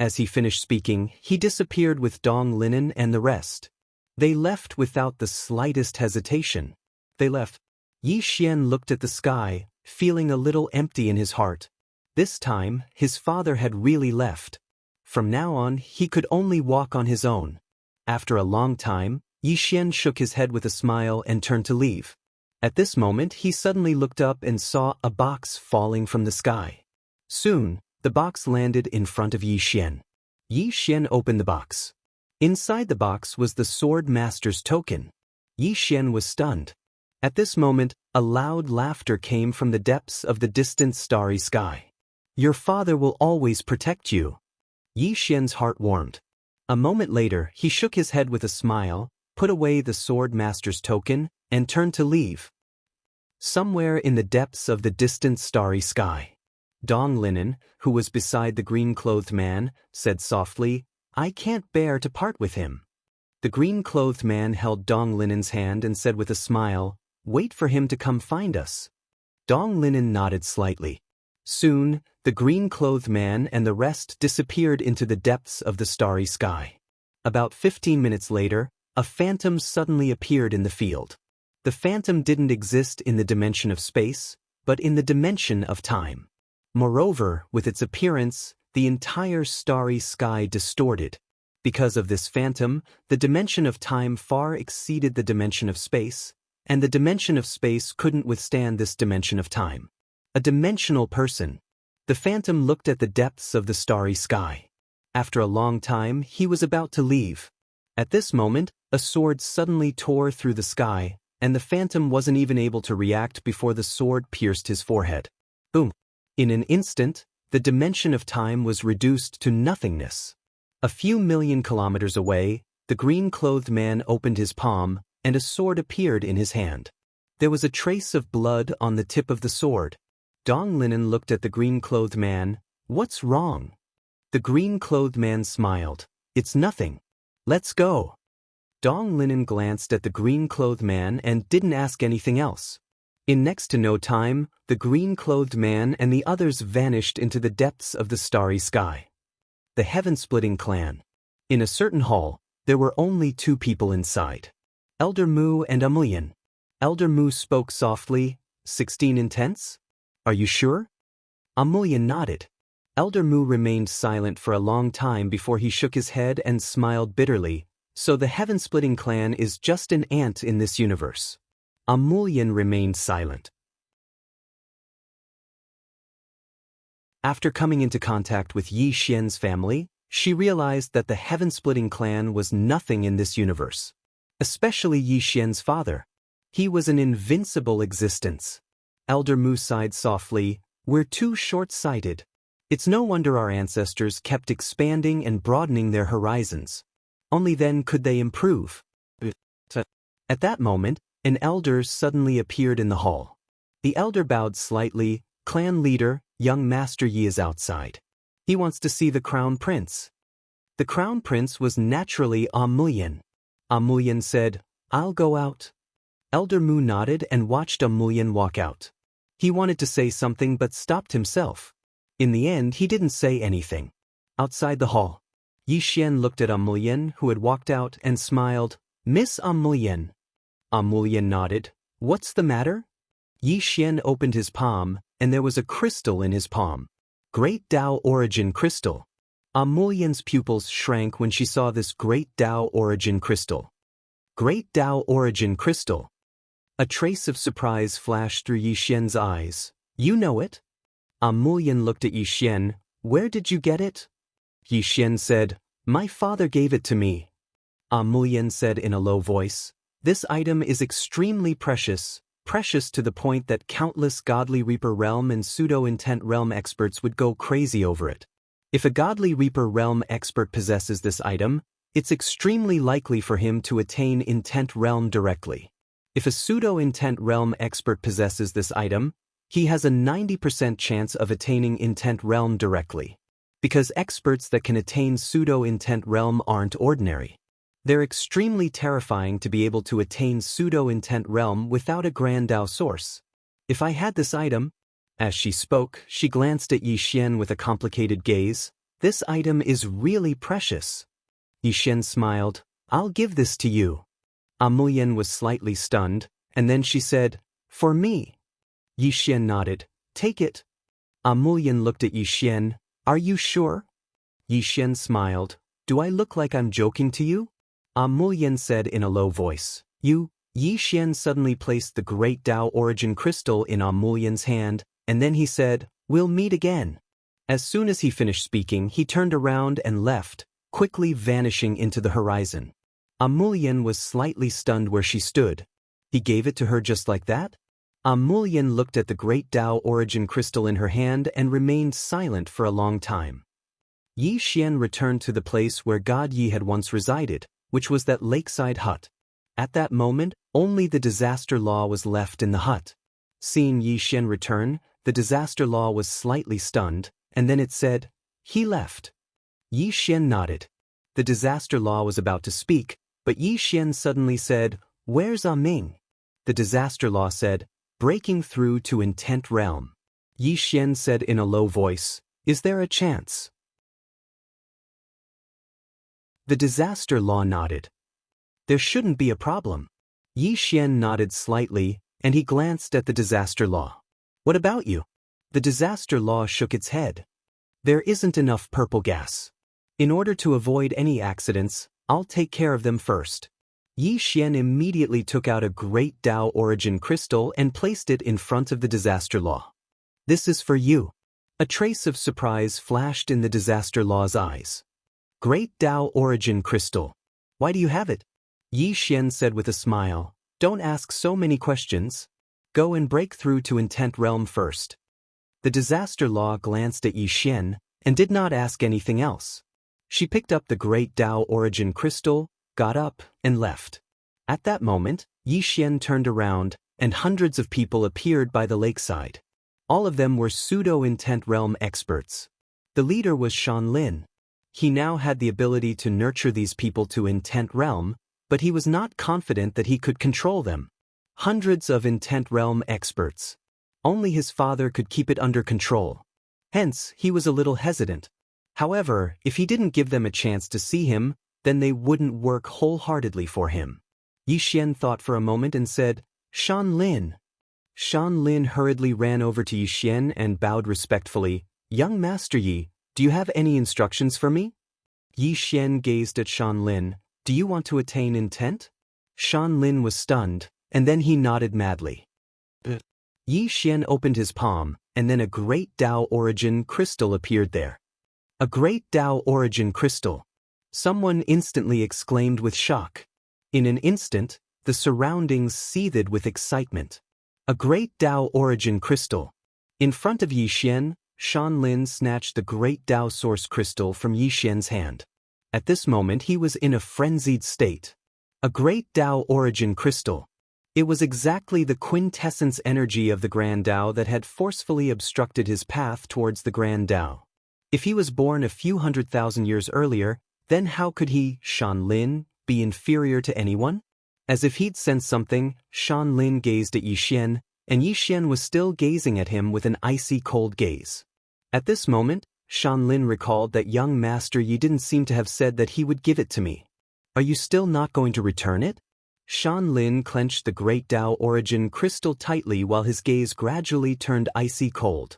As he finished speaking, he disappeared with Dong Linen and the rest. They left without the slightest hesitation. They left. Yi Xian looked at the sky, feeling a little empty in his heart. This time, his father had really left. From now on, he could only walk on his own. After a long time, Yi Xian shook his head with a smile and turned to leave. At this moment, he suddenly looked up and saw a box falling from the sky. Soon, the box landed in front of Yi Xian. Yi Xian opened the box. Inside the box was the Sword Master's token. Yi Xian was stunned. At this moment, a loud laughter came from the depths of the distant starry sky. Your father will always protect you. Yi Xian's heart warmed. A moment later, he shook his head with a smile, put away the Sword Master's token, and turned to leave. Somewhere in the depths of the distant starry sky, Dong Linen, who was beside the green-clothed man, said softly, I can't bear to part with him. The green-clothed man held Dong Linen's hand and said with a smile, Wait for him to come find us. Dong Linen nodded slightly. Soon, the green-clothed man and the rest disappeared into the depths of the starry sky. About 15 minutes later, a phantom suddenly appeared in the field. The phantom didn't exist in the dimension of space, but in the dimension of time. Moreover, with its appearance, the entire starry sky distorted. Because of this phantom, the dimension of time far exceeded the dimension of space, and the dimension of space couldn't withstand this dimension of time. A dimensional person. The phantom looked at the depths of the starry sky. After a long time, he was about to leave. At this moment, a sword suddenly tore through the sky, and the phantom wasn't even able to react before the sword pierced his forehead. Boom! In an instant, the dimension of time was reduced to nothingness. A few million kilometers away, the green-clothed man opened his palm, and a sword appeared in his hand. There was a trace of blood on the tip of the sword. Wang Lin looked at the green-clothed man. "What's wrong?" The green-clothed man smiled. "It's nothing. Let's go." Wang Lin glanced at the green-clothed man and didn't ask anything else. In next to no time, the green-clothed man and the others vanished into the depths of the starry sky. The heaven-splitting clan. In a certain hall, there were only two people inside. Elder Mu and Amulian. Elder Mu spoke softly. 16 intense? Are you sure? Amulian nodded. Elder Mu remained silent for a long time before he shook his head and smiled bitterly. So the heaven-splitting clan is just an ant in this universe. Amulian remained silent. After coming into contact with Yi Xian's family, she realized that the heaven-splitting clan was nothing in this universe. Especially Yi Xian's father. He was an invincible existence. Elder Mu sighed softly. "We're too short-sighted. It's no wonder our ancestors kept expanding and broadening their horizons. Only then could they improve." At that moment, an elder suddenly appeared in the hall. The elder bowed slightly. "Clan leader, young Master Yi is outside. He wants to see the Crown Prince." The Crown Prince was naturally Amulian. Amulian said, "I'll go out." Elder Mu nodded and watched Amulian walk out. He wanted to say something but stopped himself. In the end, he didn't say anything. Outside the hall, Yi Xian looked at Amulian, who had walked out, and smiled. "Miss Amulian." Amulian nodded. "What's the matter?" Yi Xian opened his palm, and there was a crystal in his palm. Great Dao Origin Crystal. Amulian's pupils shrank when she saw this Great Dao Origin Crystal. Great Dao Origin Crystal. A trace of surprise flashed through Yi Xian's eyes. "You know it?" Amulian looked at Yi Xian. "Where did you get it?" Yi Xian said, "My father gave it to me." Amulian said in a low voice, "This item is extremely precious, precious to the point that countless Godly Reaper Realm and Pseudo-Intent Realm experts would go crazy over it. If a Godly Reaper Realm expert possesses this item, it's extremely likely for him to attain Intent Realm directly. If a Pseudo-Intent Realm expert possesses this item, he has a 90% chance of attaining Intent Realm directly. Because experts that can attain Pseudo-Intent Realm aren't ordinary. They're extremely terrifying to be able to attain Pseudo-Intent Realm without a Grand Dao source. If I had this item..." As she spoke, she glanced at Yi Xian with a complicated gaze. "This item is really precious." Yi Xian smiled. "I'll give this to you." Amulian was slightly stunned, and then she said, "For me." Yi Xian nodded. "Take it." Amulian looked at Yi Xian. "Are you sure?" Yi Xian smiled. "Do I look like I'm joking to you?" Amulian said in a low voice. "You..." Yi Xian suddenly placed the Great Dao Origin Crystal in Amulian's hand, and then he said, "We'll meet again." As soon as he finished speaking, he turned around and left, quickly vanishing into the horizon. Amulian was slightly stunned where she stood. He gave it to her just like that? Amulian looked at the Great Dao Origin Crystal in her hand and remained silent for a long time. Yi Xian returned to the place where God Yi had once resided, which was that lakeside hut. At that moment, only the disaster law was left in the hut. Seeing Yi Xian return, the disaster law was slightly stunned, and then it said, "He left." Yi Xian nodded. The disaster law was about to speak, but Yi Xian suddenly said, "Where's Ming?" The disaster law said, "Breaking through to Intent Realm." Yi Xian said in a low voice, "Is there a chance?" The disaster law nodded. "There shouldn't be a problem." Yi Xian nodded slightly, and he glanced at the disaster law. "What about you?" The disaster law shook its head. "There isn't enough purple gas." In order to avoid any accidents, I'll take care of them first. Yi Xian immediately took out a great Dao origin crystal and placed it in front of the disaster law. This is for you. A trace of surprise flashed in the disaster law's eyes. Great Dao origin crystal. Why do you have it? Yi Xian said with a smile. Don't ask so many questions. Go and break through to intent realm first. The disaster law glanced at Yi Xian and did not ask anything else. She picked up the great Dao origin crystal, got up, and left. At that moment, Yi Xian turned around, and hundreds of people appeared by the lakeside. All of them were pseudo-intent realm experts. The leader was Wang Lin. He now had the ability to nurture these people to intent realm, but he was not confident that he could control them. Hundreds of intent realm experts. Only his father could keep it under control. Hence, he was a little hesitant. However, if he didn't give them a chance to see him, then they wouldn't work wholeheartedly for him. Yi Xian thought for a moment and said, Wang Lin. Wang Lin hurriedly ran over to Yi Xian and bowed respectfully. Young Master Yi, do you have any instructions for me? Yi Xian gazed at Wang Lin. Do you want to attain intent? Wang Lin was stunned, and then he nodded madly. Yi Xian opened his palm, and then a great Dao origin crystal appeared there. A great Dao origin crystal. Someone instantly exclaimed with shock. In an instant, the surroundings seethed with excitement. A great Dao origin crystal. In front of Yi Xian, Wang Lin snatched the great Dao source crystal from Yi Xian's hand. At this moment he was in a frenzied state. A great Dao origin crystal. It was exactly the quintessence energy of the Grand Dao that had forcefully obstructed his path towards the Grand Dao. If he was born a few 100,000 years earlier, then how could he, Wang Lin, be inferior to anyone? As if he'd sensed something, Wang Lin gazed at Yi Xian, and Yi Xian was still gazing at him with an icy cold gaze. At this moment, Wang Lin recalled that young Master Yi didn't seem to have said that he would give it to me. Are you still not going to return it? Wang Lin clenched the great Dao origin crystal tightly while his gaze gradually turned icy cold.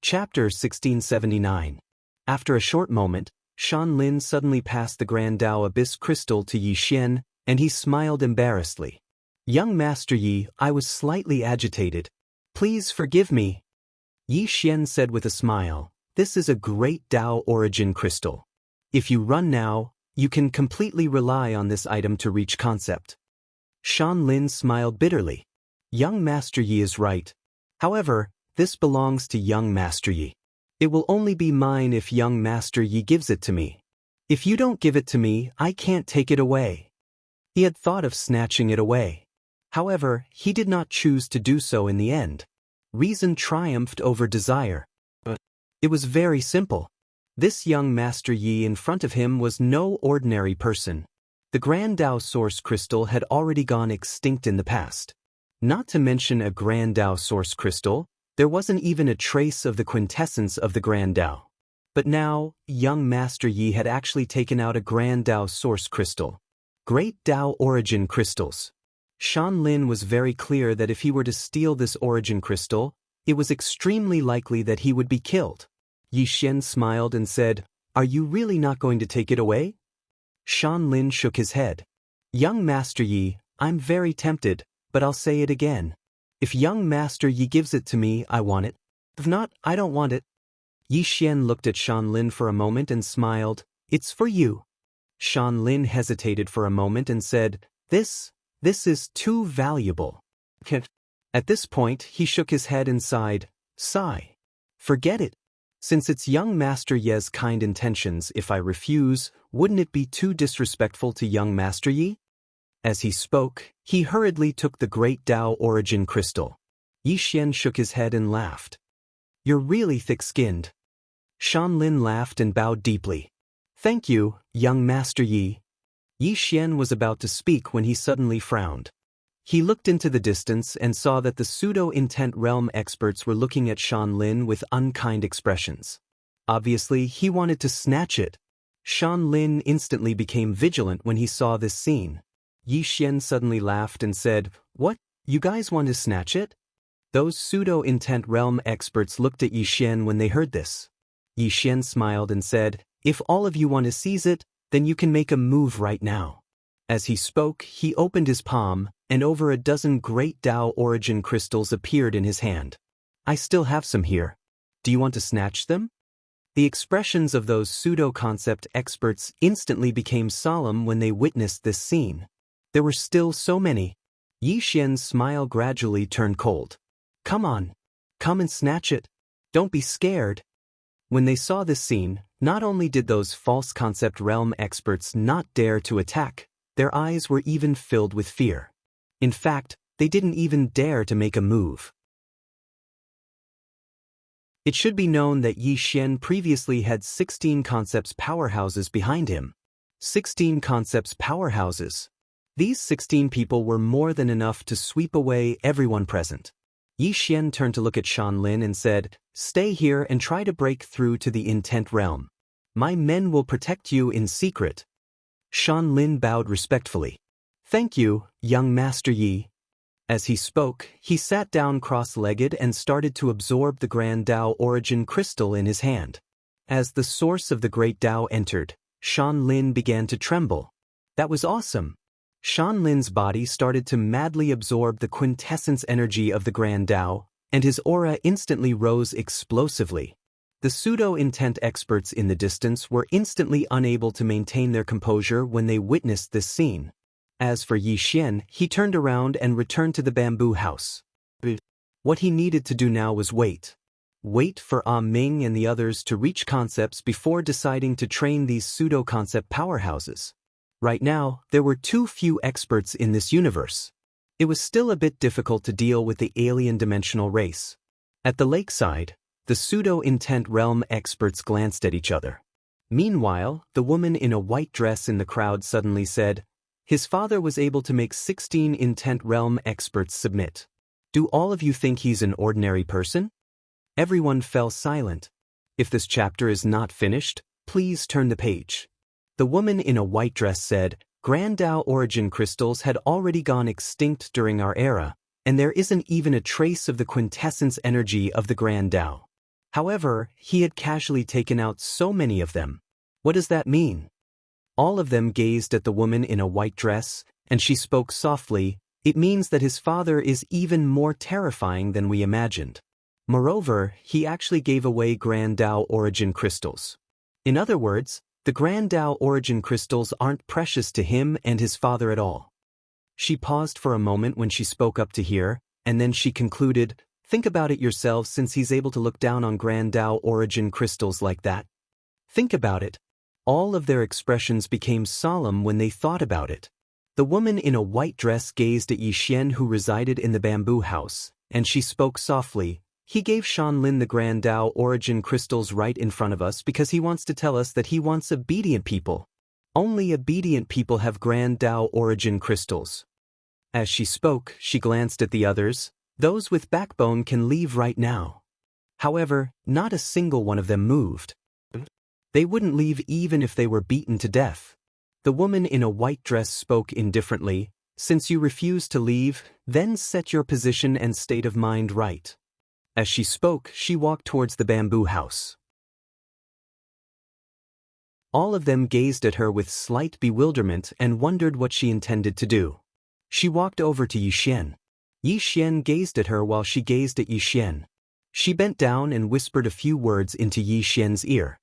Chapter 1679. After a short moment, Wang Lin suddenly passed the Grand Dao Abyss crystal to Yi Xian, and he smiled embarrassedly. Young Master Yi, I was slightly agitated. Please forgive me. Yi Xian said with a smile, this is a great Dao origin crystal. If you run now, you can completely rely on this item to reach concept. Wang Lin smiled bitterly. Young Master Yi is right. However, this belongs to young Master Yi. It will only be mine if young Master Yi gives it to me. If you don't give it to me, I can't take it away. He had thought of snatching it away. However, he did not choose to do so in the end. Reason triumphed over desire. It was very simple. This young Master Yi in front of him was no ordinary person. The Grand Dao Source Crystal had already gone extinct in the past. Not to mention a Grand Dao Source Crystal, there wasn't even a trace of the quintessence of the Grand Dao. But now, young Master Yi had actually taken out a Grand Dao Source Crystal. Great Dao Origin Crystals. Wang Lin was very clear that if he were to steal this origin crystal, it was extremely likely that he would be killed. Yi Xian smiled and said, Are you really not going to take it away? Wang Lin shook his head. Young Master Yi, I'm very tempted, but I'll say it again. If young Master Yi gives it to me, I want it. If not, I don't want it. Yi Xian looked at Wang Lin for a moment and smiled. It's for you. Wang Lin hesitated for a moment and said, This is too valuable. At this point, he shook his head and sighed. Sigh. Forget it. Since it's young Master Ye's kind intentions, if I refuse, wouldn't it be too disrespectful to young Master Yi? As he spoke, he hurriedly took the great Dao origin crystal. Yi Xian shook his head and laughed. You're really thick-skinned. Wang Lin laughed and bowed deeply. Thank you, young Master Yi. Yi Xian was about to speak when he suddenly frowned. He looked into the distance and saw that the pseudo-intent realm experts were looking at Wang Lin with unkind expressions. Obviously, he wanted to snatch it. Wang Lin instantly became vigilant when he saw this scene. Yi Xian suddenly laughed and said, What, you guys want to snatch it? Those pseudo-intent realm experts looked at Yixian when they heard this. Yixian smiled and said, "If all of you want to seize it, then you can make a move right now." As he spoke, he opened his palm, and over a dozen great Dao origin crystals appeared in his hand. "I still have some here. Do you want to snatch them?" The expressions of those pseudo-concept experts instantly became solemn when they witnessed this scene. There were still so many. Yixian's smile gradually turned cold. "Come on. Come and snatch it. Don't be scared." When they saw this scene, not only did those false concept realm experts not dare to attack, their eyes were even filled with fear. In fact, they didn't even dare to make a move. It should be known that Yixian previously had 16 concepts powerhouses behind him. 16 concepts powerhouses. These 16 people were more than enough to sweep away everyone present. Yixian turned to look at Shan Lin and said, "Stay here and try to break through to the intent realm. My men will protect you in secret." Shan Lin bowed respectfully. "Thank you, young Master Yi." As he spoke, he sat down cross-legged and started to absorb the Grand Dao origin crystal in his hand. As the source of the Great Dao entered, Shan Lin began to tremble. That was awesome. Shan Lin's body started to madly absorb the quintessence energy of the Grand Dao, and his aura instantly rose explosively. The pseudo-intent experts in the distance were instantly unable to maintain their composure when they witnessed this scene. As for Yixian, he turned around and returned to the bamboo house. What he needed to do now was wait. Wait for Ming and the others to reach concepts before deciding to train these pseudo-concept powerhouses. Right now, there were too few experts in this universe. It was still a bit difficult to deal with the alien dimensional race. At the lakeside, the pseudo-intent realm experts glanced at each other. Meanwhile, the woman in a white dress in the crowd suddenly said, "His father was able to make 16 intent realm experts submit. Do all of you think he's an ordinary person?" Everyone fell silent. "If this chapter is not finished, please turn the page." The woman in a white dress said, "Grand Dao origin crystals had already gone extinct during our era, and there isn't even a trace of the quintessence energy of the Grand Dao. However, he had casually taken out so many of them. What does that mean?" All of them gazed at the woman in a white dress, and she spoke softly, "It means that his father is even more terrifying than we imagined. Moreover, he actually gave away Grand Dao origin crystals. In other words, the Grand Dao origin crystals aren't precious to him and his father at all." She paused for a moment when she spoke up to hear, and then she concluded, "Think about it yourselves since he's able to look down on Grand Dao origin crystals like that. Think about it." All of their expressions became solemn when they thought about it. The woman in a white dress gazed at Yixian who resided in the bamboo house, and she spoke softly, "He gave Shan Lin the Grand Dao origin crystals right in front of us because he wants to tell us that he wants obedient people. Only obedient people have Grand Dao origin crystals." As she spoke, she glanced at the others. "Those with backbone can leave right now." However, not a single one of them moved. They wouldn't leave even if they were beaten to death. The woman in a white dress spoke indifferently, "Since you refuse to leave, then set your position and state of mind right." As she spoke, she walked towards the bamboo house. All of them gazed at her with slight bewilderment and wondered what she intended to do. She walked over to Yixian. Yixian gazed at her while she gazed at Yixian. She bent down and whispered a few words into Yixian's ear.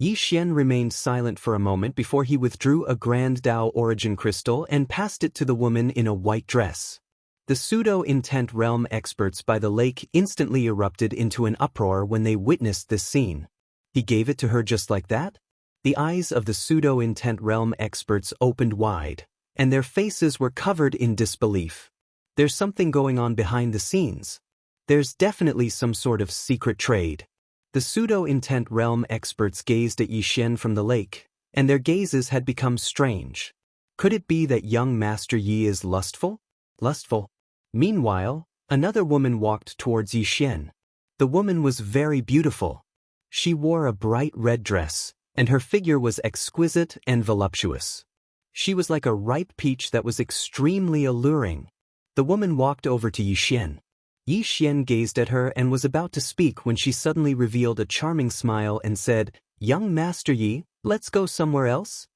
Yixian remained silent for a moment before he withdrew a Grand Dao origin crystal and passed it to the woman in a white dress. The pseudo-intent realm experts by the lake instantly erupted into an uproar when they witnessed this scene. He gave it to her just like that? The eyes of the pseudo-intent realm experts opened wide, and their faces were covered in disbelief. There's something going on behind the scenes. There's definitely some sort of secret trade. The pseudo-intent realm experts gazed at Yixian from the lake, and their gazes had become strange. Could it be that young Master Yi is lustful? Lustful. Meanwhile, another woman walked towards Yixian. The woman was very beautiful. She wore a bright red dress, and her figure was exquisite and voluptuous. She was like a ripe peach that was extremely alluring. The woman walked over to Yixian. Yi Xian gazed at her and was about to speak when she suddenly revealed a charming smile and said, "Young Master Yi, let's go somewhere else?"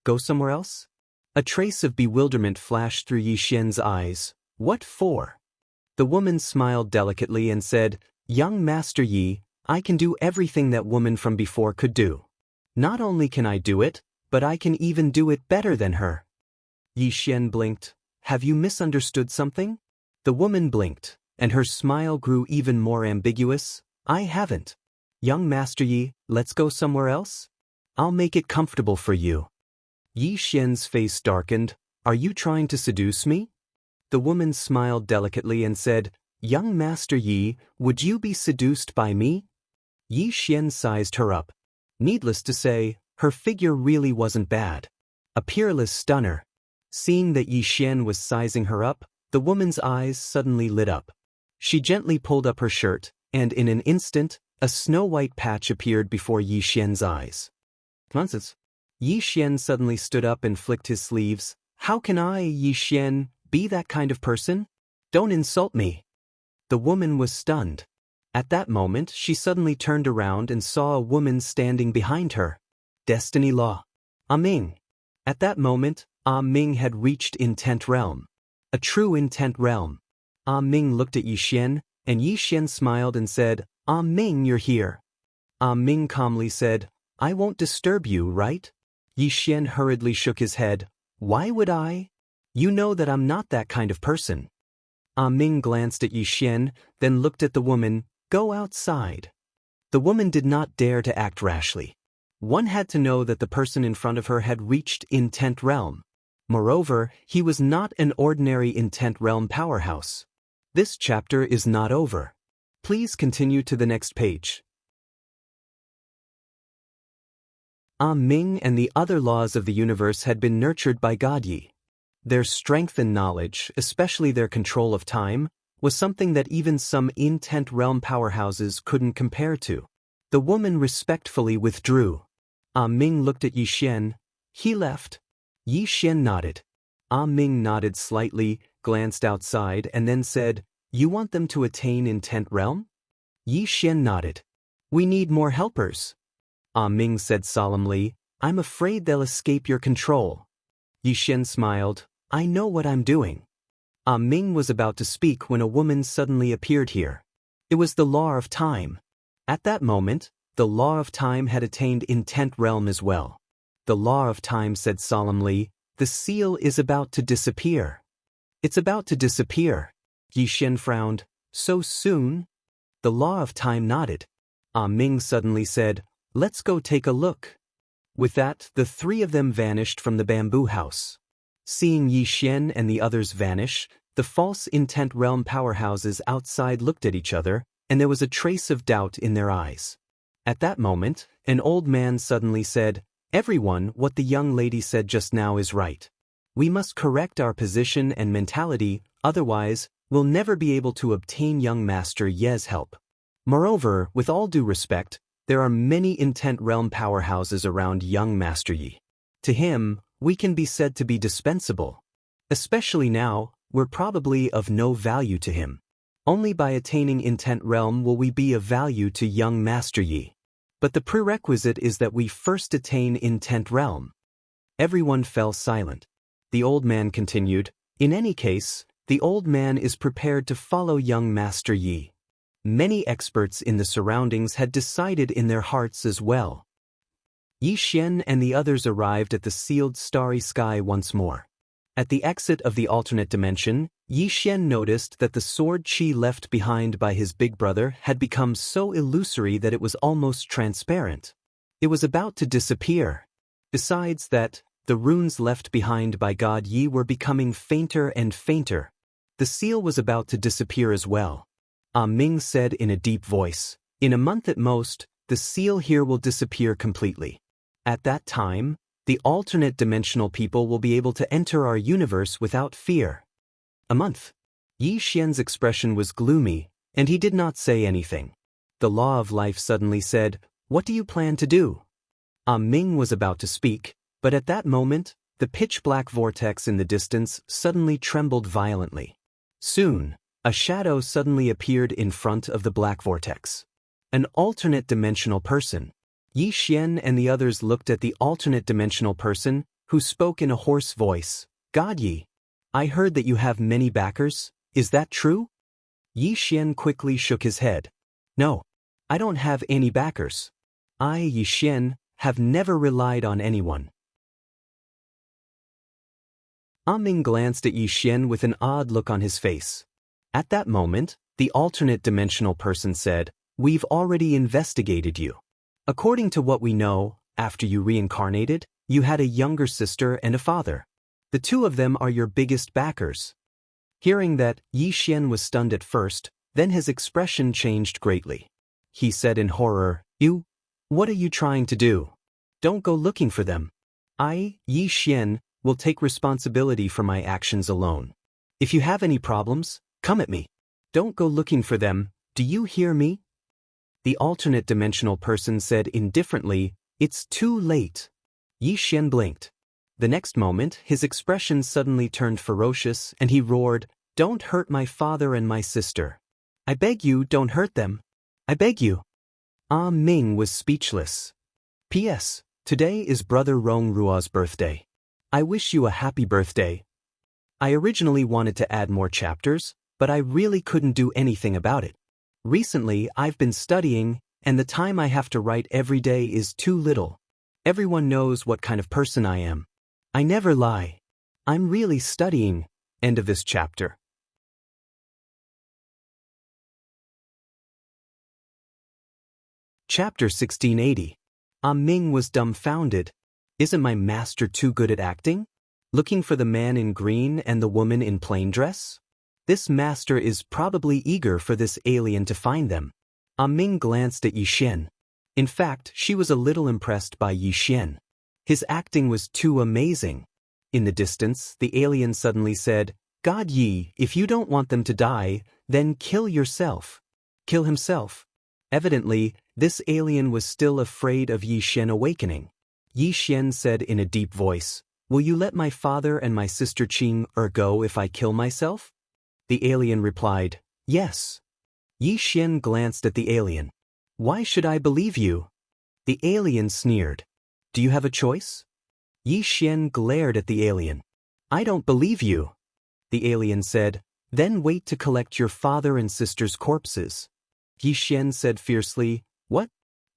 "Go somewhere else?" A trace of bewilderment flashed through Yi Xian's eyes. "What for?" The woman smiled delicately and said, "Young Master Yi, I can do everything that woman from before could do. Not only can I do it, but I can even do it better than her." Yi Xian blinked. "Have you misunderstood something?" The woman blinked, and her smile grew even more ambiguous. "I haven't. Young Master Yi, let's go somewhere else? I'll make it comfortable for you." Yi Xian's face darkened. "Are you trying to seduce me?" The woman smiled delicately and said, "Young Master Yi, would you be seduced by me?" Yi Xian sized her up. Needless to say, her figure really wasn't bad. A peerless stunner. Seeing that Yi Xian was sizing her up, the woman's eyes suddenly lit up. She gently pulled up her shirt, and in an instant, a snow-white patch appeared before Yi Xian's eyes. "Nonsense." Yi Xian suddenly stood up and flicked his sleeves. "How can I, Yi Xian, be that kind of person? Don't insult me." The woman was stunned. At that moment, she suddenly turned around and saw a woman standing behind her. Destiny Law. Ah Ming. At that moment, Ah Ming had reached Intent Realm. A true Intent Realm. Ah Ming looked at Yi Xian, and Yi Xian smiled and said, "Ah Ming, you're here." Ah Ming calmly said, "I won't disturb you, right?" Yi Xian hurriedly shook his head. "Why would I? You know that I'm not that kind of person." Ah Ming glanced at Yi Xian, then looked at the woman. "Go outside." The woman did not dare to act rashly. One had to know that the person in front of her had reached Intent Realm. Moreover, he was not an ordinary Intent Realm powerhouse. This chapter is not over. Please continue to the next page. Ah Ming and the other laws of the universe had been nurtured by God Yi. Their strength and knowledge, especially their control of time, was something that even some Intent Realm powerhouses couldn't compare to. The woman respectfully withdrew. Ah Ming looked at Yi Xian. "He left." Yi Xian nodded. Ah Ming nodded slightly, glanced outside, and then said, "You want them to attain Intent Realm?" Yi Xian nodded. "We need more helpers." Ah Ming said solemnly, "I'm afraid they'll escape your control." Yi Xian smiled. "I know what I'm doing." Ah Ming was about to speak when a woman suddenly appeared here. It was the Law of Time. At that moment, the Law of Time had attained Intent Realm as well. The Law of Time said solemnly, "The seal is about to disappear." "It's about to disappear." Yi Xian frowned. "So soon?" The Law of Time nodded. Ah Ming suddenly said, "Let's go take a look." With that, the three of them vanished from the bamboo house. Seeing Yi Xian and the others vanish, the false Intent Realm powerhouses outside looked at each other, and there was a trace of doubt in their eyes. At that moment, an old man suddenly said, "Everyone, what the young lady said just now is right. We must correct our position and mentality, otherwise, we'll never be able to obtain young Master Ye's help. Moreover, with all due respect, there are many Intent Realm powerhouses around young Master Yi. To him, we can be said to be dispensable. Especially now, we're probably of no value to him. Only by attaining Intent Realm will we be of value to young Master Yi. But the prerequisite is that we first attain Intent Realm." Everyone fell silent. The old man continued, "In any case, the old man is prepared to follow young Master Yi. Many experts in the surroundings had decided in their hearts as well." Yi Xian and the others arrived at the sealed starry sky once more. At the exit of the alternate dimension, Yi Xian noticed that the sword qi left behind by his big brother had become so illusory that it was almost transparent. It was about to disappear. Besides that, the runes left behind by God Yi were becoming fainter and fainter. The seal was about to disappear as well. Ah Ming said in a deep voice, "In a month at most, the seal here will disappear completely. At that time, the alternate dimensional people will be able to enter our universe without fear." A month. Yi Xian's expression was gloomy, and he did not say anything. The Law of Life suddenly said, "What do you plan to do?" Ah Ming was about to speak, but at that moment, the pitch-black vortex in the distance suddenly trembled violently. Soon, A shadow suddenly appeared in front of the black vortex. An alternate dimensional person. Yi Xian and the others looked at the alternate dimensional person, who spoke in a hoarse voice. God Yi, I heard that you have many backers, is that true? Yi Xian quickly shook his head. No, I don't have any backers. I, Yi Xian, have never relied on anyone. Ming glanced at Yi Xian with an odd look on his face. At that moment, the alternate dimensional person said, We've already investigated you. According to what we know, after you reincarnated, you had a younger sister and a father. The two of them are your biggest backers. Hearing that, Yi Xian was stunned at first, then his expression changed greatly. He said in horror, You? What are you trying to do? Don't go looking for them. I, Yi Xian, will take responsibility for my actions alone. If you have any problems, come at me. Don't go looking for them, do you hear me? The alternate dimensional person said indifferently, It's too late. Yi Xian blinked. The next moment, his expression suddenly turned ferocious and he roared, Don't hurt my father and my sister. I beg you, don't hurt them. I beg you. Ming was speechless. P.S. Today is Brother Rong Ruo's birthday. I wish you a happy birthday. I originally wanted to add more chapters, but I really couldn't do anything about it. Recently, I've been studying, and the time I have to write every day is too little. Everyone knows what kind of person I am. I never lie. I'm really studying. End of this chapter. Chapter 1680. Ming was dumbfounded. Isn't my master too good at acting? Looking for the man in green and the woman in plain dress? This master is probably eager for this alien to find them. Ming glanced at Yi Xian. In fact, she was a little impressed by Yi Xian. His acting was too amazing. In the distance, the alien suddenly said, God Yi, if you don't want them to die, then kill yourself. Kill himself. Evidently, this alien was still afraid of Yi Xian awakening. Yi Xian said in a deep voice, Will you let my father and my sister Qing go if I kill myself? The alien replied, Yes. Yi Xian glanced at the alien. Why should I believe you? The alien sneered. Do you have a choice? Yi Xian glared at the alien. I don't believe you. The alien said, Then wait to collect your father and sister's corpses. Yi Xian said fiercely, What?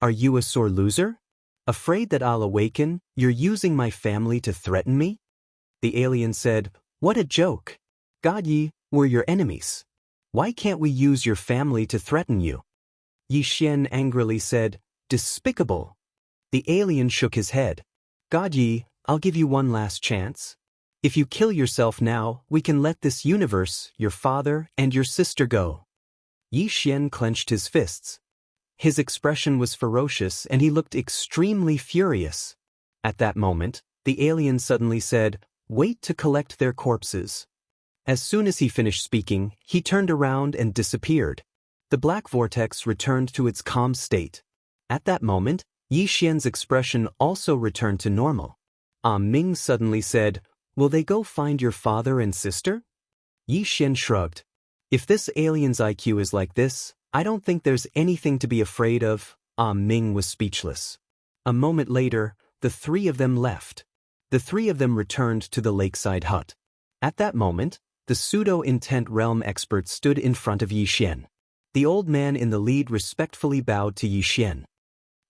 Are you a sore loser? Afraid that I'll awaken, you're using my family to threaten me? The alien said, What a joke. God Yi, we're your enemies. Why can't we use your family to threaten you? Yi Xian angrily said, Despicable. The alien shook his head. God Yi, I'll give you one last chance. If you kill yourself now, we can let this universe, your father, and your sister go. Yi Xian clenched his fists. His expression was ferocious and he looked extremely furious. At that moment, the alien suddenly said, Wait to collect their corpses. As soon as he finished speaking, he turned around and disappeared. The black vortex returned to its calm state. At that moment, Yi Xian's expression also returned to normal. Ming suddenly said, Will they go find your father and sister? Yi Xian shrugged. If this alien's IQ is like this, I don't think there's anything to be afraid of. Ming was speechless. A moment later, the three of them left. The three of them returned to the lakeside hut. At that moment, the pseudo-intent realm expert stood in front of Yi Xian. The old man in the lead respectfully bowed to Yi Xian.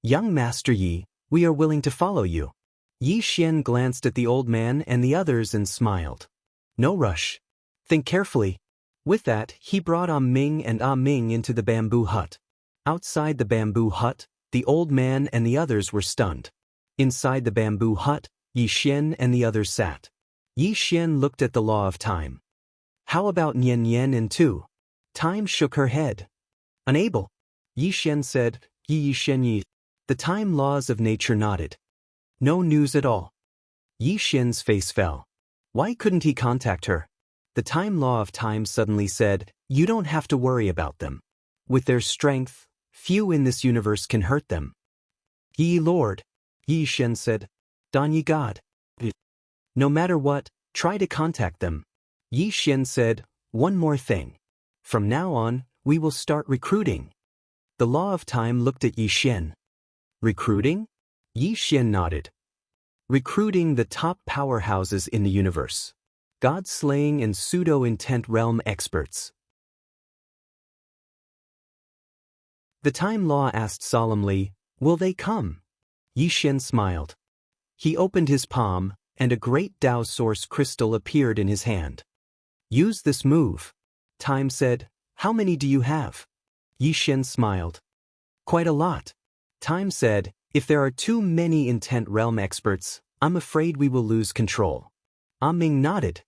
Young Master Yi, we are willing to follow you. Yi Xian glanced at the old man and the others and smiled. No rush. Think carefully. With that, he brought Ming and Ming into the bamboo hut. Outside the bamboo hut, the old man and the others were stunned. Inside the bamboo hut, Yi Xian and the others sat. Yi Xian looked at the law of time. How about Nian Nian and Tu? Time shook her head. Unable. Yi Xian said, Yi Xian Yi. The time laws of nature nodded. No news at all. Yi Xian's face fell. Why couldn't he contact her? The time law of time suddenly said, You don't have to worry about them. With their strength, few in this universe can hurt them. Yi Lord. Yi Xian said, Dan Yi God. No matter what, try to contact them. Yi Xian said, One more thing. From now on, we will start recruiting. The Law of Time looked at Yi Xian. Recruiting? Yi Xian nodded. Recruiting the top powerhouses in the universe. God-slaying and pseudo-intent realm experts. The Time Law asked solemnly, "Will they come?" Yi Xian smiled. He opened his palm, and a great Dao source crystal appeared in his hand. "Use this move." Time said, "How many do you have?" Yi Xian smiled. "Quite a lot." Time said, "If there are too many intent realm experts, I'm afraid we will lose control." Ming nodded.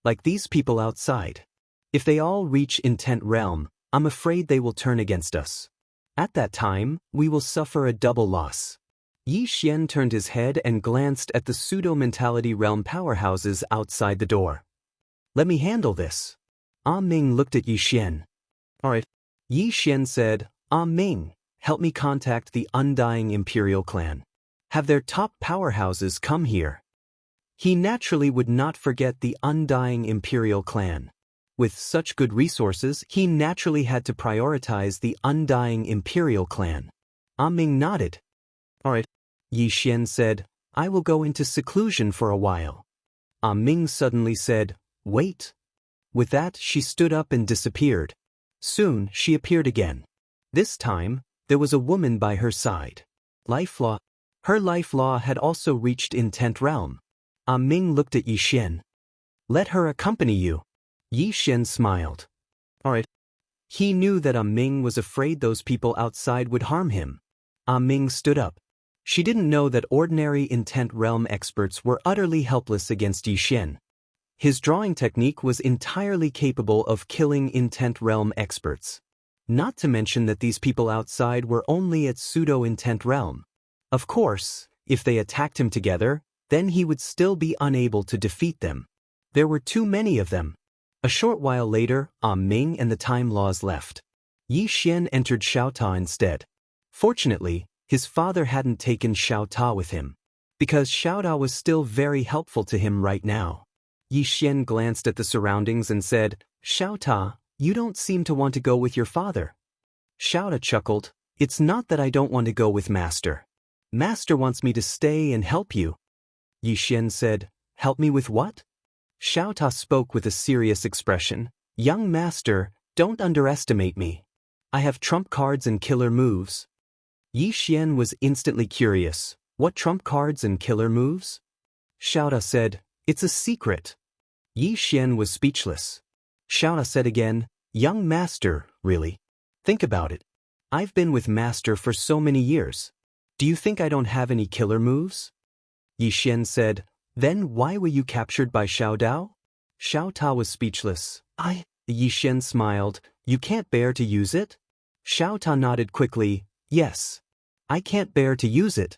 "Like these people outside. If they all reach intent realm, I'm afraid they will turn against us. At that time, we will suffer a double loss." Yi Xian turned his head and glanced at the pseudo-mentality realm powerhouses outside the door. "Let me handle this." Ming looked at Yi Xian. "All right." Yi Xian said, "Ming, help me contact the Undying Imperial Clan. Have their top powerhouses come here." He naturally would not forget the Undying Imperial Clan. With such good resources, he naturally had to prioritize the Undying Imperial Clan. Ming nodded. "All right." Yi Xian said, "I will go into seclusion for a while." Ming suddenly said, "Wait." With that, she stood up and disappeared. Soon, she appeared again. This time, there was a woman by her side. Life Law. Her Life Law had also reached intent realm. Ming looked at Yi Xian. "Let her accompany you." Yi Xian smiled. "All right." He knew that Ming was afraid those people outside would harm him. Ming stood up. She didn't know that ordinary intent realm experts were utterly helpless against Yi Xian. His drawing technique was entirely capable of killing intent realm experts. Not to mention that these people outside were only at pseudo-intent realm. Of course, if they attacked him together, then he would still be unable to defeat them. There were too many of them. A short while later, Ming and the Time Laws left. Yi Xian entered Xiao Ta instead. Fortunately, his father hadn't taken Xiao Ta with him, because Xiao Ta was still very helpful to him right now. Yi Xian glanced at the surroundings and said, "Xiao Ta, you don't seem to want to go with your father." Xiao Ta chuckled, "It's not that I don't want to go with Master. Master wants me to stay and help you." Yi Xian said, "Help me with what?" Xiao Ta spoke with a serious expression, "Young Master, don't underestimate me. I have trump cards and killer moves." Yi Xian was instantly curious. What trump cards and killer moves? Xiao Ta said, "It's a secret." Yi Xian was speechless. Xiao Ta said again, "Young Master, really? Think about it. I've been with Master for so many years. Do you think I don't have any killer moves?" Yi Xian said, "Then why were you captured by Xiao Dao?" Xiao Ta was speechless. Yi Xian smiled, "You can't bear to use it?" Xiao Ta nodded quickly, "Yes. I can't bear to use it."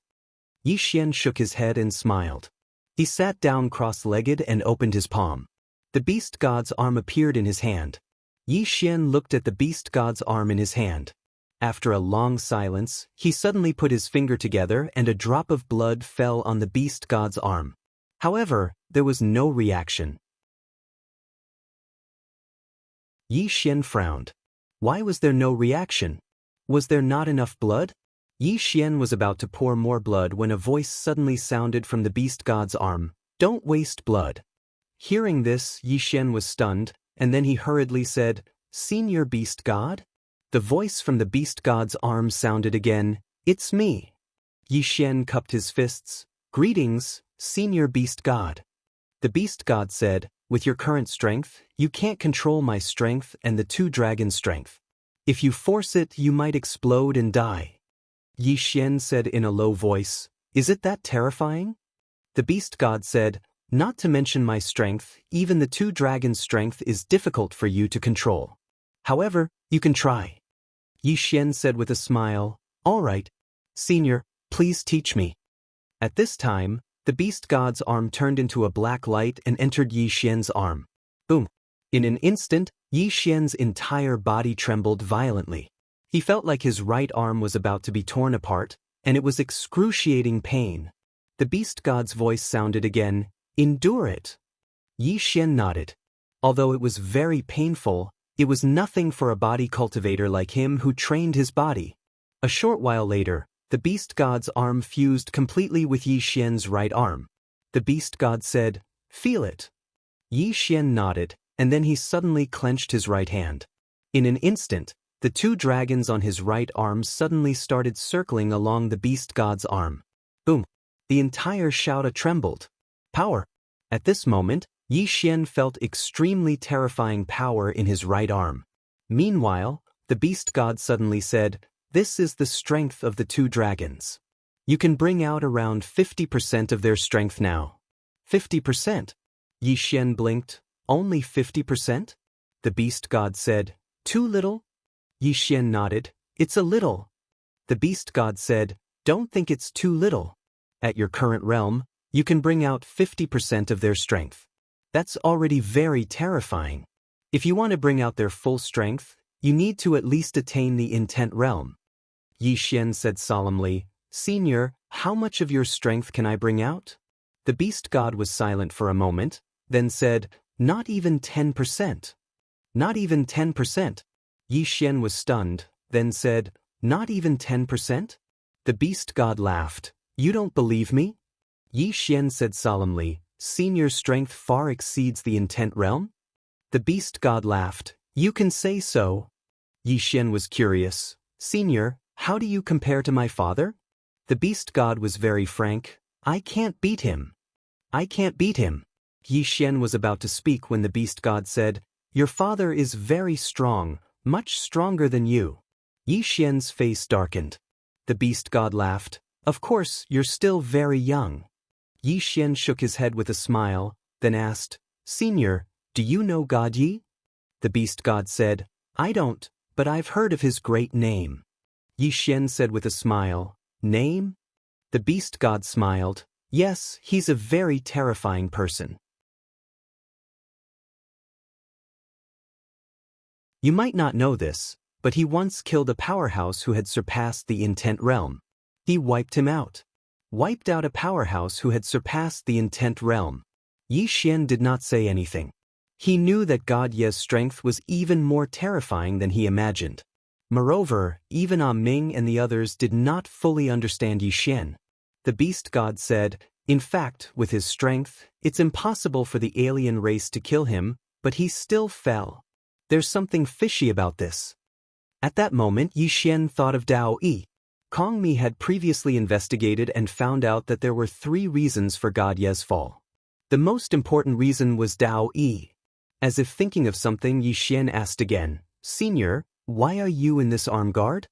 Yi Xian shook his head and smiled. He sat down cross-legged and opened his palm. The beast god's arm appeared in his hand. Yi Xian looked at the beast god's arm in his hand. After a long silence, he suddenly put his finger together and a drop of blood fell on the beast god's arm. However, there was no reaction. Yi Xian frowned. Why was there no reaction? Was there not enough blood? Yi Xian was about to pour more blood when a voice suddenly sounded from the beast god's arm, "Don't waste blood." Hearing this, Yi Xian was stunned, and then he hurriedly said, "Senior beast god?" The voice from the beast god's arm sounded again, "It's me." Yi Xian cupped his fists, "Greetings, Senior beast god." The beast god said, "With your current strength, you can't control my strength and the two dragon strength. If you force it, you might explode and die." Yi Xian said in a low voice, "Is it that terrifying?" The beast god said, "Not to mention my strength, even the two dragons' strength is difficult for you to control. However, you can try." Yi Xian said with a smile, "All right. Senior, please teach me." At this time, the beast god's arm turned into a black light and entered Yi Xian's arm. Boom. In an instant, Yi Xian's entire body trembled violently. He felt like his right arm was about to be torn apart, and it was excruciating pain. The beast god's voice sounded again, "Endure it." Yi Xian nodded. Although it was very painful, It was nothing for a body cultivator like him who trained his body. A short while later, the beast god's arm fused completely with Yi Xian's right arm. The beast god said, "Feel it." Yi Xian nodded, and then he suddenly clenched his right hand. In an instant, the two dragons on his right arm suddenly started circling along the beast god's arm. Boom! The entire shouta trembled. Power! At this moment, Yi Xian felt extremely terrifying power in his right arm. Meanwhile, the beast god suddenly said, "This is the strength of the two dragons. You can bring out around 50% of their strength now." 50%? Yi Xian blinked. Only 50%? The beast god said, "Too little?" Yi Xian nodded. "It's a little." The beast god said, "Don't think it's too little. At your current realm, you can bring out 50% of their strength. That's already very terrifying. If you want to bring out their full strength, you need to at least attain the intent realm." Yi Xian said solemnly, "Senior, how much of your strength can I bring out?" The beast god was silent for a moment, then said, "Not even 10%. Not even 10%. Yi Xian was stunned, then said, "Not even 10%? The beast god laughed. "You don't believe me?" Yi Xian said solemnly, "Senior strength far exceeds the intent realm?" The beast god laughed. "You can say so." Yi Xian was curious. "Senior, how do you compare to my father?" The beast god was very frank. "I can't beat him. I can't beat him." Yi Xian was about to speak when the beast god said, "Your father is very strong, much stronger than you." Yi Xian's face darkened. The beast god laughed. "Of course, you're still very young." Yi Xian shook his head with a smile, then asked, "Senior, do you know God Yi?" The beast god said, "I don't, but I've heard of his great name." Yi Xian said with a smile, "Name?" The beast god smiled. "Yes, he's a very terrifying person. You might not know this, but he once killed a powerhouse who had surpassed the intent realm. He wiped him out. Wiped out a powerhouse who had surpassed the intent realm. Yi Xian did not say anything. He knew that God Ye's strength was even more terrifying than he imagined. Moreover, even Ming and the others did not fully understand Yi Xian. The beast god said, "In fact, with his strength, it's impossible for the alien race to kill him, but he still fell. There's something fishy about this." At that moment, Yi Xian thought of Daoist. Kong Mi had previously investigated and found out that there were 3 reasons for God Ye's fall. The most important reason was Daoist. As if thinking of something, Yi Xian asked again, "Senior, why are you in this arm guard?"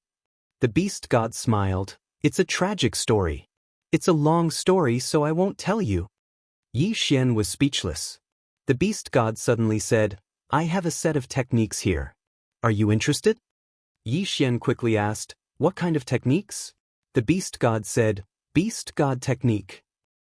The beast god smiled. "It's a tragic story. It's a long story, so I won't tell you." Yi Xian was speechless. The beast god suddenly said, "I have a set of techniques here. Are you interested?" Yi Xian quickly asked, "What kind of techniques?" The beast god said, "Beast god technique."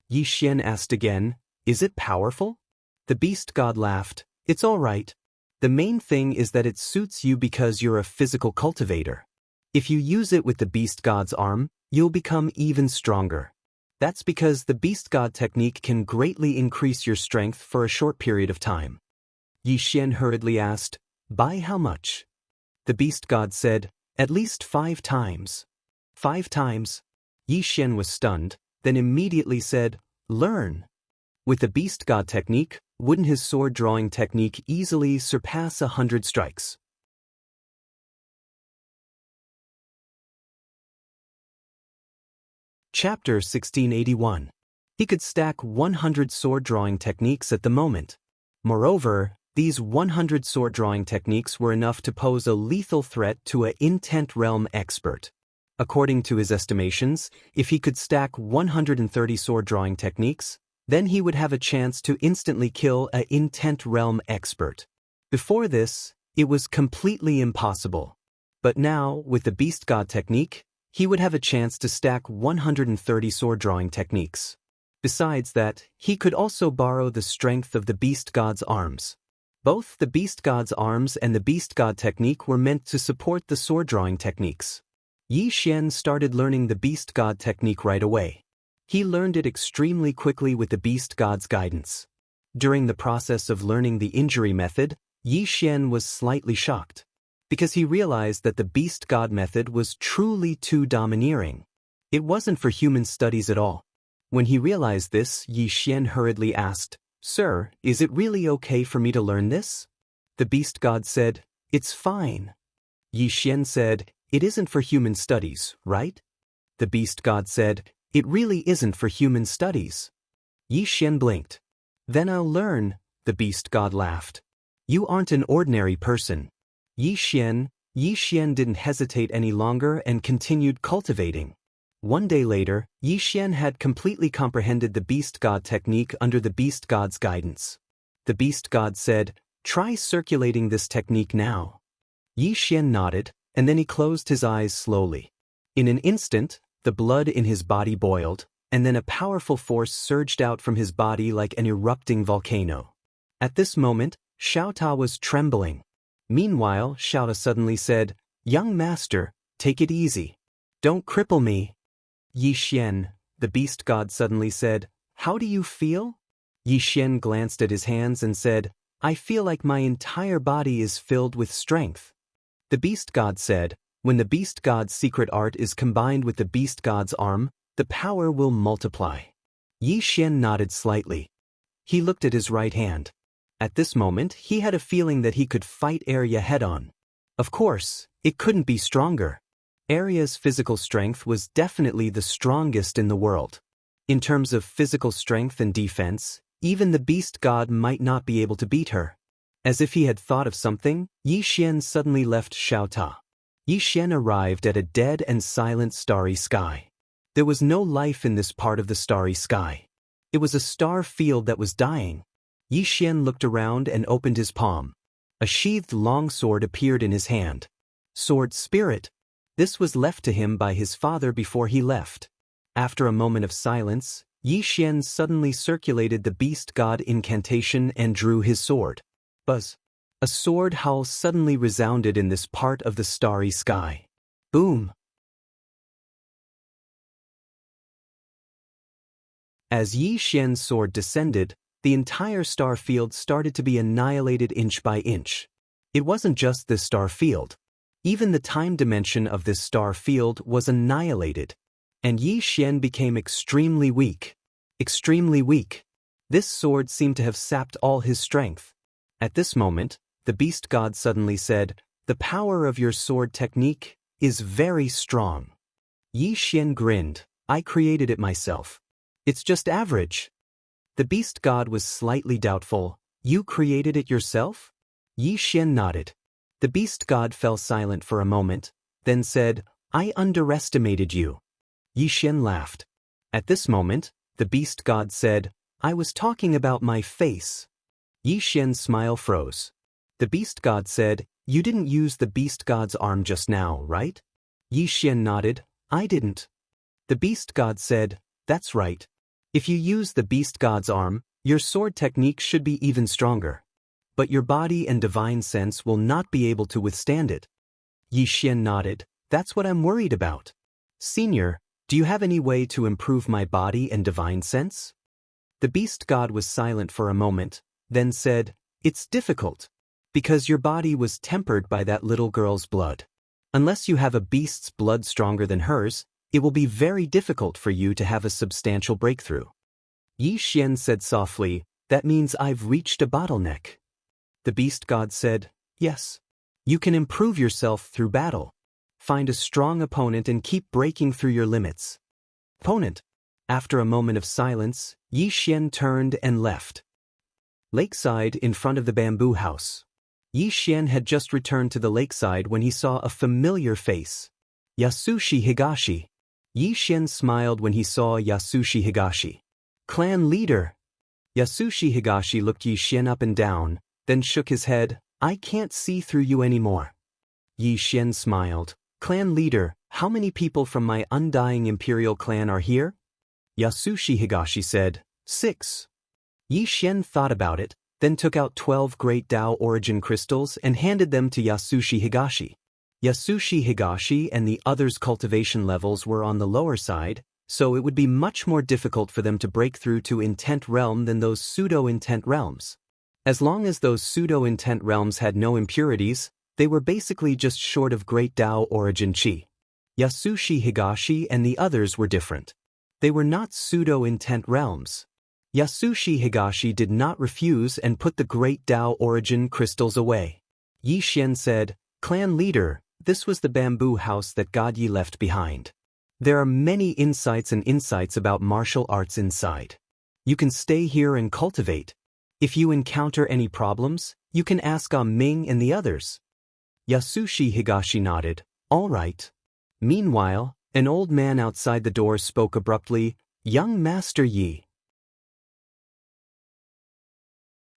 Yi Xian asked again, "Is it powerful?" The beast god laughed. "It's all right. The main thing is that it suits you because you're a physical cultivator. If you use it with the beast god's arm, you'll become even stronger. That's because the beast god technique can greatly increase your strength for a short period of time." Yi Xian hurriedly asked, "By how much?" The beast god said, "At least 5 times. 5 times? Yi Xian was stunned, then immediately said, "Learn." With the beast god technique, wouldn't his sword drawing technique easily surpass 100 strikes? Chapter 1681. He could stack 100 sword drawing techniques at the moment. Moreover, these 100 sword drawing techniques were enough to pose a lethal threat to an intent realm expert. According to his estimations, if he could stack 130 sword drawing techniques, then he would have a chance to instantly kill an intent realm expert. Before this, it was completely impossible. But now, with the beast god technique, he would have a chance to stack 130 sword drawing techniques. Besides that, he could also borrow the strength of the beast god's arms. Both the beast god's arms and the beast god technique were meant to support the sword drawing techniques. Yi Xian started learning the beast god technique right away. He learned it extremely quickly with the beast god's guidance. During the process of learning the injury method, Yi Xian was slightly shocked, because he realized that the beast god method was truly too domineering. It wasn't for human studies at all. When he realized this, Yi Xian hurriedly asked, "Sir, is it really okay for me to learn this?" The beast god said, "It's fine." Yi Xian said, "It isn't for human studies, right?" The beast god said, "It really isn't for human studies." Yi Xian blinked. "Then I'll learn," the beast god laughed. "You aren't an ordinary person." Yi Xian didn't hesitate any longer and continued cultivating. One day later, Yi Xian had completely comprehended the beast god technique under the beast god's guidance. The beast god said, "Try circulating this technique now." Yi Xian nodded, and then he closed his eyes slowly. In an instant, the blood in his body boiled, and then a powerful force surged out from his body like an erupting volcano. At this moment, Xiaota was trembling. Meanwhile, Xiaota suddenly said, "Young master, take it easy. Don't cripple me." "Yi Xian," the beast god suddenly said, "how do you feel?" Yi Xian glanced at his hands and said, "I feel like my entire body is filled with strength." The beast god said, "When the beast god's secret art is combined with the beast god's arm, the power will multiply." Yi Xian nodded slightly. He looked at his right hand. At this moment, he had a feeling that he could fight Arya head-on. Of course, it couldn't be stronger. Arya's physical strength was definitely the strongest in the world. In terms of physical strength and defense, even the beast god might not be able to beat her. As if he had thought of something, Yi Xian suddenly left Xiaota. Yi Xian arrived at a dead and silent starry sky. There was no life in this part of the starry sky. It was a star field that was dying. Yi Xian looked around and opened his palm. A sheathed longsword appeared in his hand. Sword spirit. This was left to him by his father before he left. After a moment of silence, Yi Xian suddenly circulated the beast god incantation and drew his sword. Buzz. A sword howl suddenly resounded in this part of the starry sky. Boom. As Yi Xian's sword descended, the entire star field started to be annihilated inch by inch. It wasn't just this star field. Even the time dimension of this star field was annihilated. And Yi Xian became extremely weak. Extremely weak. This sword seemed to have sapped all his strength. At this moment, the beast god suddenly said, "The power of your sword technique is very strong." Yi Xian grinned, "I created it myself. It's just average." The beast god was slightly doubtful. "You created it yourself?" Yi Xian nodded. The beast god fell silent for a moment, then said, "I underestimated you." Yi Xian laughed. At this moment, the beast god said, "I was talking about my face." Yi Xian's smile froze. The beast god said, "You didn't use the beast god's arm just now, right?" Yi Xian nodded, "I didn't." The beast god said, "That's right. If you use the beast god's arm, your sword technique should be even stronger. But your body and divine sense will not be able to withstand it." Yi Xian nodded, "That's what I'm worried about. Senior, do you have any way to improve my body and divine sense?" The beast god was silent for a moment, then said, "It's difficult. Because your body was tempered by that little girl's blood. Unless you have a beast's blood stronger than hers, it will be very difficult for you to have a substantial breakthrough." Yi Xian said softly, "That means I've reached a bottleneck." The beast god said, "Yes. You can improve yourself through battle. Find a strong opponent and keep breaking through your limits." Opponent. After a moment of silence, Yi Xian turned and left. Lakeside in front of the bamboo house. Yi Xian had just returned to the lakeside when he saw a familiar face. Yasushi Higashi. Yi Xian smiled when he saw Yasushi Higashi. Clan leader. Yasushi Higashi looked Yi Xian up and down, then shook his head. "I can't see through you anymore." Yi Xian smiled. "Clan leader, how many people from my undying imperial clan are here?" Yasushi Higashi said, 6. Yi Xian thought about it, then took out 12 great Dao origin crystals and handed them to Yasushi Higashi. Yasushi Higashi and the others' cultivation levels were on the lower side, so it would be much more difficult for them to break through to intent realm than those pseudo-intent realms. As long as those pseudo-intent realms had no impurities, they were basically just short of great Tao origin Qi. Yasushi Higashi and the others were different. They were not pseudo-intent realms. Yasushi Higashi did not refuse and put the great Tao origin crystals away. Yi Xian said, "Clan leader, this was the bamboo house that God Yi left behind. There are many insights about martial arts inside. You can stay here and cultivate. If you encounter any problems, you can ask Ming and the others." Yasushi Higashi nodded, "All right." Meanwhile, an old man outside the door spoke abruptly, "Young Master Yi."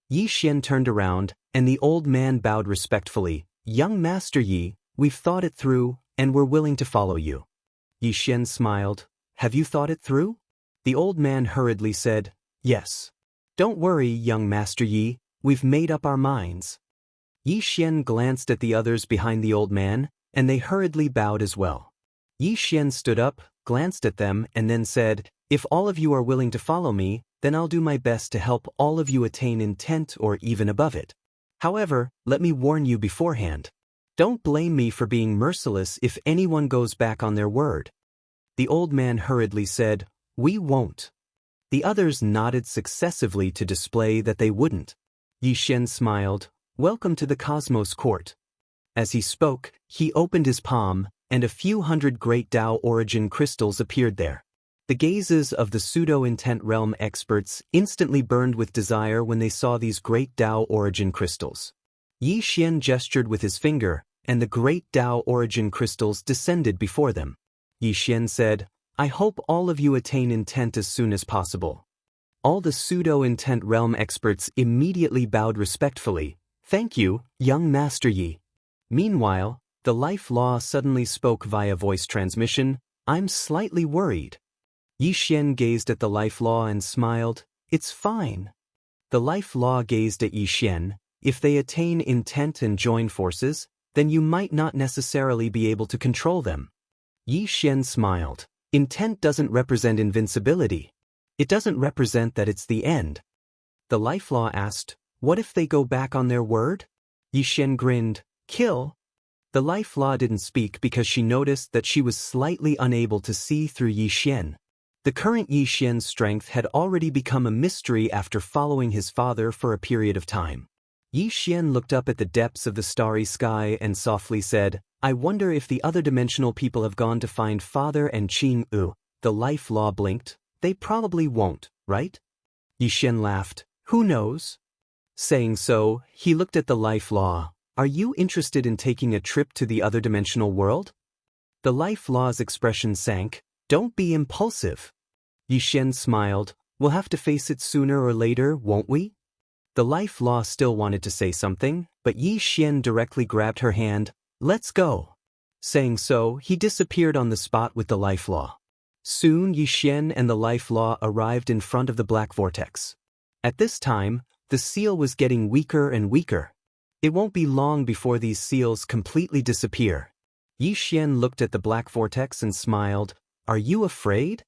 Yi Xian turned around, and the old man bowed respectfully, "Young Master Yi, we've thought it through, and we're willing to follow you." Yi Xian smiled, "Have you thought it through?" The old man hurriedly said, "Yes. Don't worry, young Master Yi, we've made up our minds." Yi Xian glanced at the others behind the old man, and they hurriedly bowed as well. Yi Xian stood up, glanced at them, and then said, "If all of you are willing to follow me, then I'll do my best to help all of you attain intent or even above it. However, let me warn you beforehand. Don't blame me for being merciless if anyone goes back on their word." The old man hurriedly said, "We won't." The others nodded successively to display that they wouldn't. Yi Xian smiled, "Welcome to the Cosmos Court." As he spoke, he opened his palm, and a few hundred great Tao origin crystals appeared there. The gazes of the pseudo-intent realm experts instantly burned with desire when they saw these great Tao origin crystals. Yi Xian gestured with his finger, and the great Tao origin crystals descended before them. Yi Xian said, "I hope all of you attain intent as soon as possible." All the pseudo-intent realm experts immediately bowed respectfully, "Thank you, young Master Yi." Meanwhile, the life law suddenly spoke via voice transmission, "I'm slightly worried." Yi Xian gazed at the life law and smiled, "It's fine." The life law gazed at Yi Xian, "If they attain intent and join forces, then you might not necessarily be able to control them." Yi Xian smiled, "Intent doesn't represent invincibility. It doesn't represent that it's the end." The life law asked, "What if they go back on their word?" Yi Xian grinned, "Kill." The life law didn't speak because she noticed that she was slightly unable to see through Yi Xian. The current Yi Xian's strength had already become a mystery after following his father for a period of time. Yi Xian looked up at the depths of the starry sky and softly said, "I wonder if the other dimensional people have gone to find Father and Qing Yu." The life law blinked. "They probably won't, right?" Yi Xian laughed, "Who knows?" Saying so, he looked at the life law. "Are you interested in taking a trip to the other dimensional world?" The life law's expression sank. "Don't be impulsive." Yi Xian smiled, "We'll have to face it sooner or later, won't we?" The life law still wanted to say something, but Yi Xian directly grabbed her hand, "Let's go." Saying so, he disappeared on the spot with the life law. Soon Yi Xian and the life law arrived in front of the black vortex. At this time, the seal was getting weaker and weaker. It won't be long before these seals completely disappear. Yi Xian looked at the black vortex and smiled, "Are you afraid?"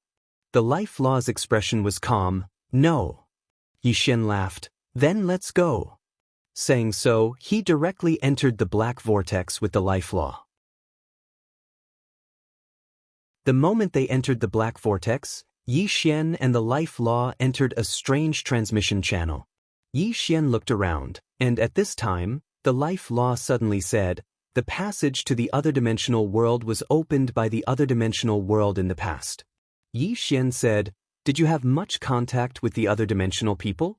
The life law's expression was calm, "No." Yi Xian laughed, "Then let's go." Saying so, he directly entered the black vortex with the life law. The moment they entered the black vortex, Yi Xian and the life law entered a strange transmission channel. Yi Xian looked around, and at this time, the life law suddenly said, "The passage to the other dimensional world was opened by the other dimensional world in the past." Yi Xian said, "Did you have much contact with the other dimensional people?"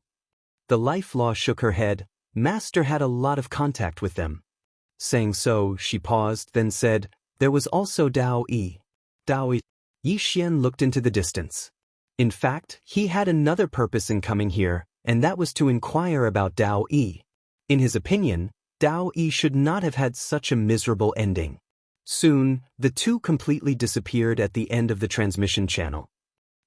The life law shook her head, "Master had a lot of contact with them." Saying so, she paused, then said, "There was also Daoist." Daoist. Yi Xian looked into the distance. In fact, he had another purpose in coming here, and that was to inquire about Daoist. In his opinion, Daoist should not have had such a miserable ending. Soon, the two completely disappeared at the end of the transmission channel.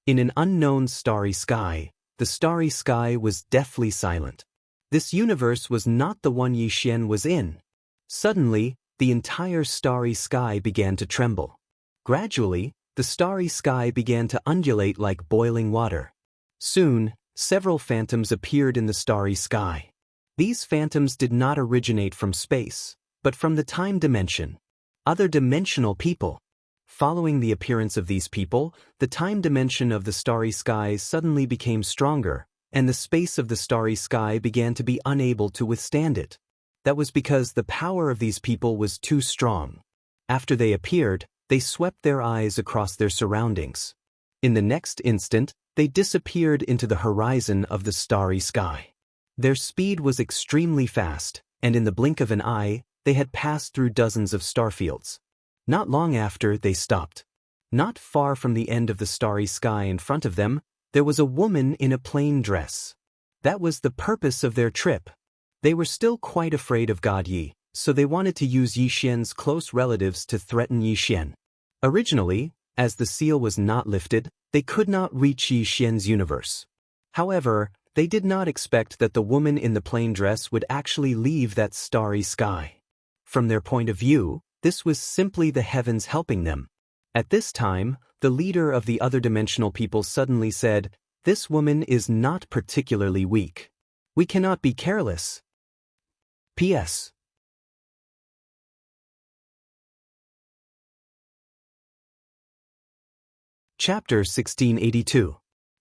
In an unknown starry sky, the starry sky was deathly silent. This universe was not the one Yi Xian was in. Suddenly, the entire starry sky began to tremble. Gradually, the starry sky began to undulate like boiling water. Soon, several phantoms appeared in the starry sky. These phantoms did not originate from space, but from the time dimension. Other dimensional people. Following the appearance of these people, the time dimension of the starry sky suddenly became stronger, and the space of the starry sky began to be unable to withstand it. That was because the power of these people was too strong. After they appeared, they swept their eyes across their surroundings. In the next instant, they disappeared into the horizon of the starry sky. Their speed was extremely fast, and in the blink of an eye, they had passed through dozens of starfields. Not long after, they stopped. Not far from the end of the starry sky in front of them, there was a woman in a plain dress. That was the purpose of their trip. They were still quite afraid of God Yi, so they wanted to use Yi Xian's close relatives to threaten Yi Xian. Originally, as the seal was not lifted, they could not reach Yi Xian's universe. However, they did not expect that the woman in the plain dress would actually leave that starry sky. From their point of view, this was simply the heavens helping them. At this time, the leader of the other dimensional people suddenly said, "This woman is not particularly weak. We cannot be careless." P.S. Chapter 1682.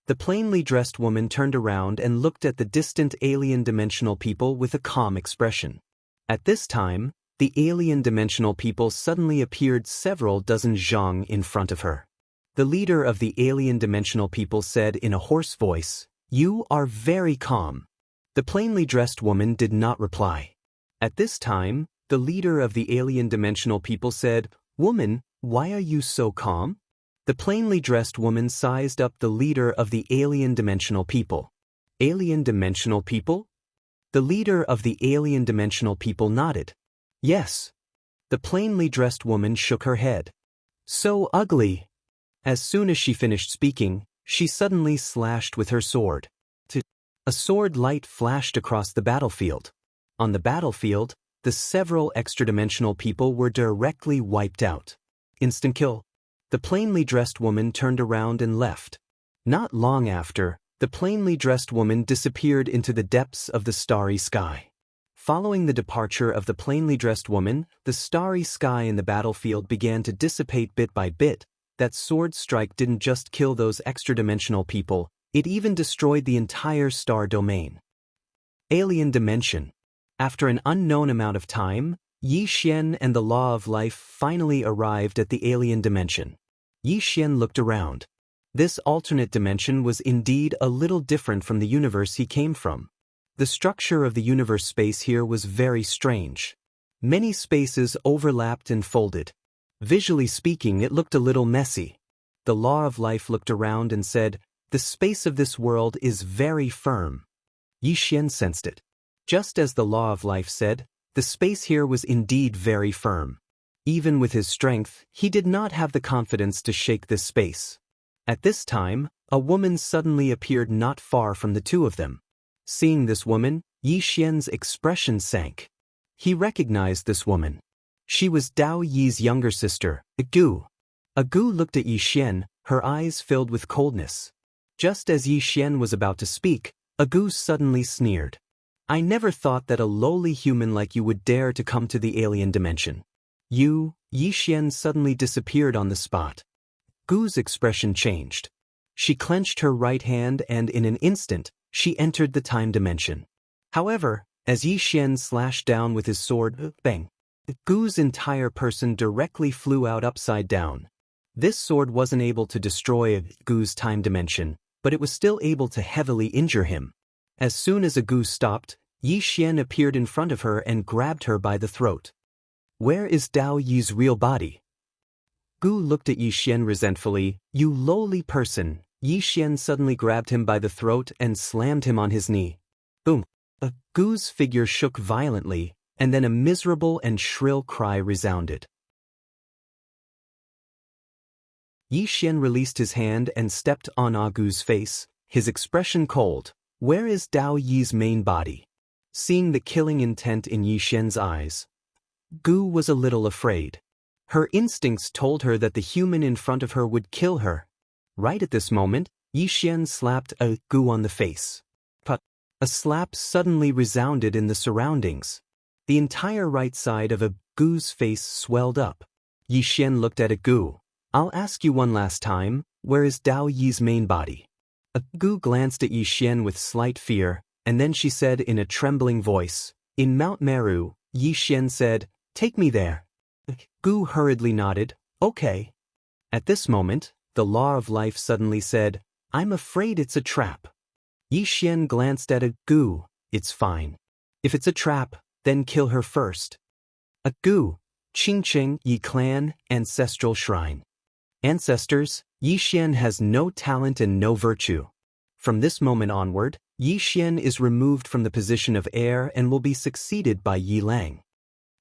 The plainly dressed woman turned around and looked at the distant alien dimensional people with a calm expression. At this time, the alien dimensional people suddenly appeared several dozen zhang in front of her. The leader of the alien dimensional people said in a hoarse voice, "You are very calm." The plainly dressed woman did not reply. At this time, the leader of the alien dimensional people said, "Woman, why are you so calm?" The plainly dressed woman sized up the leader of the alien dimensional people. Alien dimensional people? The leader of the alien dimensional people nodded. Yes. The plainly dressed woman shook her head. So ugly. As soon as she finished speaking, she suddenly slashed with her sword. A sword light flashed across the battlefield. On the battlefield, the several extra-dimensional people were directly wiped out. Instant kill. The plainly dressed woman turned around and left. Not long after, the plainly dressed woman disappeared into the depths of the starry sky. Following the departure of the plainly dressed woman, the starry sky in the battlefield began to dissipate bit by bit. That sword strike didn't just kill those extra-dimensional people, it even destroyed the entire star domain. Alien dimension. After an unknown amount of time, Yi Xian and the law of life finally arrived at the alien dimension. Yi Xian looked around. This alternate dimension was indeed a little different from the universe he came from. The structure of the universe space here was very strange. Many spaces overlapped and folded. Visually speaking, it looked a little messy. The law of life looked around and said, "The space of this world is very firm." Yi Xian sensed it. Just as the law of life said, the space here was indeed very firm. Even with his strength, he did not have the confidence to shake this space. At this time, a woman suddenly appeared not far from the two of them. Seeing this woman, Yi Xian's expression sank. He recognized this woman. She was Dao Yi's younger sister, Agu. Agu looked at Yi Xian, her eyes filled with coldness. Just as Yi Xian was about to speak, Agu suddenly sneered. "I never thought that a lowly human like you would dare to come to the alien dimension." Yi Xian suddenly disappeared on the spot. Agu's expression changed. She clenched her right hand and in an instant, she entered the time dimension. However, as Yi Xian slashed down with his sword, bang! Agu's entire person directly flew out upside down. This sword wasn't able to destroy Agu's time dimension, but it was still able to heavily injure him. As soon as Agu stopped, Yi Xian appeared in front of her and grabbed her by the throat. "Where is Dao Yi's real body?" Agu looked at Yi Xian resentfully. "You lowly person." Yi Xian suddenly grabbed him by the throat and slammed him on his knee. Boom! Agu's figure shook violently, and then a miserable and shrill cry resounded. Yi Xian released his hand and stepped on Agu's face, his expression cold. "Where is Dao Yi's main body?" Seeing the killing intent in Yi Xian's eyes, Agu was a little afraid. Her instincts told her that the human in front of her would kill her. Right at this moment, Yi Xian slapped Agu on the face. A slap suddenly resounded in the surroundings. The entire right side of a Gu's face swelled up. Yi Xian looked at a Gu. I'll ask you one last time, where is Dao Yi's main body? A Gu glanced at Yi Xian with slight fear, and then she said in a trembling voice, in Mount Meru. Yi Xian said, take me there. Gu hurriedly nodded, okay. At this moment, the law of life suddenly said, I'm afraid it's a trap. Yi Xian glanced at a Gu, it's fine. If it's a trap, then kill her first. A Gu, Qingqing Yi Clan, Ancestral Shrine. Ancestors, Yi Xian has no talent and no virtue. From this moment onward, Yi Xian is removed from the position of heir and will be succeeded by Yi Lang.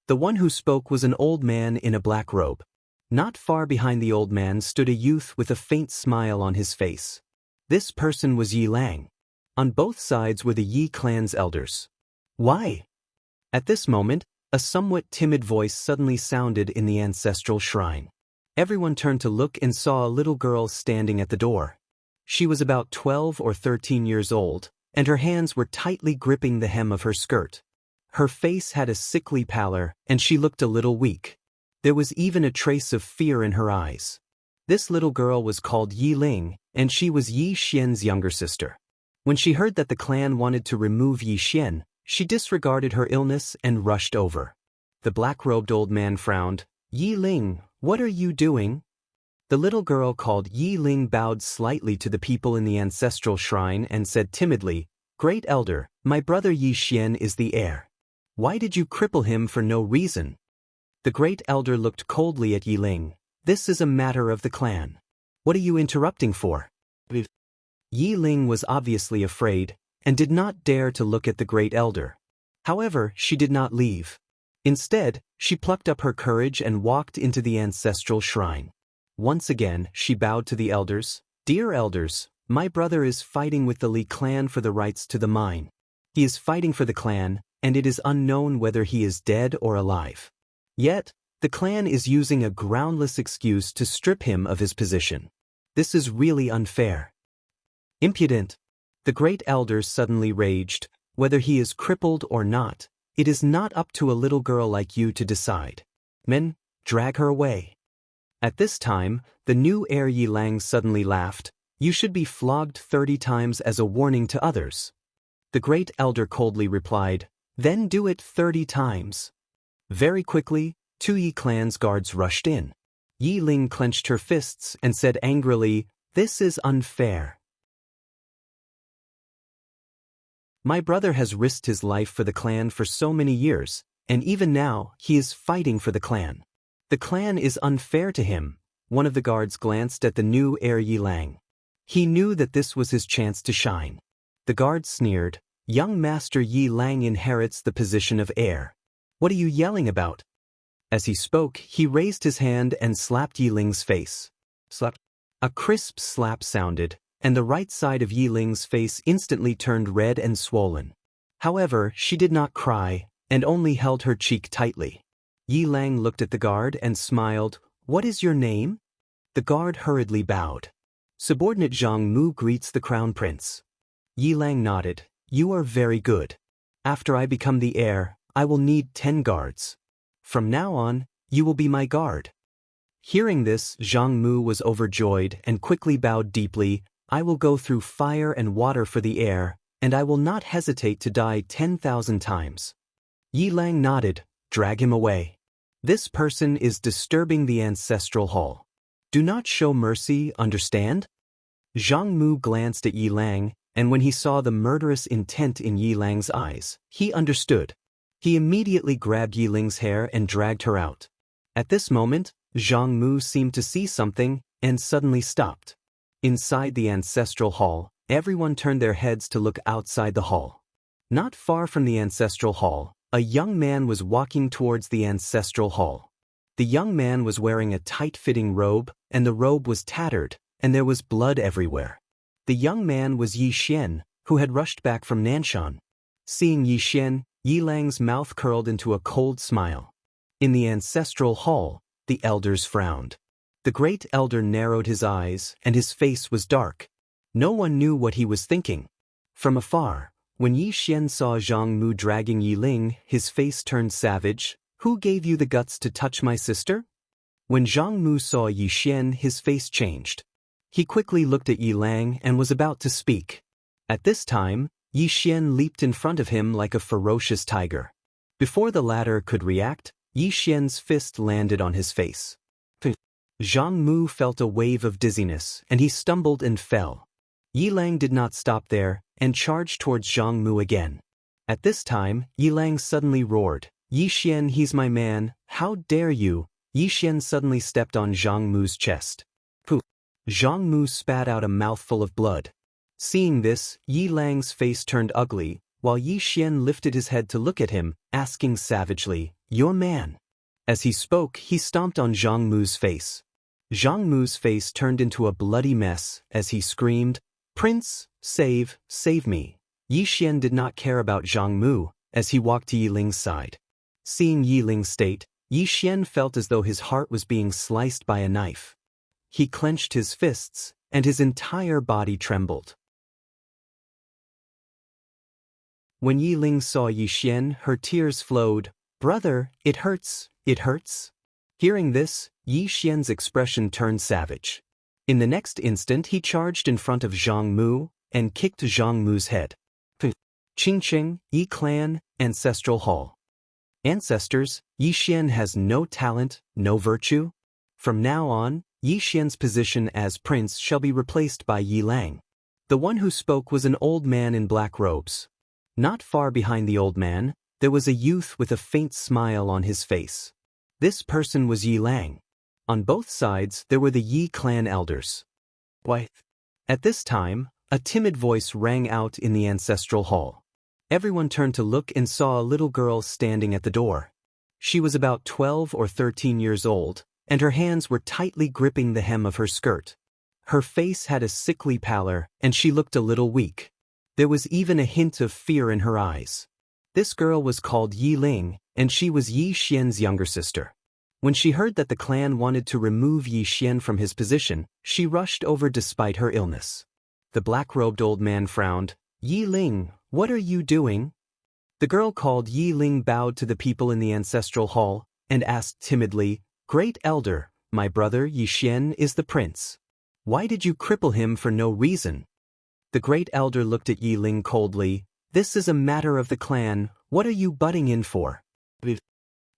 The one who spoke was an old man in a black robe. Not far behind the old man stood a youth with a faint smile on his face. This person was Yi Lang. On both sides were the Yi clan's elders. Why? At this moment, a somewhat timid voice suddenly sounded in the ancestral shrine. Everyone turned to look and saw a little girl standing at the door. She was about 12 or 13 years old, and her hands were tightly gripping the hem of her skirt. Her face had a sickly pallor, and she looked a little weak. There was even a trace of fear in her eyes. This little girl was called Yi Ling, and she was Yi Xian's younger sister. When she heard that the clan wanted to remove Yi Xian, she disregarded her illness and rushed over. The black-robed old man frowned. Yi Ling, what are you doing? The little girl called Yi Ling bowed slightly to the people in the ancestral shrine and said timidly, Great Elder, my brother Yi Xian is the heir. Why did you cripple him for no reason? The Great Elder looked coldly at Yi Ling. This is a matter of the clan. What are you interrupting for? Yi Ling was obviously afraid, and did not dare to look at the Great Elder. However, she did not leave. Instead, she plucked up her courage and walked into the ancestral shrine. Once again, she bowed to the elders. Dear elders, my brother is fighting with the Li clan for the rights to the mine. He is fighting for the clan, and it is unknown whether he is dead or alive. Yet, the clan is using a groundless excuse to strip him of his position. This is really unfair. Impudent. The Great Elder suddenly raged. Whether he is crippled or not, it is not up to a little girl like you to decide. Men, drag her away. At this time, the new heir Yi Lang suddenly laughed. You should be flogged 30 times as a warning to others. The Great Elder coldly replied, Then do it 30 times. Very quickly, 2 Yi clan's guards rushed in. Yi Ling clenched her fists and said angrily, This is unfair. My brother has risked his life for the clan for so many years, and even now, he is fighting for the clan. The clan is unfair to him. One of the guards glanced at the new heir Yi Lang. He knew that this was his chance to shine. The guard sneered, Young Master Yi Lang inherits the position of heir. What are you yelling about? As he spoke, he raised his hand and slapped Yi Ling's face. Slap. A crisp slap sounded, and the right side of Yi Ling's face instantly turned red and swollen. However, she did not cry, and only held her cheek tightly. Yi Lang looked at the guard and smiled. What is your name? The guard hurriedly bowed. Subordinate Zhang Mu greets the crown prince. Yi Lang nodded. You are very good. After I become the heir, I will need 10 guards. From now on, you will be my guard. Hearing this, Zhang Mu was overjoyed and quickly bowed deeply. I will go through fire and water for the heir, and I will not hesitate to die 10,000 times. Yi Lang nodded. Drag him away. This person is disturbing the ancestral hall. Do not show mercy, understand? Zhang Mu glanced at Yi Lang, and when he saw the murderous intent in Yi Lang's eyes, he understood. He immediately grabbed Yi Ling's hair and dragged her out. At this moment, Zhang Mu seemed to see something and suddenly stopped. Inside the ancestral hall, everyone turned their heads to look outside the hall. Not far from the ancestral hall, a young man was walking towards the ancestral hall. The young man was wearing a tight-fitting robe, and the robe was tattered, and there was blood everywhere. The young man was Yi Xian, who had rushed back from Nanshan. Seeing Yi Xian, Yi Lang's mouth curled into a cold smile. In the ancestral hall, the elders frowned. The Great Elder narrowed his eyes, and his face was dark. No one knew what he was thinking. From afar, When Yi Xian saw Zhang Mu dragging Yi Ling, his face turned savage. Who gave you the guts to touch my sister? When Zhang Mu saw Yi Xian, his face changed. He quickly looked at Yi Lang and was about to speak. At this time, Yi Xian leaped in front of him like a ferocious tiger. Before the latter could react, Yi Xian's fist landed on his face. Zhang Mu felt a wave of dizziness, and he stumbled and fell. Yi Lang did not stop there, and charged towards Zhang Mu again. At this time, Yi Lang suddenly roared, "Yi Xian, he's my man, how dare you!" Yi Xian suddenly stepped on Zhang Mu's chest. Pooh! Zhang Mu spat out a mouthful of blood. Seeing this, Yi Lang's face turned ugly, while Yi Xian lifted his head to look at him, asking savagely, "Your man?" As he spoke, he stomped on Zhang Mu's face. Zhang Mu's face turned into a bloody mess as he screamed, "Prince, save me." Yi Xian did not care about Zhang Mu as he walked to Yi Ling's side. Seeing Yi Ling's state, Yi Xian felt as though his heart was being sliced by a knife. He clenched his fists, and his entire body trembled. When Yi Ling saw Yi Xian, her tears flowed. "Brother, it hurts, it hurts." Hearing this, Yi Xian's expression turned savage. In the next instant he charged in front of Zhang Mu and kicked Zhang Mu's head. Qingqing, Yi Clan, Ancestral Hall. Ancestors, Yi Xian has no talent, no virtue. From now on, Yi Xian's position as prince shall be replaced by Yi Lang. The one who spoke was an old man in black robes. Not far behind the old man, there was a youth with a faint smile on his face. This person was Yi Lang. On both sides there were the Yi clan elders. "Why?" At this time, a timid voice rang out in the ancestral hall. Everyone turned to look and saw a little girl standing at the door. She was about 12 or 13 years old, and her hands were tightly gripping the hem of her skirt. Her face had a sickly pallor, and she looked a little weak. There was even a hint of fear in her eyes. This girl was called Yi Ling, and she was Yi Xian's younger sister. When she heard that the clan wanted to remove Yi Xian from his position, she rushed over despite her illness. The black-robed old man frowned. "Yi Ling, what are you doing?" The girl called Yi Ling bowed to the people in the ancestral hall and asked timidly, "Great elder, my brother Yi Xian is the prince. Why did you cripple him for no reason?" The great elder looked at Yi Ling coldly. "This is a matter of the clan, what are you butting in for?"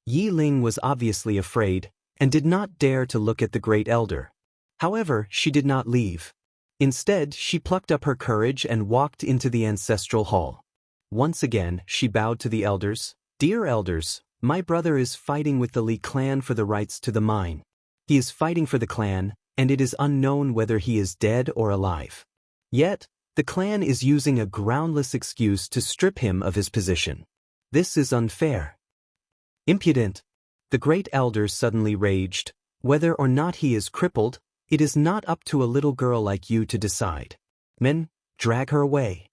Yi Ling was obviously afraid, and did not dare to look at the great elder. However, she did not leave. Instead, she plucked up her courage and walked into the ancestral hall. Once again, she bowed to the elders. "Dear elders, my brother is fighting with the Li clan for the rights to the mine. He is fighting for the clan, and it is unknown whether he is dead or alive. Yet, the clan is using a groundless excuse to strip him of his position. This is unfair." "Impudent!" The great elder suddenly raged. "Whether or not he is crippled, it is not up to a little girl like you to decide. Men, drag her away."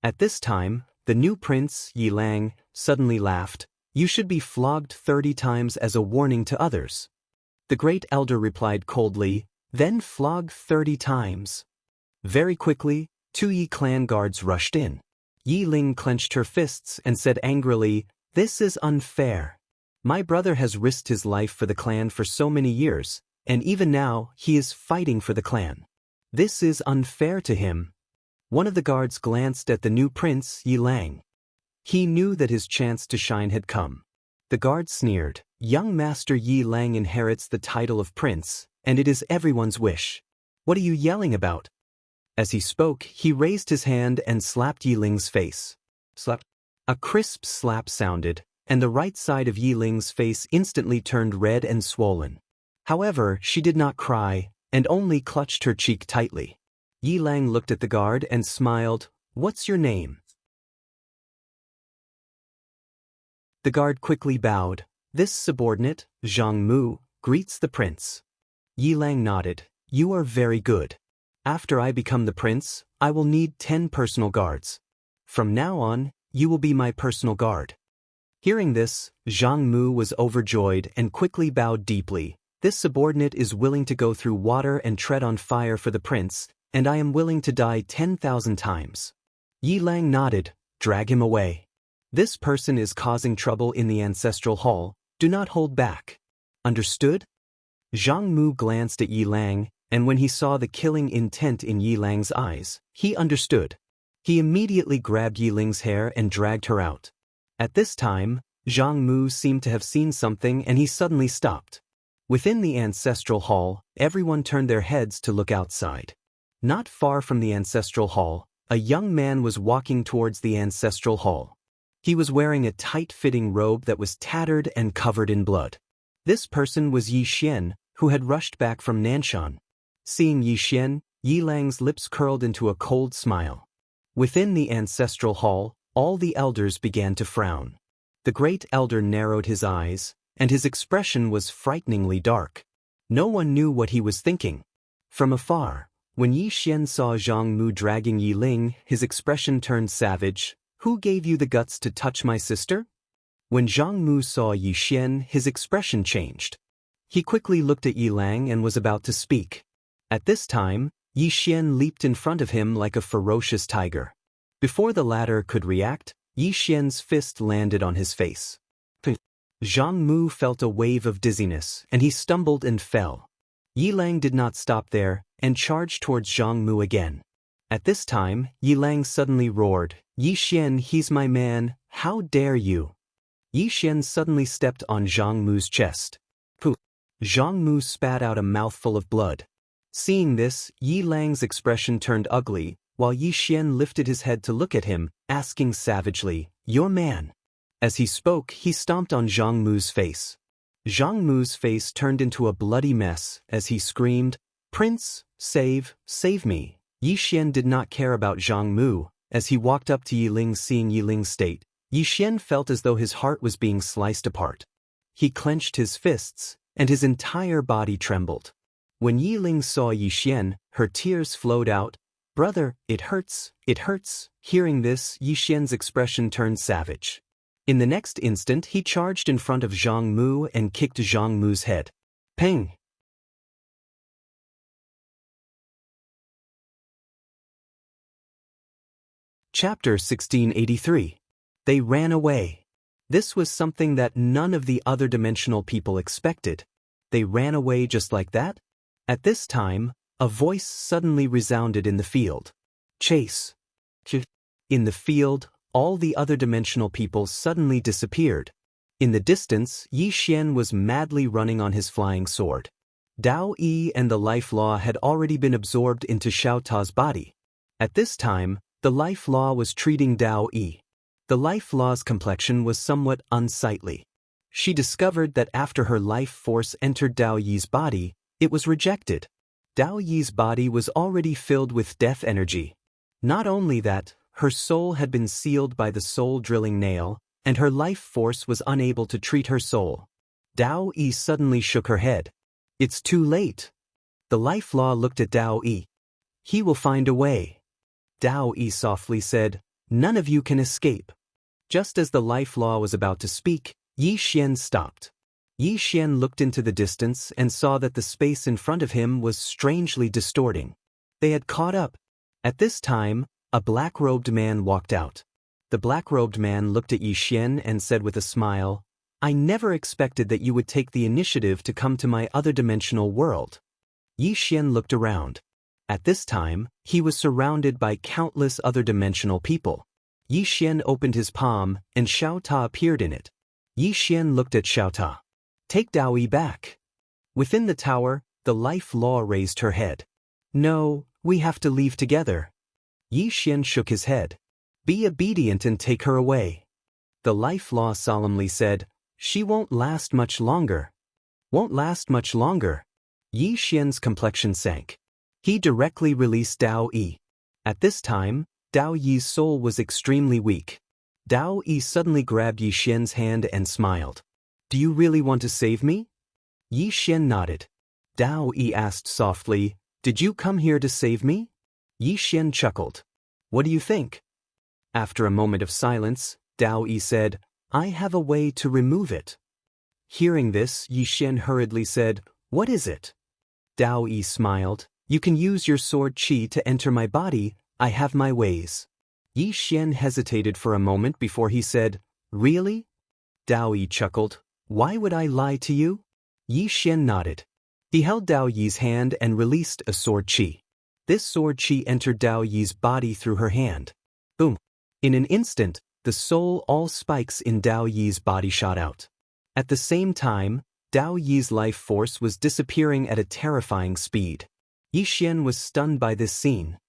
At this time, the new prince, Yi Lang, suddenly laughed. "You should be flogged 30 times as a warning to others." The great elder replied coldly, "Then flog 30 times. Very quickly, 2 Yi clan guards rushed in. Yi Ling clenched her fists and said angrily, "This is unfair. My brother has risked his life for the clan for so many years, and even now he is fighting for the clan. This is unfair to him." One of the guards glanced at the new prince, Yi Lang. He knew that his chance to shine had come. The guard sneered, "Young Master Yi Lang inherits the title of prince, and it is everyone's wish. What are you yelling about?" As he spoke, he raised his hand and slapped Yi Ling's face. Slap. A crisp slap sounded, and the right side of Yi Ling's face instantly turned red and swollen. However, she did not cry, and only clutched her cheek tightly. Yi Lang looked at the guard and smiled. "What's your name?" The guard quickly bowed. "This subordinate, Zhang Mu, greets the prince." Yi Lang nodded. "You are very good. After I become the prince, I will need 10 personal guards. From now on, you will be my personal guard." Hearing this, Zhang Mu was overjoyed and quickly bowed deeply. "This subordinate is willing to go through water and tread on fire for the prince, and I am willing to die 10,000 times." Yi Lang nodded. drag him away. This person is causing trouble in the ancestral hall, do not hold back. Understood? Zhang Mu glanced at Yi Lang, and when he saw the killing intent in Yi Lang's eyes, he understood. He immediately grabbed Yi Ling's hair and dragged her out. At this time, Zhang Mu seemed to have seen something and he suddenly stopped. Within the ancestral hall, everyone turned their heads to look outside. Not far from the ancestral hall, a young man was walking towards the ancestral hall. He was wearing a tight-fitting robe that was tattered and covered in blood. This person was Yi Xian, who had rushed back from Nanshan. Seeing Yi Xian, Yi Lang's lips curled into a cold smile. Within the ancestral hall, all the elders began to frown. The great elder narrowed his eyes, and his expression was frighteningly dark. No one knew what he was thinking. From afar, when Yi Xian saw Zhang Mu dragging Yi Ling, his expression turned savage. Who gave you the guts to touch my sister? When Zhang Mu saw Yi Xian, his expression changed. He quickly looked at Yi Lang and was about to speak. At this time, Yi Xian leaped in front of him like a ferocious tiger. Before the latter could react, Yi Xian's fist landed on his face. Zhang Mu felt a wave of dizziness, and he stumbled and fell. Yi Lang did not stop there, and charged towards Zhang Mu again. At this time, Yi Lang suddenly roared, Yi Xian, he's my man, how dare you? Yi Xian suddenly stepped on Zhang Mu's chest. Pooh! Zhang Mu spat out a mouthful of blood. Seeing this, Yi Lang's expression turned ugly, while Yi Xian lifted his head to look at him, asking savagely, your man. As he spoke, he stomped on Zhang Mu's face. Zhang Mu's face turned into a bloody mess as he screamed, Prince, save me. Yi Xian did not care about Zhang Mu. As he walked up to Yi Ling, seeing Yi Ling's state, Yi Xian felt as though his heart was being sliced apart. He clenched his fists, and his entire body trembled. When Yi Ling saw Yi Xian, her tears flowed out. Brother, it hurts, it hurts. Hearing this, Yi Xian's expression turned savage. In the next instant, he charged in front of Zhang Mu and kicked Zhang Mu's head. Peng! Chapter 1683. They ran away. This was something that none of the other dimensional people expected. They ran away just like that? At this time, a voice suddenly resounded in the field. Chase! In the field, all the other dimensional people suddenly disappeared. In the distance, Yi Xian was madly running on his flying sword. Dao Yi and the life law had already been absorbed into Xiao Ta's body. At this time, the life law was treating Dao Yi. The life law's complexion was somewhat unsightly. She discovered that after her life force entered Dao Yi's body, it was rejected. Dao Yi's body was already filled with death energy. Not only that, her soul had been sealed by the soul-drilling nail, and her life force was unable to treat her soul. Dao Yi suddenly shook her head. It's too late. The life law looked at Dao Yi. He will find a way. Dao Yi softly said, none of you can escape. Just as the life law was about to speak, Yi Xian stopped. Yi Xian looked into the distance and saw that the space in front of him was strangely distorting. They had caught up. At this time, a black-robed man walked out. The black-robed man looked at Yi Xian and said with a smile, I never expected that you would take the initiative to come to my other dimensional world. Yi Xian looked around. At this time, he was surrounded by countless other dimensional people. Yi Xian opened his palm, and Xiao Ta appeared in it. Yi Xian looked at Xiao Ta. Take Dao Yi back. Within the tower, the life law raised her head. No, we have to leave together. Yi Xian shook his head. Be obedient and take her away. The life law solemnly said, she won't last much longer. Won't last much longer. Yi Xian's complexion sank. He directly released Dao Yi. At this time, Dao Yi's soul was extremely weak. Dao Yi suddenly grabbed Yi Xian's hand and smiled. Do you really want to save me? Yi Xian nodded. Dao Yi asked softly, did you come here to save me? Yi Xian chuckled. What do you think? After a moment of silence, Dao Yi said, I have a way to remove it. Hearing this, Yi Xian hurriedly said, what is it? Dao Yi smiled. You can use your sword qi to enter my body, I have my ways. Yi Xian hesitated for a moment before he said, "Really?" Dao Yi chuckled. "Why would I lie to you?" Yi Xian nodded. He held Dao Yi's hand and released a sword qi. This sword qi entered Dao Yi's body through her hand. Boom! In an instant, the soul all spikes in Dao Yi's body shot out. At the same time, Dao Yi's life force was disappearing at a terrifying speed. Yi Xian was stunned by this scene.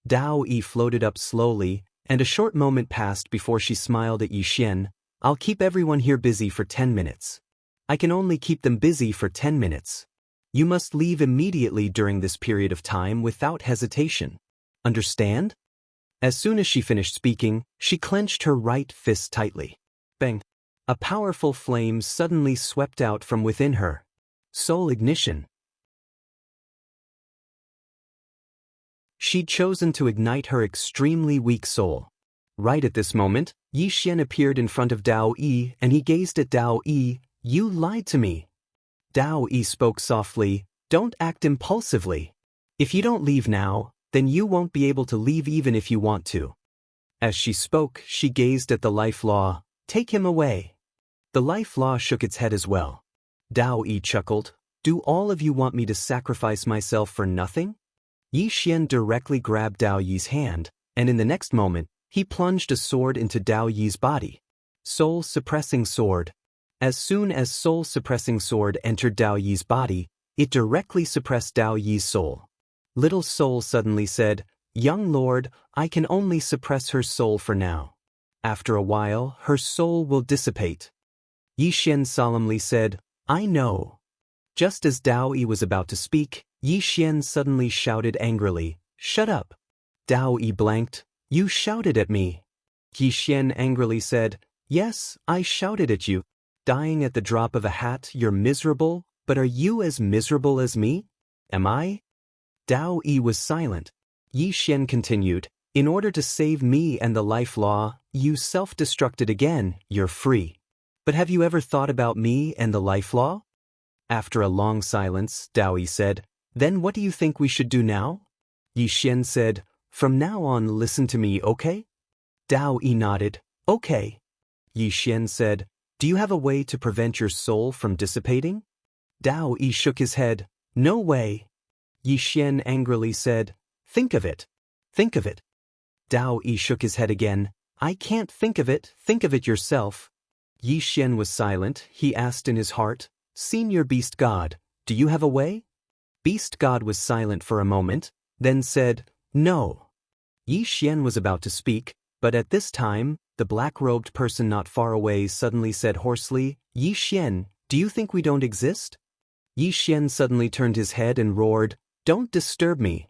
Dao Yi floated up slowly, and a short moment passed before she smiled at Yi Xian. "I'll keep everyone here busy for 10 minutes. I can only keep them busy for 10 minutes. You must leave immediately during this period of time without hesitation. Understand?" As soon as she finished speaking, she clenched her right fist tightly. Bang! A powerful flame suddenly swept out from within her. Soul ignition. She'd chosen to ignite her extremely weak soul. Right at this moment, Yi Xian appeared in front of Dao Yi and he gazed at Dao Yi. "You lied to me." Dao Yi spoke softly, "Don't act impulsively. If you don't leave now, then you won't be able to leave even if you want to." As she spoke, she gazed at the life law. "Take him away." The life law shook its head as well. Dao Yi chuckled. "Do all of you want me to sacrifice myself for nothing?" Yi Xian directly grabbed Dao Yi's hand, and in the next moment, he plunged a sword into Dao Yi's body. Soul-suppressing sword. As soon as soul-suppressing sword entered Dao Yi's body, it directly suppressed Dao Yi's soul. Little soul suddenly said, "Young lord, I can only suppress her soul for now. After a while, her soul will dissipate." Yi Xian solemnly said, "I know." Just as Dao Yi was about to speak, Yi Xian suddenly shouted angrily, "Shut up." Dao Yi blanked. "You shouted at me." Yi Xian angrily said, "Yes, I shouted at you. Dying at the drop of a hat, you're miserable, but are you as miserable as me? Am I?" Dao Yi was silent. Yi Xian continued, "In order to save me and the life law, you self-destructed again, you're free. But have you ever thought about me and the life law?" After a long silence, Dao Yi said, "Then what do you think we should do now?" Yi Xian said, "From now on listen to me, okay?" Dao Yi nodded, "Okay." Yi Xian said, "Do you have a way to prevent your soul from dissipating?" Dao Yi shook his head, "No way." Yi Xian angrily said, "Think of it. Think of it." Dao Yi shook his head again, "I can't think of it yourself." Yi Xian was silent. He asked in his heart, "Senior Beast God, do you have a way?" Beast God was silent for a moment, then said, "No." Yi Xian was about to speak, but at this time, the black-robed person not far away suddenly said hoarsely, "Yi Xian, do you think we don't exist?" Yi Xian suddenly turned his head and roared, "Don't disturb me."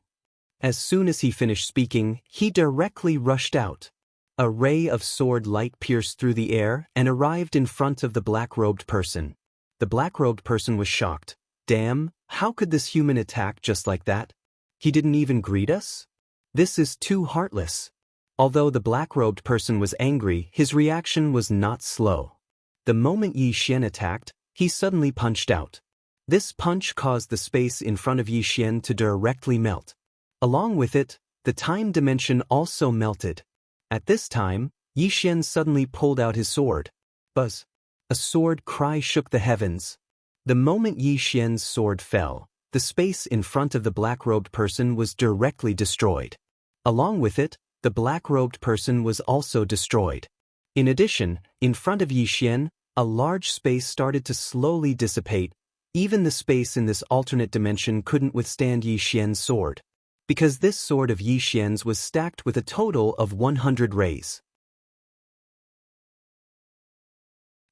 As soon as he finished speaking, he directly rushed out. A ray of sword light pierced through the air and arrived in front of the black-robed person. The black-robed person was shocked. "Damn, how could this human attack just like that? He didn't even greet us? This is too heartless." Although the black-robed person was angry, his reaction was not slow. The moment Yi Xian attacked, he suddenly punched out. This punch caused the space in front of Yi Xian to directly melt. Along with it, the time dimension also melted. At this time, Yi Xian suddenly pulled out his sword. Buzz! A sword cry shook the heavens. The moment Yi Xian's sword fell, the space in front of the black-robed person was directly destroyed. Along with it, the black-robed person was also destroyed. In addition, in front of Yi Xian, a large space started to slowly dissipate. Even the space in this alternate dimension couldn't withstand Yi Xian's sword, because this sword of Yi Xian's was stacked with a total of 100 rays.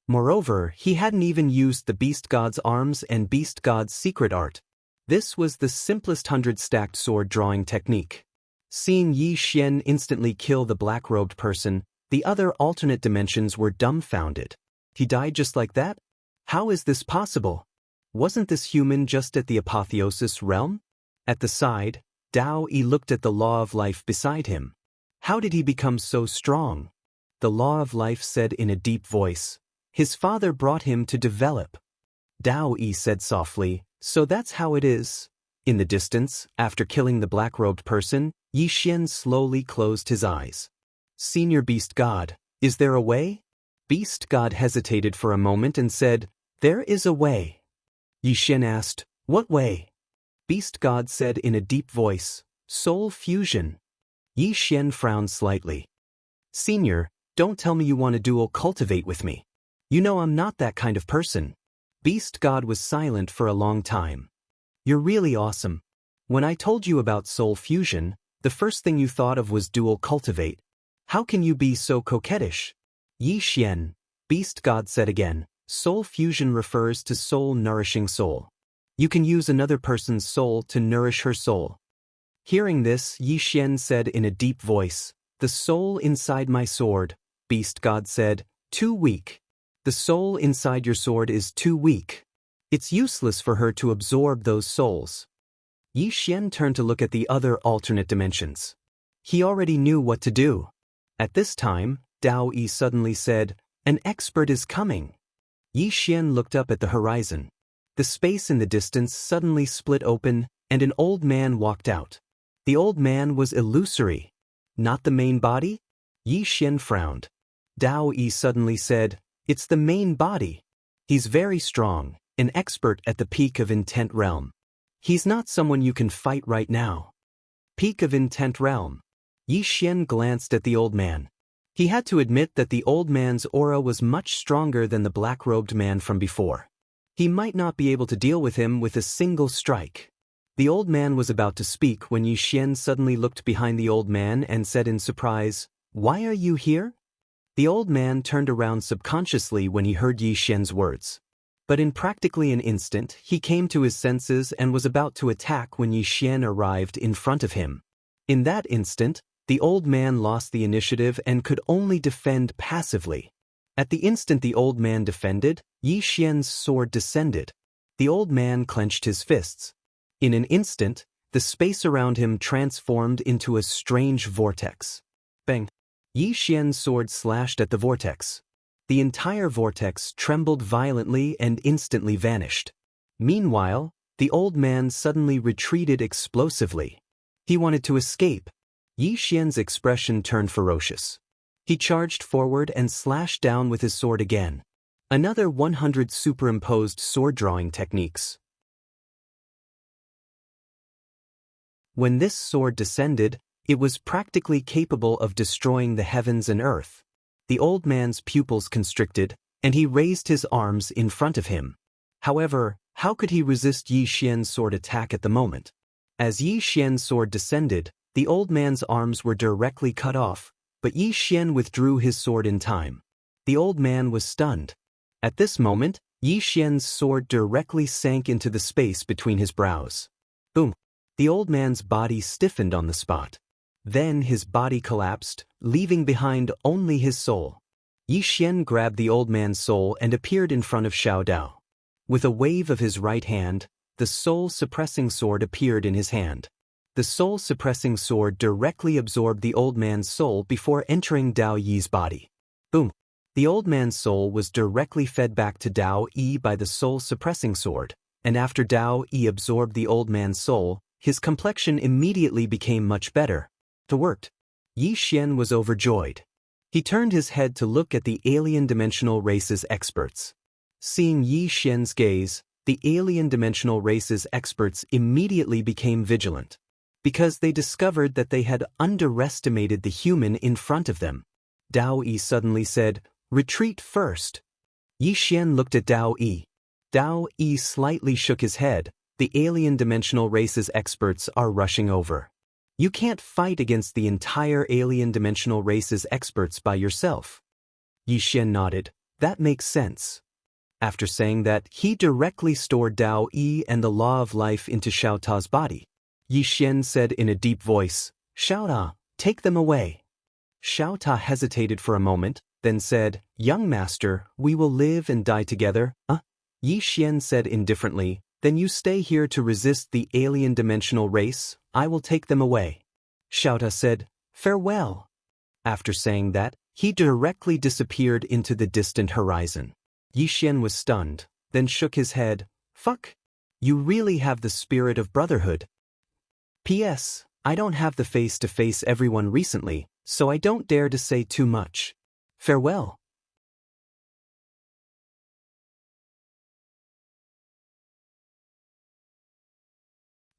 Moreover, he hadn't even used the Beast God's arms and Beast God's secret art. This was the simplest 100-stacked sword drawing technique. Seeing Yi Xian instantly kill the black-robed person, the other alternate dimensions were dumbfounded. He died just like that? How is this possible? Wasn't this human just at the apotheosis realm? At the side, Dao Yi looked at the law of life beside him. How did he become so strong? The law of life said in a deep voice, "His father brought him to develop." Dao Yi said softly, "So that's how it is." In the distance, after killing the black-robed person, Yi Xian slowly closed his eyes. Senior Beast God, is there a way? Beast God hesitated for a moment and said, there is a way. Yi Xian asked, what way? Beast God said in a deep voice, soul fusion. Yi Xian frowned slightly. Senior, don't tell me you want to dual cultivate with me. You know I'm not that kind of person. Beast God was silent for a long time. You're really awesome. When I told you about soul fusion, the first thing you thought of was dual cultivate. How can you be so coquettish? Yi Xian, Beast God said again, soul fusion refers to soul nourishing soul. You can use another person's soul to nourish her soul. Hearing this, Yi Xian said in a deep voice, the soul inside my sword, Beast God said, too weak. The soul inside your sword is too weak. It's useless for her to absorb those souls. Yi Xian turned to look at the other alternate dimensions. He already knew what to do. At this time, Daoist suddenly said, an expert is coming. Yi Xian looked up at the horizon. The space in the distance suddenly split open, and an old man walked out. The old man was illusory. Not the main body? Yi Xian frowned. Daoist suddenly said, it's the main body. He's very strong, an expert at the peak of intent realm. He's not someone you can fight right now. Peak of intent realm. Yi Xian glanced at the old man. He had to admit that the old man's aura was much stronger than the black-robed man from before. He might not be able to deal with him with a single strike. The old man was about to speak when Yi Xian suddenly looked behind the old man and said in surprise, why are you here? The old man turned around subconsciously when he heard Yi Xian's words. But in practically an instant, he came to his senses and was about to attack when Yi Xian arrived in front of him. In that instant, the old man lost the initiative and could only defend passively. At the instant the old man defended, Yi Xian's sword descended. The old man clenched his fists. In an instant, the space around him transformed into a strange vortex. Bang! Yi Xian's sword slashed at the vortex. The entire vortex trembled violently and instantly vanished. Meanwhile, the old man suddenly retreated explosively. He wanted to escape. Yi Xian's expression turned ferocious. He charged forward and slashed down with his sword again. Another 100 superimposed sword-drawing techniques. When this sword descended, it was practically capable of destroying the heavens and earth. The old man's pupils constricted, and he raised his arms in front of him. However, how could he resist Yi Xian's sword attack at the moment? As Yi Xian's sword descended, the old man's arms were directly cut off, but Yi Xian withdrew his sword in time. The old man was stunned. At this moment, Yi Xian's sword directly sank into the space between his brows. Boom! The old man's body stiffened on the spot. Then his body collapsed, leaving behind only his soul. Yi Xian grabbed the old man's soul and appeared in front of Xiao Dao. With a wave of his right hand, the soul-suppressing sword appeared in his hand. The soul-suppressing sword directly absorbed the old man's soul before entering Dao Yi's body. Boom! The old man's soul was directly fed back to Dao Yi by the soul-suppressing sword, and after Dao Yi absorbed the old man's soul, his complexion immediately became much better. It worked. Yi Xian was overjoyed. He turned his head to look at the alien dimensional race's experts. Seeing Yi Xian's gaze, the alien dimensional race's experts immediately became vigilant, because they discovered that they had underestimated the human in front of them. Dao Yi suddenly said, retreat first. Yi Xian looked at Dao Yi. Dao Yi slightly shook his head. The alien dimensional race's experts are rushing over. You can't fight against the entire alien dimensional race's experts by yourself. Yi Xian nodded. That makes sense. After saying that, he directly stored Dao Yi and the law of life into Xiao Ta's body. Yi Xian said in a deep voice, Xiao Ta, take them away. Xiao Ta hesitated for a moment, then said, young master, we will live and die together, Yi Xian said indifferently, then you stay here to resist the alien dimensional race, I will take them away. Xiao Ta said, farewell. After saying that, he directly disappeared into the distant horizon. Yi Xian was stunned, then shook his head, fuck. You really have the spirit of brotherhood. P.S. I don't have the face to face everyone recently, so I don't dare to say too much. Farewell.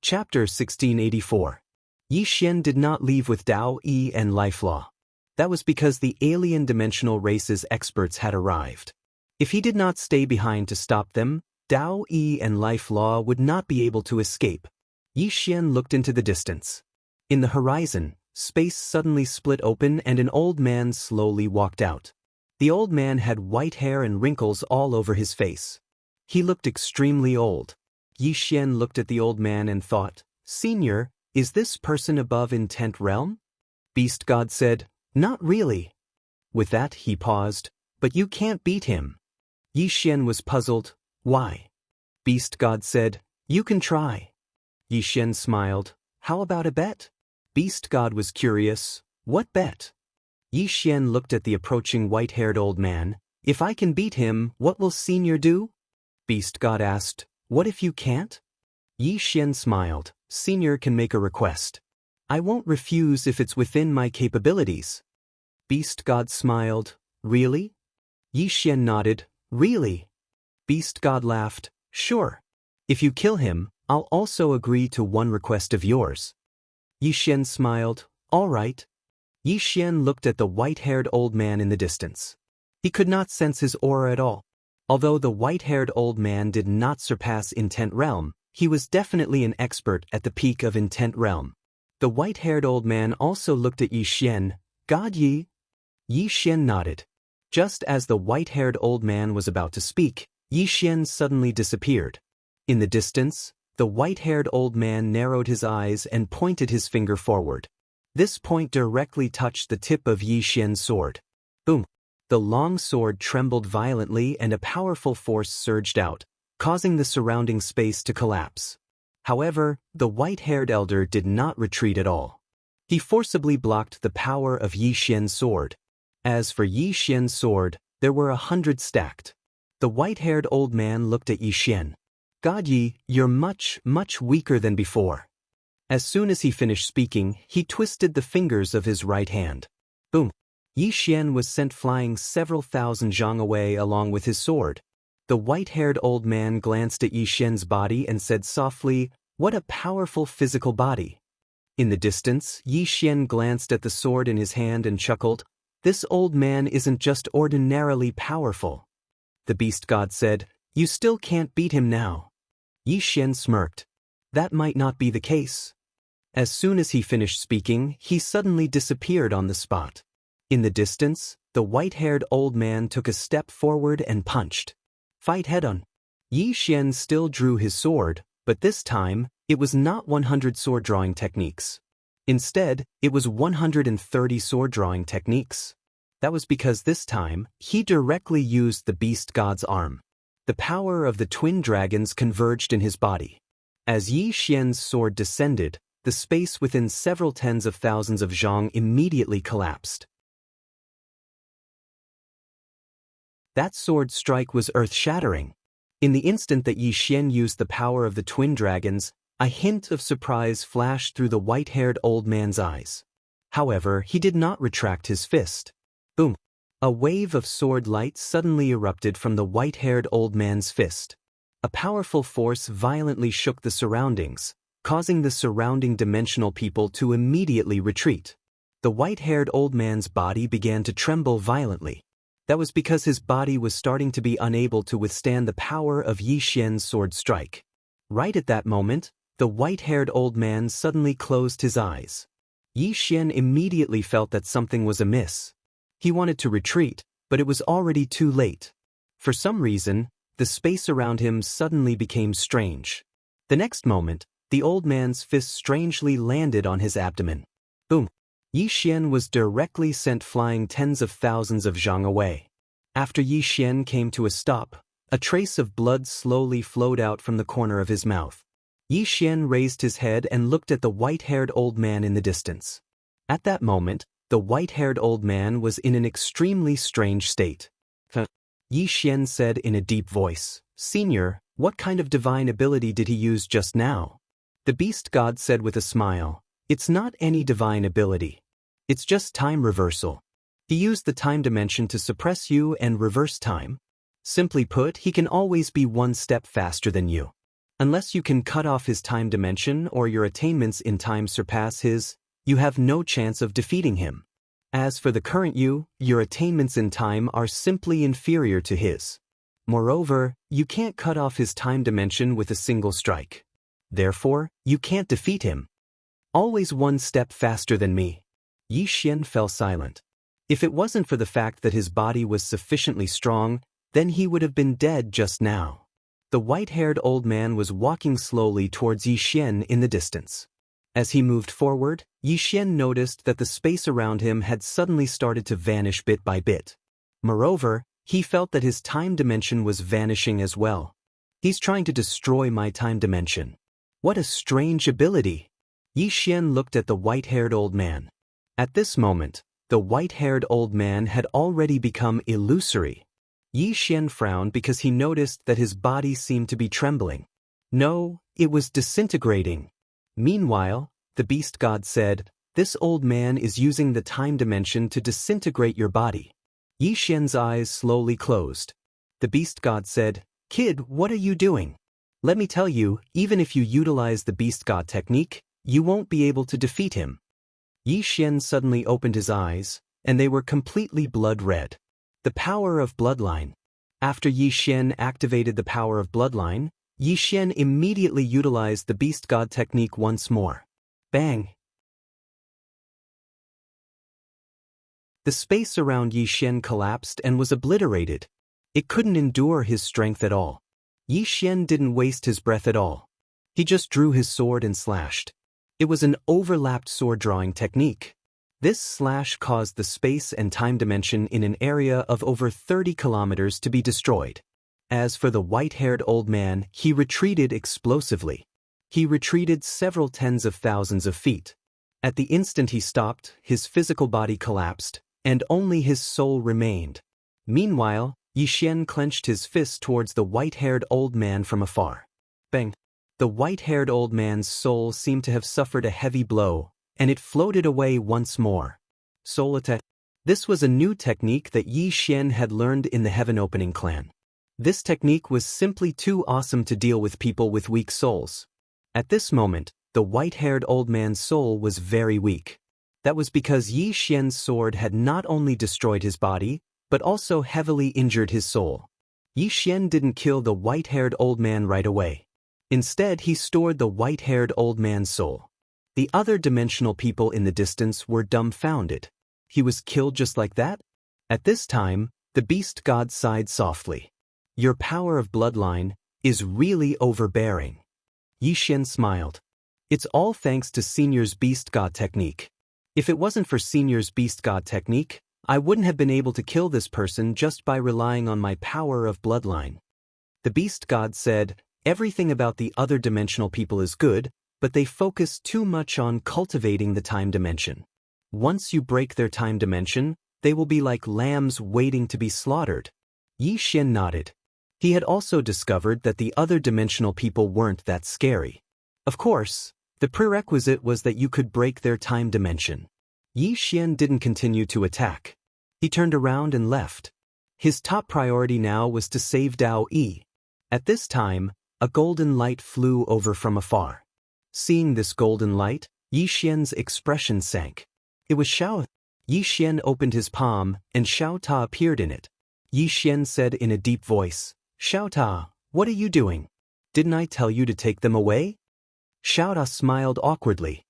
Chapter 1684. Yi Xian did not leave with Dao Yi and Life Law. That was because the alien dimensional race's experts had arrived. If he did not stay behind to stop them, Dao Yi and Life Law would not be able to escape. Yi Xian looked into the distance. In the horizon, space suddenly split open and an old man slowly walked out. The old man had white hair and wrinkles all over his face. He looked extremely old. Yi Xian looked at the old man and thought, "Senior, is this person above in 10th realm?" Beast God said, "Not really." With that he paused, "But you can't beat him." Yi Xian was puzzled. "Why?" Beast God said, "You can try." Yi Xian smiled. "How about a bet?" Beast God was curious. "What bet?" Yi Xian looked at the approaching white-haired old man. "If I can beat him, what will Senior do?" Beast God asked, "What if you can't?" Yi Xian smiled. "Senior can make a request. I won't refuse if it's within my capabilities." Beast God smiled. "Really?" Yi Xian nodded. "Really?" Beast God laughed. "Sure. If you kill him, I'll also agree to one request of yours." Yi Xian smiled. "All right." Yi Xian looked at the white-haired old man in the distance. He could not sense his aura at all. Although the white-haired old man did not surpass Intent Realm, he was definitely an expert at the peak of Intent Realm. The white-haired old man also looked at Yi Xian. "God Yi?" Yi Xian nodded. Just as the white-haired old man was about to speak, Yi Xian suddenly disappeared. In the distance, the white-haired old man narrowed his eyes and pointed his finger forward. This point directly touched the tip of Yi Xian's sword. Boom! The long sword trembled violently and a powerful force surged out, causing the surrounding space to collapse. However, the white-haired elder did not retreat at all. He forcibly blocked the power of Yi Xian's sword. As for Yi Xian's sword, there were 100 stacked. The white-haired old man looked at Yi Xian. "God Yi, you're much, much weaker than before." As soon as he finished speaking, he twisted the fingers of his right hand. Boom! Yi Xian was sent flying several thousand zhang away along with his sword. The white-haired old man glanced at Yi Xian's body and said softly, "What a powerful physical body." In the distance, Yi Xian glanced at the sword in his hand and chuckled. "This old man isn't just ordinarily powerful." The beast god said, "You still can't beat him now." Yi Xian smirked. "That might not be the case." As soon as he finished speaking, he suddenly disappeared on the spot. In the distance, the white-haired old man took a step forward and punched. "Fight head-on." Yi Xian still drew his sword, but this time, it was not 100 sword-drawing techniques. Instead, it was 130 sword-drawing techniques. That was because this time, he directly used the beast god's arm. The power of the twin dragons converged in his body. As Yi Xian's sword descended, the space within several tens of thousands of zhang immediately collapsed. That sword strike was earth-shattering. In the instant that Yi Xian used the power of the twin dragons, a hint of surprise flashed through the white-haired old man's eyes. However, he did not retract his fist. Boom! A wave of sword light suddenly erupted from the white-haired old man's fist. A powerful force violently shook the surroundings, causing the surrounding dimensional people to immediately retreat. The white-haired old man's body began to tremble violently. That was because his body was starting to be unable to withstand the power of Yi Xian's sword strike. Right at that moment, the white-haired old man suddenly closed his eyes. Yi Xian immediately felt that something was amiss. He wanted to retreat, but it was already too late. For some reason, the space around him suddenly became strange. The next moment, the old man's fist strangely landed on his abdomen. Boom! Yi Xian was directly sent flying tens of thousands of zhang away. After Yi Xian came to a stop, a trace of blood slowly flowed out from the corner of his mouth. Yi Xian raised his head and looked at the white-haired old man in the distance. At that moment, the white-haired old man was in an extremely strange state. Yi Xian said in a deep voice, "Senior, what kind of divine ability did he use just now?" The beast god said with a smile, "It's not any divine ability. It's just time reversal. He used the time dimension to suppress you and reverse time. Simply put, he can always be one step faster than you. Unless you can cut off his time dimension or your attainments in time surpass his, you have no chance of defeating him. As for the current you, your attainments in time are simply inferior to his. Moreover, you can't cut off his time dimension with a single strike. Therefore, you can't defeat him. Always one step faster than me. Yi Xian fell silent. If it wasn't for the fact that his body was sufficiently strong, then he would have been dead just now. The white-haired old man was walking slowly towards Yi Xian in the distance. As he moved forward, Yi Xian noticed that the space around him had suddenly started to vanish bit by bit. Moreover, he felt that his time dimension was vanishing as well. He's trying to destroy my time dimension. What a strange ability! Yi Xian looked at the white-haired old man. At this moment, the white-haired old man had already become illusory. Yi Xian frowned because he noticed that his body seemed to be trembling. No, it was disintegrating. Meanwhile, the beast god said, "This old man is using the time dimension to disintegrate your body." Yi Xian's eyes slowly closed. The beast god said, "Kid, what are you doing? Let me tell you, even if you utilize the beast god technique, you won't be able to defeat him." Yi Xian suddenly opened his eyes, and they were completely blood red. The power of bloodline. After Yi Xian activated the power of bloodline, Yi Xian immediately utilized the beast god technique once more. Bang! The space around Yi Xian collapsed and was obliterated. It couldn't endure his strength at all. Yi Xian didn't waste his breath at all. He just drew his sword and slashed. It was an overlapped sword drawing technique. This slash caused the space and time dimension in an area of over 30 kilometers to be destroyed. As for the white-haired old man, he retreated explosively. He retreated several tens of thousands of feet. At the instant he stopped, his physical body collapsed, and only his soul remained. Meanwhile, Yi Xian clenched his fist towards the white-haired old man from afar. Bang! The white-haired old man's soul seemed to have suffered a heavy blow, and it floated away once more. Soul attack. This was a new technique that Yi Xian had learned in the Heaven Opening clan. This technique was simply too awesome to deal with people with weak souls. At this moment, the white-haired old man's soul was very weak. That was because Yi Xian's sword had not only destroyed his body, but also heavily injured his soul. Yi Xian didn't kill the white-haired old man right away. Instead, he stored the white-haired old man's soul. The other dimensional people in the distance were dumbfounded. He was killed just like that? At this time, the beast god sighed softly. Your power of bloodline is really overbearing. Yi Xian smiled. It's all thanks to Senior's beast god technique. If it wasn't for Senior's beast god technique, I wouldn't have been able to kill this person just by relying on my power of bloodline. The beast god said, everything about the other dimensional people is good, but they focus too much on cultivating the time dimension. Once you break their time dimension, they will be like lambs waiting to be slaughtered. Yi Xian nodded. He had also discovered that the other dimensional people weren't that scary. Of course, the prerequisite was that you could break their time dimension. Yi Xian didn't continue to attack. He turned around and left. His top priority now was to save Daoist. At this time, a golden light flew over from afar. Seeing this golden light, Yi Xian's expression sank. It was Xiao. Yi Xian opened his palm, and Xiao Ta appeared in it. Yi Xian said in a deep voice, Xiao Ta, what are you doing? Didn't I tell you to take them away? Xiao Ta smiled awkwardly.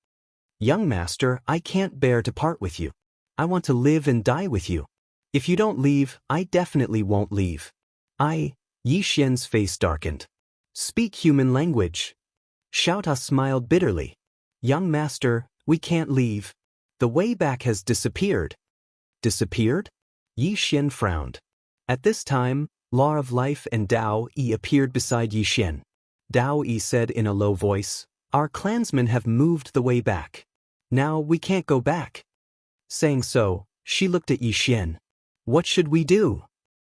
Young master, I can't bear to part with you. I want to live and die with you. If you don't leave, I definitely won't leave. Yi Xian's face darkened. Speak human language. Xiao Ta smiled bitterly. Young master, we can't leave. The way back has disappeared. Disappeared? Yi Xian frowned. At this time, Law of Life and Daoist appeared beside Yi Xian. Daoist said in a low voice, our clansmen have moved the way back. Now we can't go back. Saying so, she looked at Yi Xian. What should we do?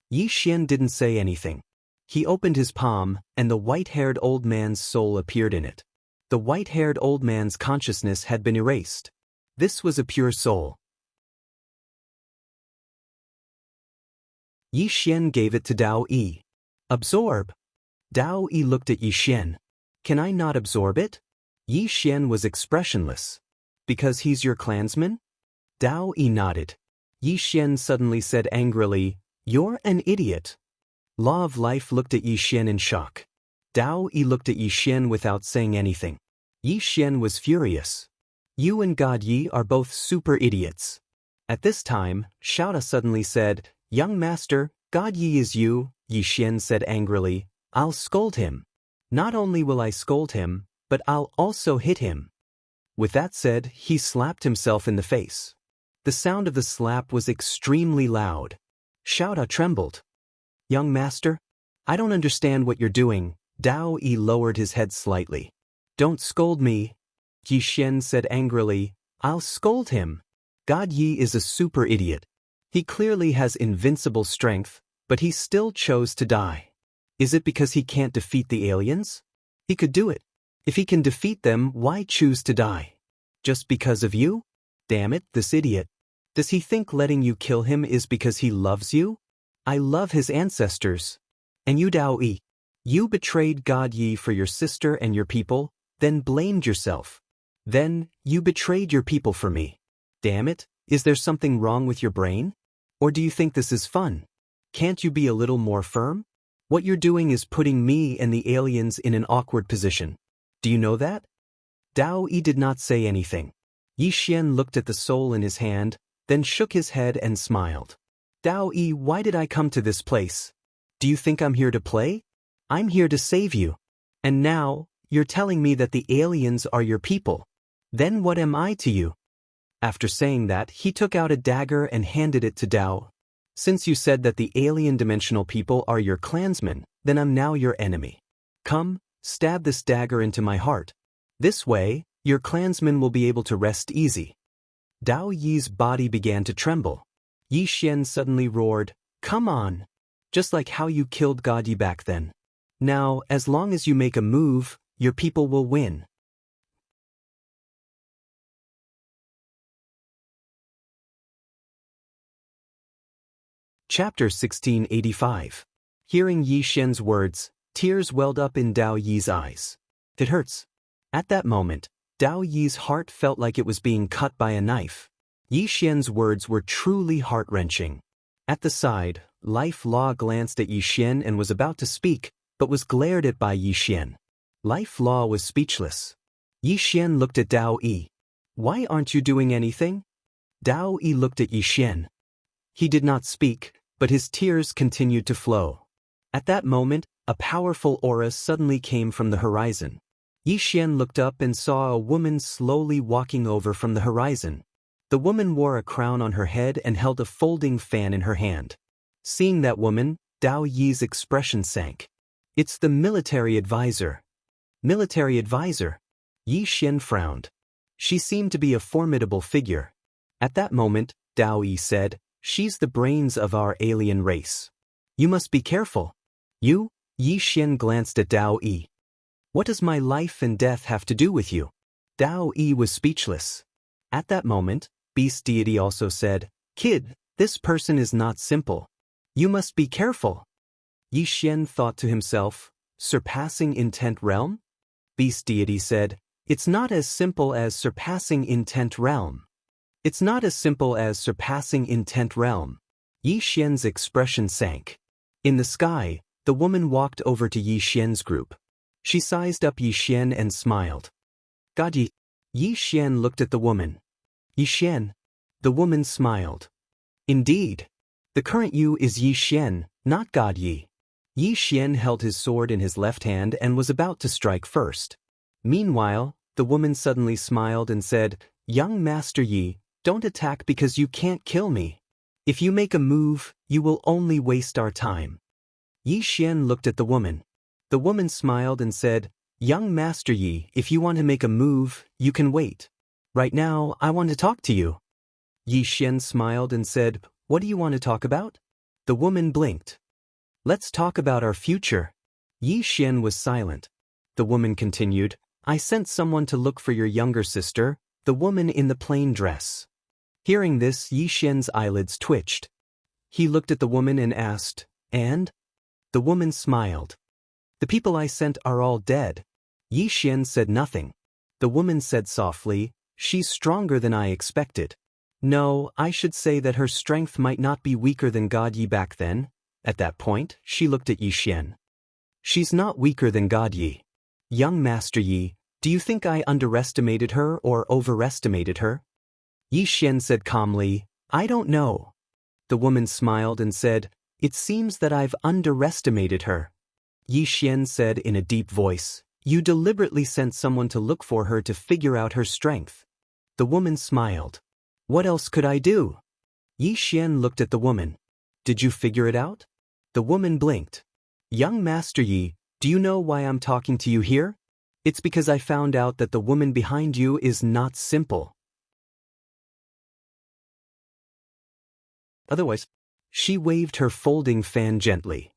Yi Xian didn't say anything. He opened his palm, and the white-haired old man's soul appeared in it. The white-haired old man's consciousness had been erased. This was a pure soul. Yi Xian gave it to Dao Yi. Absorb. Dao Yi looked at Yi Xian. Can I not absorb it? Yi Xian was expressionless. Because he's your clansman? Dao Yi nodded. Yi Xian suddenly said angrily, You're an idiot. Law of Life looked at Yi Xian in shock. Dao Yi looked at Yi Xian without saying anything. Yi Xian was furious. You and God Yi are both super idiots. At this time, Xiaota suddenly said, Young master, God Yi is you, Yi Xian said angrily. I'll scold him. Not only will I scold him, but I'll also hit him. With that said, he slapped himself in the face. The sound of the slap was extremely loud. Xiaota trembled. Young master? I don't understand what you're doing. Dao Yi lowered his head slightly. Don't scold me. Yi Xian said angrily. I'll scold him. God Yi is a super idiot. He clearly has invincible strength, but he still chose to die. Is it because he can't defeat the aliens? He could do it. If he can defeat them, why choose to die? Just because of you? Damn it, this idiot. Does he think letting you kill him is because he loves you? I love his ancestors. And you, Dao Yi. You betrayed God Yi for your sister and your people, then blamed yourself. Then, you betrayed your people for me. Damn it, is there something wrong with your brain? Or do you think this is fun? Can't you be a little more firm? What you're doing is putting me and the aliens in an awkward position. Do you know that? Dao Yi did not say anything. Yi Xian looked at the soul in his hand, then shook his head and smiled. Dao Yi, why did I come to this place? Do you think I'm here to play? I'm here to save you. And now, you're telling me that the aliens are your people. Then what am I to you? After saying that, he took out a dagger and handed it to Dao. Since you said that the alien dimensional people are your clansmen, then I'm now your enemy. Come, stab this dagger into my heart. This way, your clansmen will be able to rest easy. Dao Yi's body began to tremble. Yi Xian suddenly roared, Come on! Just like how you killed God Yi back then. Now, as long as you make a move, your people will win. Chapter 1685. Hearing Yi Xian's words, tears welled up in Dao Yi's eyes. It hurts. At that moment, Dao Yi's heart felt like it was being cut by a knife. Yi Xian's words were truly heart-wrenching. At the side, Life Law glanced at Yi Xian and was about to speak, but was glared at by Yi Xian. Life Law was speechless. Yi Xian looked at Dao Yi. Why aren't you doing anything? Dao Yi looked at Yi Xian. He did not speak, but his tears continued to flow. At that moment, a powerful aura suddenly came from the horizon. Yi Xian looked up and saw a woman slowly walking over from the horizon. The woman wore a crown on her head and held a folding fan in her hand. Seeing that woman, Dao Yi's expression sank. It's the military advisor. Military advisor? Yi Xian frowned. She seemed to be a formidable figure. At that moment, Dao Yi said, She's the brains of our alien race. You must be careful. You? Yi Xian glanced at Dao Yi. What does my life and death have to do with you? Dao Yi was speechless. At that moment, Beast Deity also said, Kid, this person is not simple. You must be careful. Yi Xian thought to himself, Surpassing Intent Realm? Beast Deity said, It's not as simple as surpassing Intent Realm. It's not as simple as surpassing Intent Realm. Yi Xian's expression sank. In the sky, the woman walked over to Yi Xian's group. She sized up Yi Xian and smiled. God Yi. Yi Xian looked at the woman. Yi Xian. The woman smiled. Indeed. The current you is Yi Xian, not God Yi. Yi Xian held his sword in his left hand and was about to strike first. Meanwhile, the woman suddenly smiled and said, Young Master Yi, don't attack because you can't kill me. If you make a move, you will only waste our time. Yi Xian looked at the woman. The woman smiled and said, Young Master Yi, if you want to make a move, you can wait. Right now, I want to talk to you. Yi Xian smiled and said, What do you want to talk about? The woman blinked. Let's talk about our future. Yi Xian was silent. The woman continued, I sent someone to look for your younger sister, the woman in the plain dress. Hearing this, Yi Xian's eyelids twitched. He looked at the woman and asked, "And?" The woman smiled. "The people I sent are all dead." Yi Xian said nothing. The woman said softly, "She's stronger than I expected." No, I should say that her strength might not be weaker than God Yi back then. At that point, she looked at Yi Xian. "She's not weaker than God Yi. Young Master Yi, do you think I underestimated her or overestimated her?" Yi Xian said calmly, "I don't know." The woman smiled and said, "It seems that I've underestimated her." Yi Xian said in a deep voice, "You deliberately sent someone to look for her to figure out her strength." The woman smiled. "What else could I do?" Yi Xian looked at the woman. "Did you figure it out?" The woman blinked. "Young Master Yi, do you know why I'm talking to you here? It's because I found out that the woman behind you is not simple. Otherwise, she waved her folding fan gently.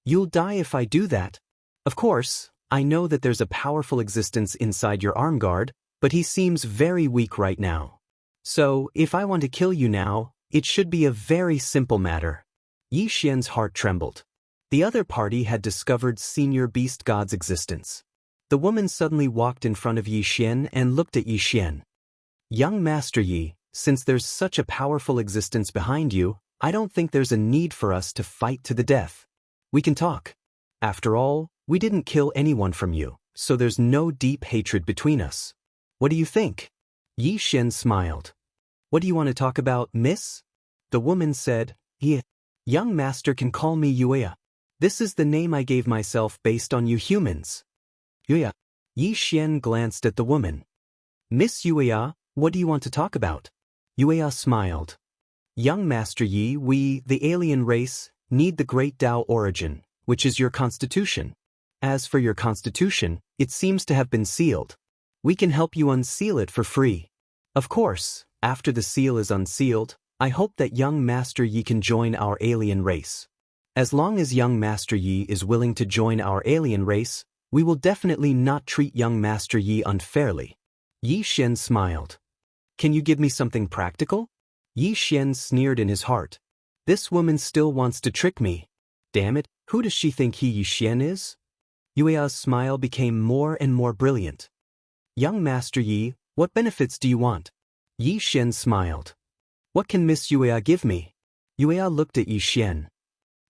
"You'll die if I do that. Of course, I know that there's a powerful existence inside your arm guard, but he seems very weak right now. So, if I want to kill you now, it should be a very simple matter." Yi Xian's heart trembled. The other party had discovered Senior Beast God's existence. The woman suddenly walked in front of Yi Xian and looked at Yi Xian. "Young Master Yi, since there's such a powerful existence behind you, I don't think there's a need for us to fight to the death. We can talk. After all, we didn't kill anyone from you, so there's no deep hatred between us. What do you think?" Yi Xian smiled. "What do you want to talk about, miss?" The woman said, "Yeah. Young Master can call me Yuya. This is the name I gave myself based on you humans." "Yuya." Yi Xian glanced at the woman. "Miss Yuya, what do you want to talk about?" Yuya smiled. "Young Master Yi, we, the alien race, need the great Tao origin, which is your constitution. As for your constitution, it seems to have been sealed. We can help you unseal it for free. Of course, after the seal is unsealed, I hope that young Master Yi can join our alien race. As long as young Master Yi is willing to join our alien race, we will definitely not treat young Master Yi unfairly." Yi Xian smiled. "Can you give me something practical?" Yi Xian sneered in his heart. "This woman still wants to trick me. Damn it, who does she think Yi Xian is?" Yue's smile became more and more brilliant. "Young Master Yi, what benefits do you want?" Yi Xian smiled. "What can Miss Yue give me?" Yue looked at Yi Xian.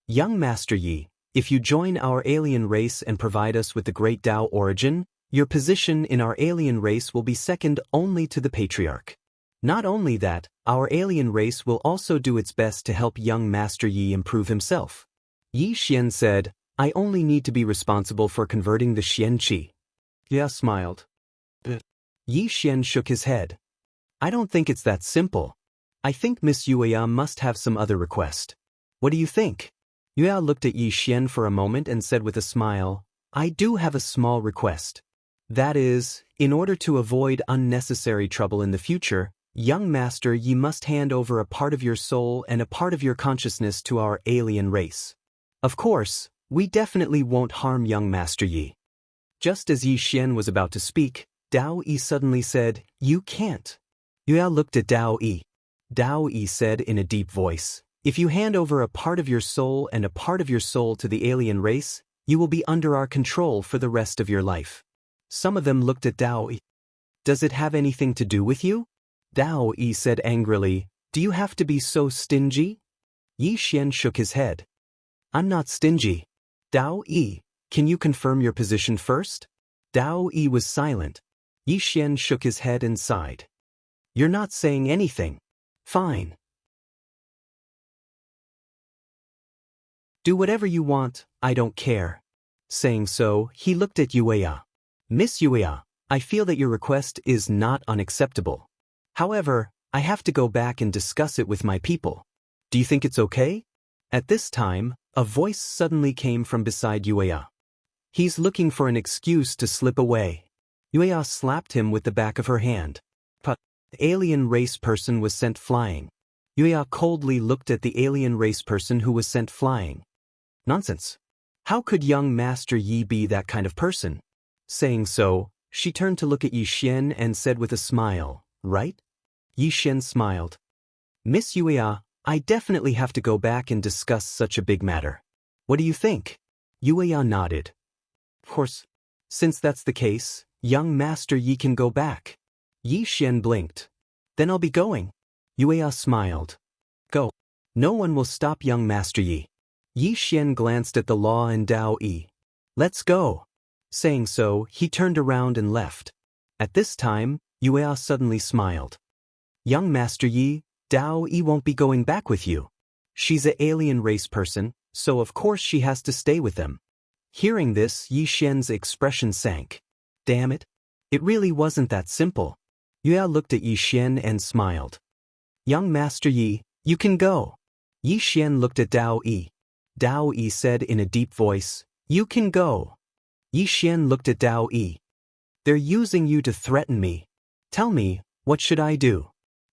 "Young Master Yi, if you join our alien race and provide us with the great Tao origin, your position in our alien race will be second only to the Patriarch. Not only that, our alien race will also do its best to help young Master Yi improve himself." Yi Xian said, "I only need to be responsible for converting the Xianqi." Yue smiled. Yi Xian shook his head. "I don't think it's that simple. I think Miss Yue must have some other request. What do you think?" Yue looked at Yi Xian for a moment and said with a smile, "I do have a small request. That is, in order to avoid unnecessary trouble in the future, young Master Yi must hand over a part of your soul and a part of your consciousness to our alien race. Of course, we definitely won't harm young Master Yi." Just as Yi Xian was about to speak, Dao Yi suddenly said, "You can't." Yue looked at Dao Yi. Dao Yi said in a deep voice, "If you hand over a part of your soul and a part of your soul to the alien race, you will be under our control for the rest of your life." Some of them looked at Dao Yi. "Does it have anything to do with you?" Dao Yi said angrily, "Do you have to be so stingy?" Yi Xian shook his head. "I'm not stingy." "Dao Yi, can you confirm your position first?" Dao Yi was silent. Yi Xian shook his head and sighed. "You're not saying anything. Fine. Do whatever you want, I don't care." Saying so, he looked at Yueya. "Miss Yueya, I feel that your request is not unacceptable. However, I have to go back and discuss it with my people. Do you think it's okay?" At this time, a voice suddenly came from beside Yueya. "He's looking for an excuse to slip away." Yueya slapped him with the back of her hand. The alien race person was sent flying. Yueya coldly looked at the alien race person who was sent flying. Nonsense. How could young Master Yi be that kind of person? Saying so, she turned to look at Yi Xian and said with a smile, "Right?" Yi Xian smiled. "Miss Yueya, I definitely have to go back and discuss such a big matter. What do you think? Yuya nodded. Of course. Since that's the case, young Master Yi can go back. Yi Xian blinked. Then I'll be going. Yuya smiled. Go. No one will stop young Master Yi. Yi Xian glanced at the law and Dao Yi. Let's go. Saying so, he turned around and left. At this time, Yuya suddenly smiled. Young Master Yi, Dao Yi won't be going back with you. She's an alien race person, so of course she has to stay with them. Hearing this, Yi Xian's expression sank. Damn it. It really wasn't that simple. Yuya looked at Yi Xian and smiled. Young Master Yi, you can go. Yi Xian looked at Dao Yi. Dao Yi said in a deep voice, you can go. Yi Xian looked at Dao Yi. They're using you to threaten me. Tell me, what should I do?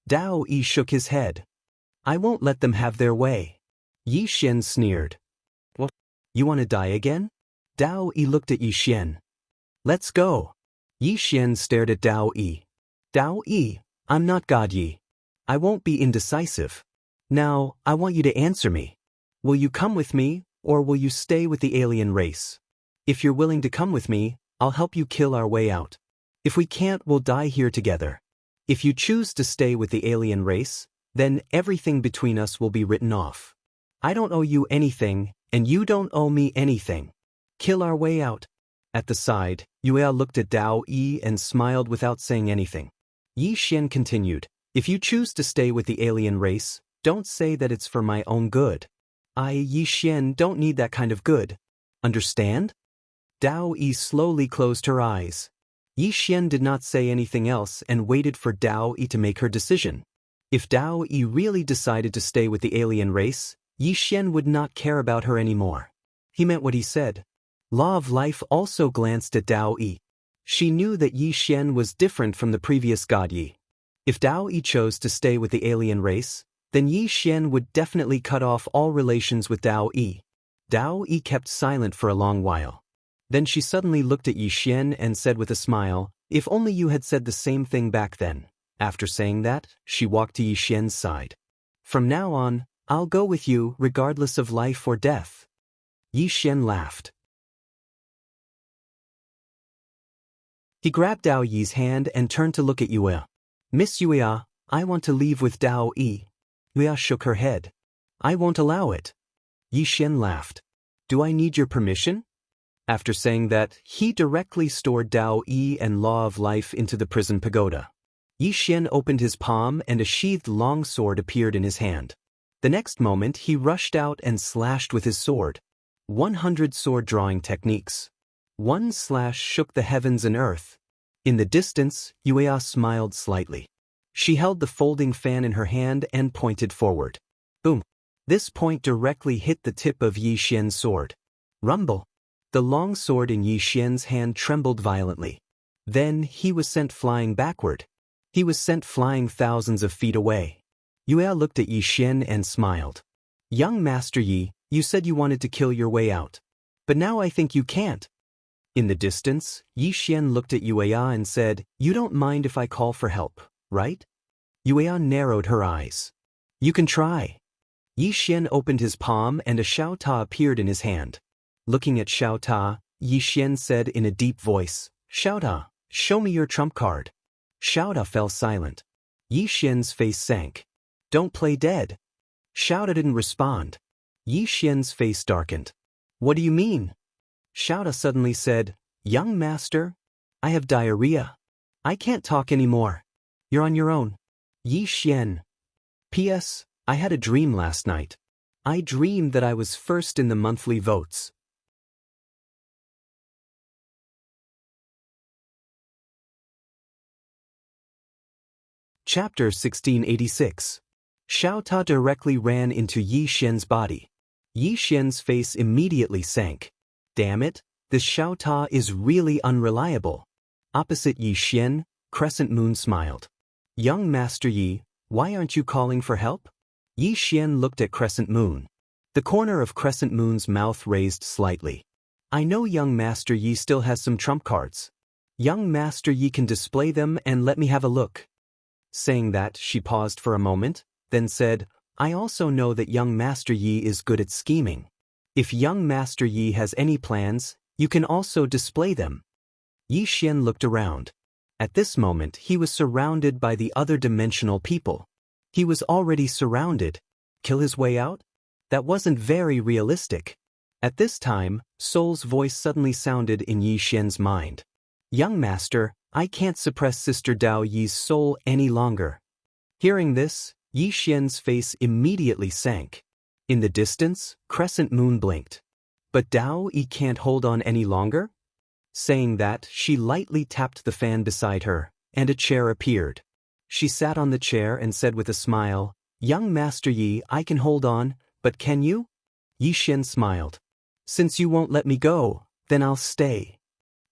Dao Yi shook his head. I won't let them have their way. Yi Xian sneered. What? You want to die again? Dao Yi looked at Yi Xian. Let's go. Yi Xian stared at Dao Yi. Dao Yi, I'm not God Yi. I won't be indecisive. Now, I want you to answer me. Will you come with me, or will you stay with the alien race? If you're willing to come with me, I'll help you kill our way out. If we can't, we'll die here together. If you choose to stay with the alien race, then everything between us will be written off. I don't owe you anything, and you don't owe me anything. Kill our way out. At the side, Yuya looked at Dao Yi and smiled without saying anything. Yi Xian continued, if you choose to stay with the alien race, don't say that it's for my own good. I, Yi Xian, don't need that kind of good. Understand? Dao Yi slowly closed her eyes. Yi Xian did not say anything else and waited for Dao Yi to make her decision. If Dao Yi really decided to stay with the alien race, Yi Xian would not care about her anymore. He meant what he said. Law of Life also glanced at Dao Yi. She knew that Yi Xian was different from the previous God Yi. If Dao Yi chose to stay with the alien race, then Yi Xian would definitely cut off all relations with Dao Yi. Dao Yi kept silent for a long while. Then she suddenly looked at Yi Xian and said with a smile, if only you had said the same thing back then. After saying that, she walked to Yi Xian's side. From now on, I'll go with you regardless of life or death. Yi Xian laughed. He grabbed Dao Yi's hand and turned to look at Yuya. Miss Yuya, I want to leave with Dao Yi. Yuya shook her head. I won't allow it. Yi Xian laughed. Do I need your permission? After saying that, he directly stored Dao Yi and Law of Life into the prison pagoda. Yi Xian opened his palm and a sheathed long sword appeared in his hand. The next moment he rushed out and slashed with his sword. 100 sword drawing techniques. One slash shook the heavens and earth. In the distance, Yuya smiled slightly. She held the folding fan in her hand and pointed forward. Boom! This point directly hit the tip of Yi Xian's sword. Rumble! The long sword in Yi Xian's hand trembled violently. Then he was sent flying backward. He was sent flying thousands of feet away. Yuya looked at Yi Xian and smiled. Young Master Yi, you said you wanted to kill your way out. But now I think you can't. In the distance, Yi Xian looked at Yuya and said, you don't mind if I call for help, right? Yuya narrowed her eyes. You can try. Yi Xian opened his palm and a Xiao Ta appeared in his hand. Looking at Xiao Ta, Yi Xian said in a deep voice, Xiao Ta, show me your trump card. Xiao Ta fell silent. Yi Xian's face sank. Don't play dead. Xiao Ta didn't respond. Yi Xian's face darkened. What do you mean? Xiao Ta suddenly said, Young master, I have diarrhea. I can't talk anymore. You're on your own. Yi Xian. P.S. I had a dream last night. I dreamed that I was first in the monthly votes. Chapter 1686. Xiao Ta directly ran into Yi Xian's body. Yi Xian's face immediately sank. Damn it, this Xiao Ta is really unreliable. Opposite Yi Xian, Crescent Moon smiled. Young Master Yi, why aren't you calling for help? Yi Xian looked at Crescent Moon. The corner of Crescent Moon's mouth raised slightly. I know young Master Yi still has some trump cards. Young Master Yi can display them and let me have a look. Saying that, she paused for a moment, then said, I also know that young Master Yi is good at scheming. If young Master Yi has any plans, you can also display them. Yi Xian looked around. At this moment he was surrounded by the other dimensional people. He was already surrounded. Kill his way out? That wasn't very realistic. At this time, Soul's voice suddenly sounded in Yi Xian's mind. Young Master, I can't suppress Sister Dao Yi's soul any longer. Hearing this, Yi Xian's face immediately sank. In the distance, Crescent Moon blinked. But Dao Yi can't hold on any longer? Saying that, she lightly tapped the fan beside her, and a chair appeared. She sat on the chair and said with a smile, Young Master Yi, I can hold on, but can you? Yi Xian smiled. Since you won't let me go, then I'll stay.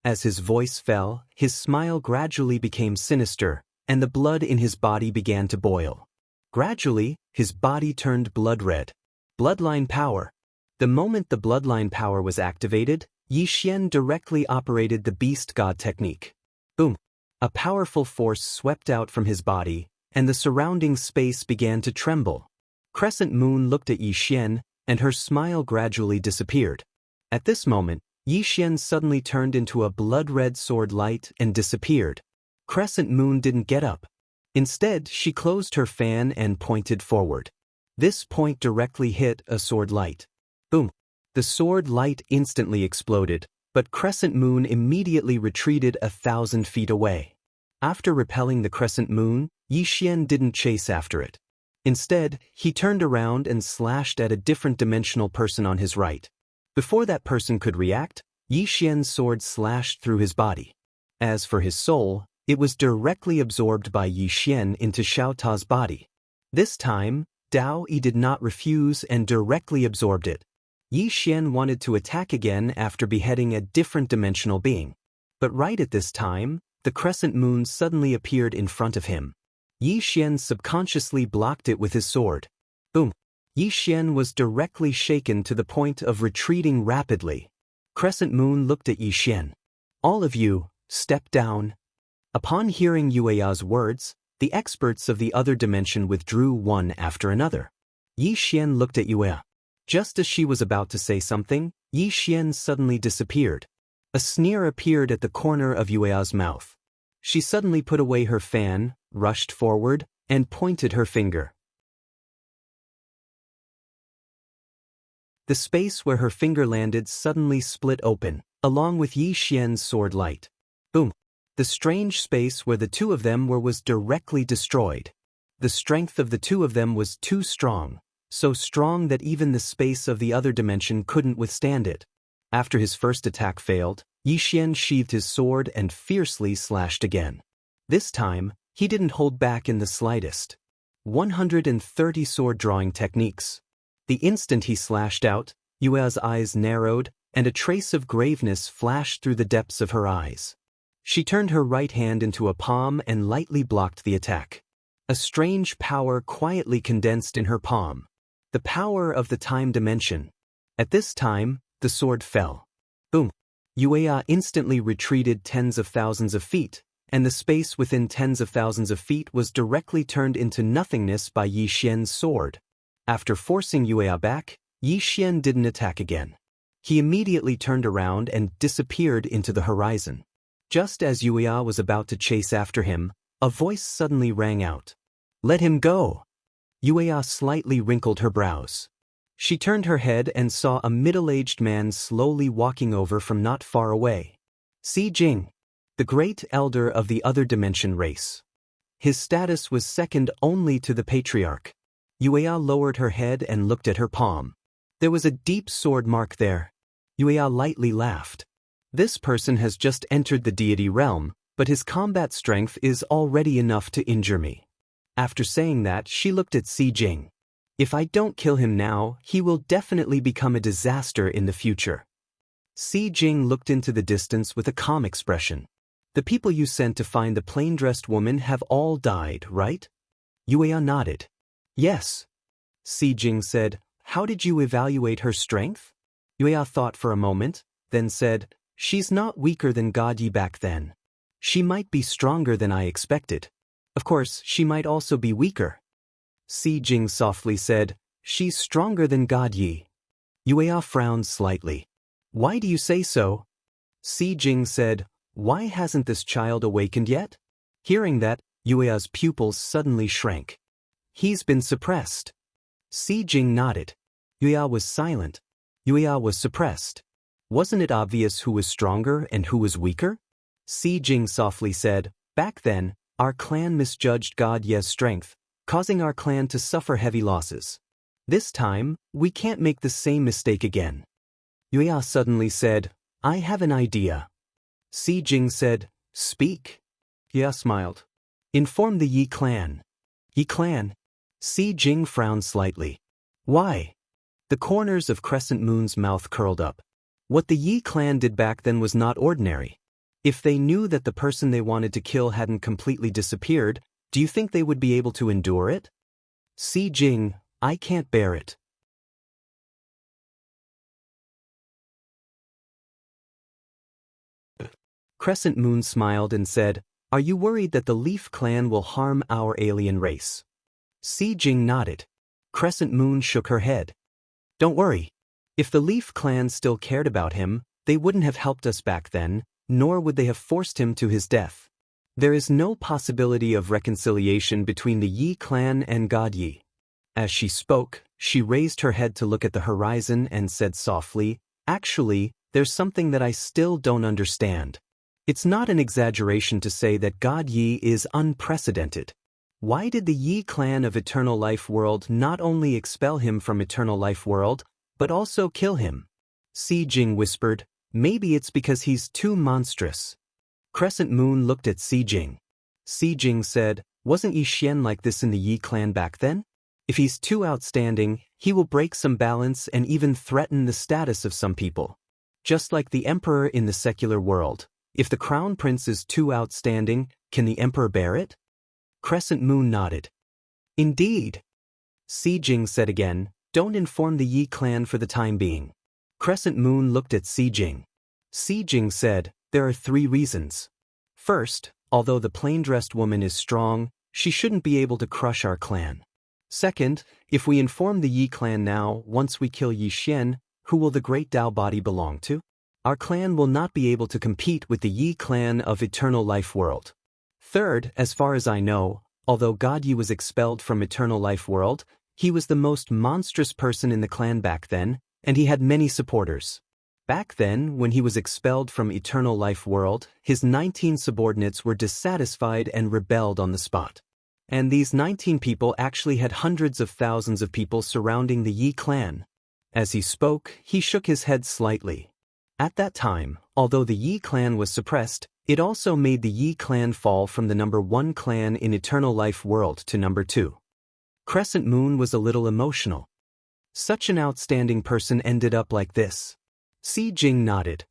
As his voice fell, his smile gradually became sinister, and the blood in his body began to boil. Gradually, his body turned blood red. Bloodline power. The moment the bloodline power was activated, Yi Xian directly operated the Beast God technique. Boom! A powerful force swept out from his body, and the surrounding space began to tremble. Crescent Moon looked at Yi Xian, and her smile gradually disappeared. At this moment, Yi Xian suddenly turned into a blood-red sword light and disappeared. Crescent Moon didn't get up. Instead, she closed her fan and pointed forward. This point directly hit a sword light. Boom! The sword light instantly exploded, but Crescent Moon immediately retreated 1,000 feet away. After repelling the Crescent Moon, Yi Xian didn't chase after it. Instead, he turned around and slashed at a different dimensional person on his right. Before that person could react, Yi Xian's sword slashed through his body. As for his soul, it was directly absorbed by Yi Xian into Xiao Ta's body. This time, Dao Yi did not refuse and directly absorbed it. Yi Xian wanted to attack again after beheading a different dimensional being. But right at this time, the Crescent Moon suddenly appeared in front of him. Yi Xian subconsciously blocked it with his sword. Boom! Yi Xian was directly shaken to the point of retreating rapidly. Crescent Moon looked at Yi Xian. All of you, step down. Upon hearing Yueya's words, the experts of the other dimension withdrew one after another. Yi Xian looked at Yueya. Just as she was about to say something, Yi Xian suddenly disappeared. A sneer appeared at the corner of Yueya's mouth. She suddenly put away her fan, rushed forward, and pointed her finger. The space where her finger landed suddenly split open, along with Yi Xian's sword light. Boom! The strange space where the two of them were was directly destroyed. The strength of the two of them was too strong, so strong that even the space of the other dimension couldn't withstand it. After his first attack failed, Yi Xian sheathed his sword and fiercely slashed again. This time, he didn't hold back in the slightest. 130 sword-drawing techniques. The instant he slashed out, Yue's eyes narrowed, and a trace of graveness flashed through the depths of her eyes. She turned her right hand into a palm and lightly blocked the attack. A strange power quietly condensed in her palm. The power of the time dimension. At this time, the sword fell. Boom! Yueya instantly retreated tens of thousands of feet, and the space within tens of thousands of feet was directly turned into nothingness by Yi Xian's sword. After forcing Yueya back, Yi Xian didn't attack again. He immediately turned around and disappeared into the horizon. Just as Yueya was about to chase after him, a voice suddenly rang out. Let him go! Yueya slightly wrinkled her brows. She turned her head and saw a middle-aged man slowly walking over from not far away. Si Jing, the great elder of the other dimension race. His status was second only to the patriarch. Yueya lowered her head and looked at her palm. There was a deep sword mark there. Yueya lightly laughed. This person has just entered the deity realm, but his combat strength is already enough to injure me. After saying that, she looked at Si Jing. If I don't kill him now, he will definitely become a disaster in the future. Si Jing looked into the distance with a calm expression. The people you sent to find the plain-dressed woman have all died, right? Yueya nodded. Yes. Si Jing said, how did you evaluate her strength? Yueya thought for a moment, then said, she's not weaker than God Yi back then. She might be stronger than I expected. Of course, she might also be weaker. Si Jing softly said, "She's stronger than God Yi." Yue frowned slightly. "Why do you say so?" Si Jing said, "Why hasn't this child awakened yet?" Hearing that, Yue's pupils suddenly shrank. "He's been suppressed." Si Jing nodded. Yue was silent. Yue was suppressed. Wasn't it obvious who was stronger and who was weaker? Si Jing softly said, "Back then, our clan misjudged God Ye's strength, causing our clan to suffer heavy losses. This time, we can't make the same mistake again." Yue suddenly said, "I have an idea." Si Jing said, "Speak." Yue smiled. "Inform the Yi clan." Yi clan? Si Jing frowned slightly. "Why?" The corners of Crescent Moon's mouth curled up. What the Yi clan did back then was not ordinary. If they knew that the person they wanted to kill hadn't completely disappeared, do you think they would be able to endure it? Si Jing, I can't bear it. Crescent Moon smiled and said, "Are you worried that the Leaf clan will harm our alien race?" Si Jing nodded. Crescent Moon shook her head. "Don't worry. If the Leaf clan still cared about him, they wouldn't have helped us back then, nor would they have forced him to his death. There is no possibility of reconciliation between the Yi clan and God Yi." As she spoke, she raised her head to look at the horizon and said softly, "Actually, there's something that I still don't understand. It's not an exaggeration to say that God Yi is unprecedented. Why did the Yi clan of Eternal Life World not only expel him from Eternal Life World, but also kill him?" Si Jing whispered, "Maybe it's because he's too monstrous." Crescent Moon looked at Si Jing. Si Jing said, "Wasn't Yi Xian like this in the Yi clan back then? If he's too outstanding, he will break some balance and even threaten the status of some people. Just like the emperor in the secular world. If the crown prince is too outstanding, can the emperor bear it?" Crescent Moon nodded. "Indeed." Si Jing said again, "Don't inform the Yi clan for the time being." Crescent Moon looked at Si Jing. Si Jing said, "There are 3 reasons. First, although the plain-dressed woman is strong, she shouldn't be able to crush our clan. Second, if we inform the Yi clan now, once we kill Yi Xian, who will the great Dao body belong to? Our clan will not be able to compete with the Yi clan of Eternal Life World. Third, as far as I know, although God Yi was expelled from Eternal Life World, he was the most monstrous person in the clan back then, and he had many supporters. Back then, when he was expelled from Eternal Life World, his 19 subordinates were dissatisfied and rebelled on the spot. And these 19 people actually had hundreds of thousands of people surrounding the Yi clan." As he spoke, he shook his head slightly. At that time, although the Yi clan was suppressed, it also made the Yi clan fall from the number 1 clan in Eternal Life World to number 2. Crescent Moon was a little emotional. Such an outstanding person ended up like this. Si Jing nodded.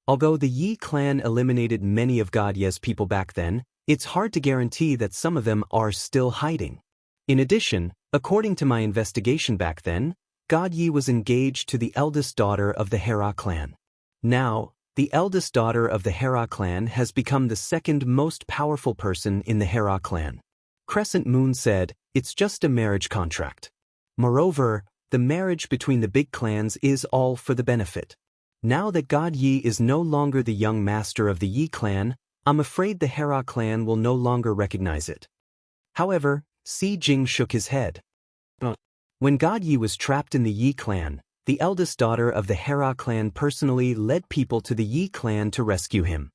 Although the Yi clan eliminated many of God Ye's people back then, it's hard to guarantee that some of them are still hiding. In addition, according to my investigation back then, God Yi was engaged to the eldest daughter of the Hera clan. Now, the eldest daughter of the Hera clan has become the 2nd most powerful person in the Hera clan. Crescent Moon said, "It's just a marriage contract. Moreover, the marriage between the big clans is all for the benefit. Now that God Yi is no longer the young master of the Yi clan, I'm afraid the Hera clan will no longer recognize it." However, Si Jing shook his head. When God Yi was trapped in the Yi clan, the eldest daughter of the Hera clan personally led people to the Yi clan to rescue him.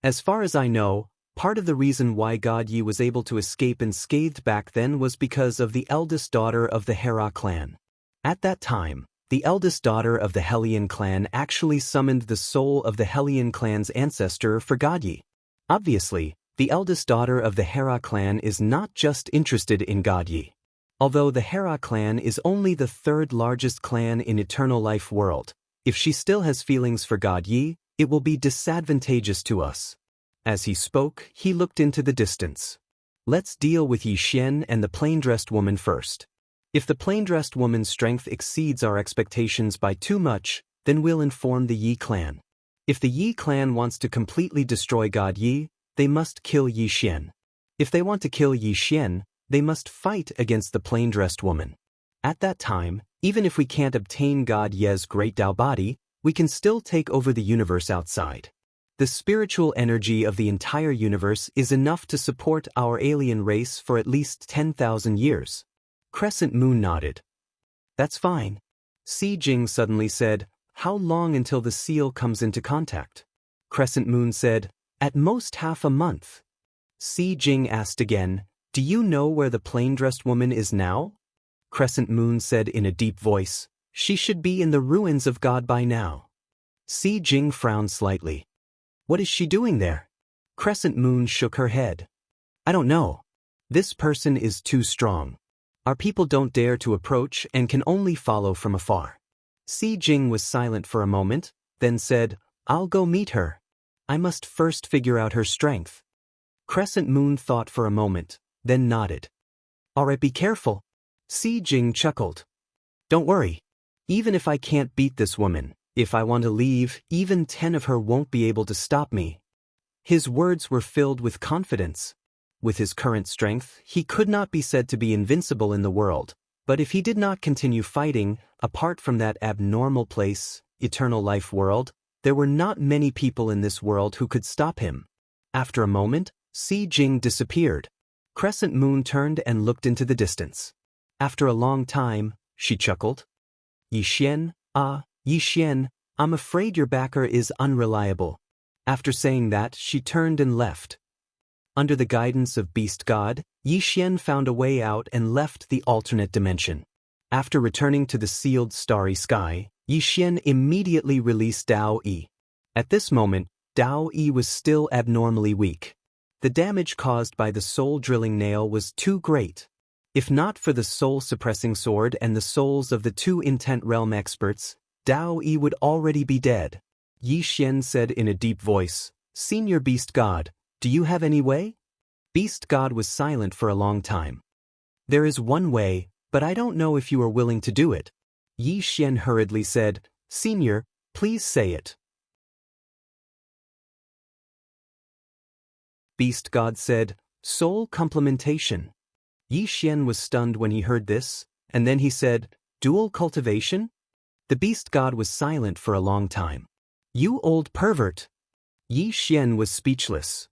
As far as I know, part of the reason why God Yi was able to escape unscathed back then was because of the eldest daughter of the Hera clan. At that time, the eldest daughter of the Hellion clan actually summoned the soul of the Hellion clan's ancestor for God Yi. Obviously, the eldest daughter of the Hera clan is not just interested in God Yi. Although the Hera clan is only the 3rd largest clan in Eternal Life World, if she still has feelings for God Yi, it will be disadvantageous to us. As he spoke, he looked into the distance. "Let's deal with Yi Xian and the plain-dressed woman first. If the plain-dressed woman's strength exceeds our expectations by too much, then we'll inform the Yi clan. If the Yi clan wants to completely destroy God Yi, they must kill Yi Xian. If they want to kill Yi Xian, they must fight against the plain-dressed woman. At that time, even if we can't obtain God Ye's great Tao body, we can still take over the universe outside. The spiritual energy of the entire universe is enough to support our alien race for at least 10,000 years. Crescent Moon nodded. That's fine. Si Jing suddenly said, how long until the seal comes into contact? Crescent Moon said, at most half a month. Si Jing asked again, do you know where the plain-dressed woman is now? Crescent Moon said in a deep voice, she should be in the ruins of God by now. Si Jing frowned slightly. What is she doing there? Crescent Moon shook her head. I don't know. This person is too strong. Our people don't dare to approach and can only follow from afar. Si Jing was silent for a moment, then said, I'll go meet her. I must first figure out her strength. Crescent Moon thought for a moment, then nodded. Alright, be careful. Si Jing chuckled. Don't worry. Even if I can't beat this woman, if I want to leave, even 10 of her won't be able to stop me. His words were filled with confidence. With his current strength, he could not be said to be invincible in the world, but if he did not continue fighting, apart from that abnormal place, eternal life world, there were not many people in this world who could stop him. After a moment, Si Jing disappeared. Crescent Moon turned and looked into the distance. After a long time, she chuckled. Yi Xian, Yi Xian, I'm afraid your backer is unreliable. After saying that, she turned and left. Under the guidance of Beast God, Yi Xian found a way out and left the alternate dimension. After returning to the sealed starry sky, Yi Xian immediately released Daoist. At this moment, Daoist was still abnormally weak. The damage caused by the soul-drilling nail was too great. If not for the soul-suppressing sword and the souls of the 2 intent realm experts, Daoist would already be dead. Yi Xian said in a deep voice, Senior Beast God, do you have any way? Beast God was silent for a long time. There is one way, but I don't know if you are willing to do it. Yi Xian hurriedly said, Senior, please say it. Beast God said, Soul complementation. Yi Xian was stunned when he heard this, and then he said, Dual cultivation? The Beast God was silent for a long time. You old pervert! Yi Xian was speechless.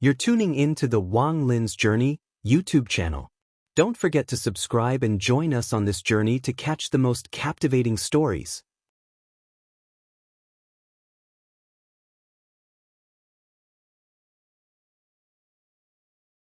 You're tuning in to the Wang Lin's Journey YouTube channel. Don't forget to subscribe and join us on this journey to catch the most captivating stories.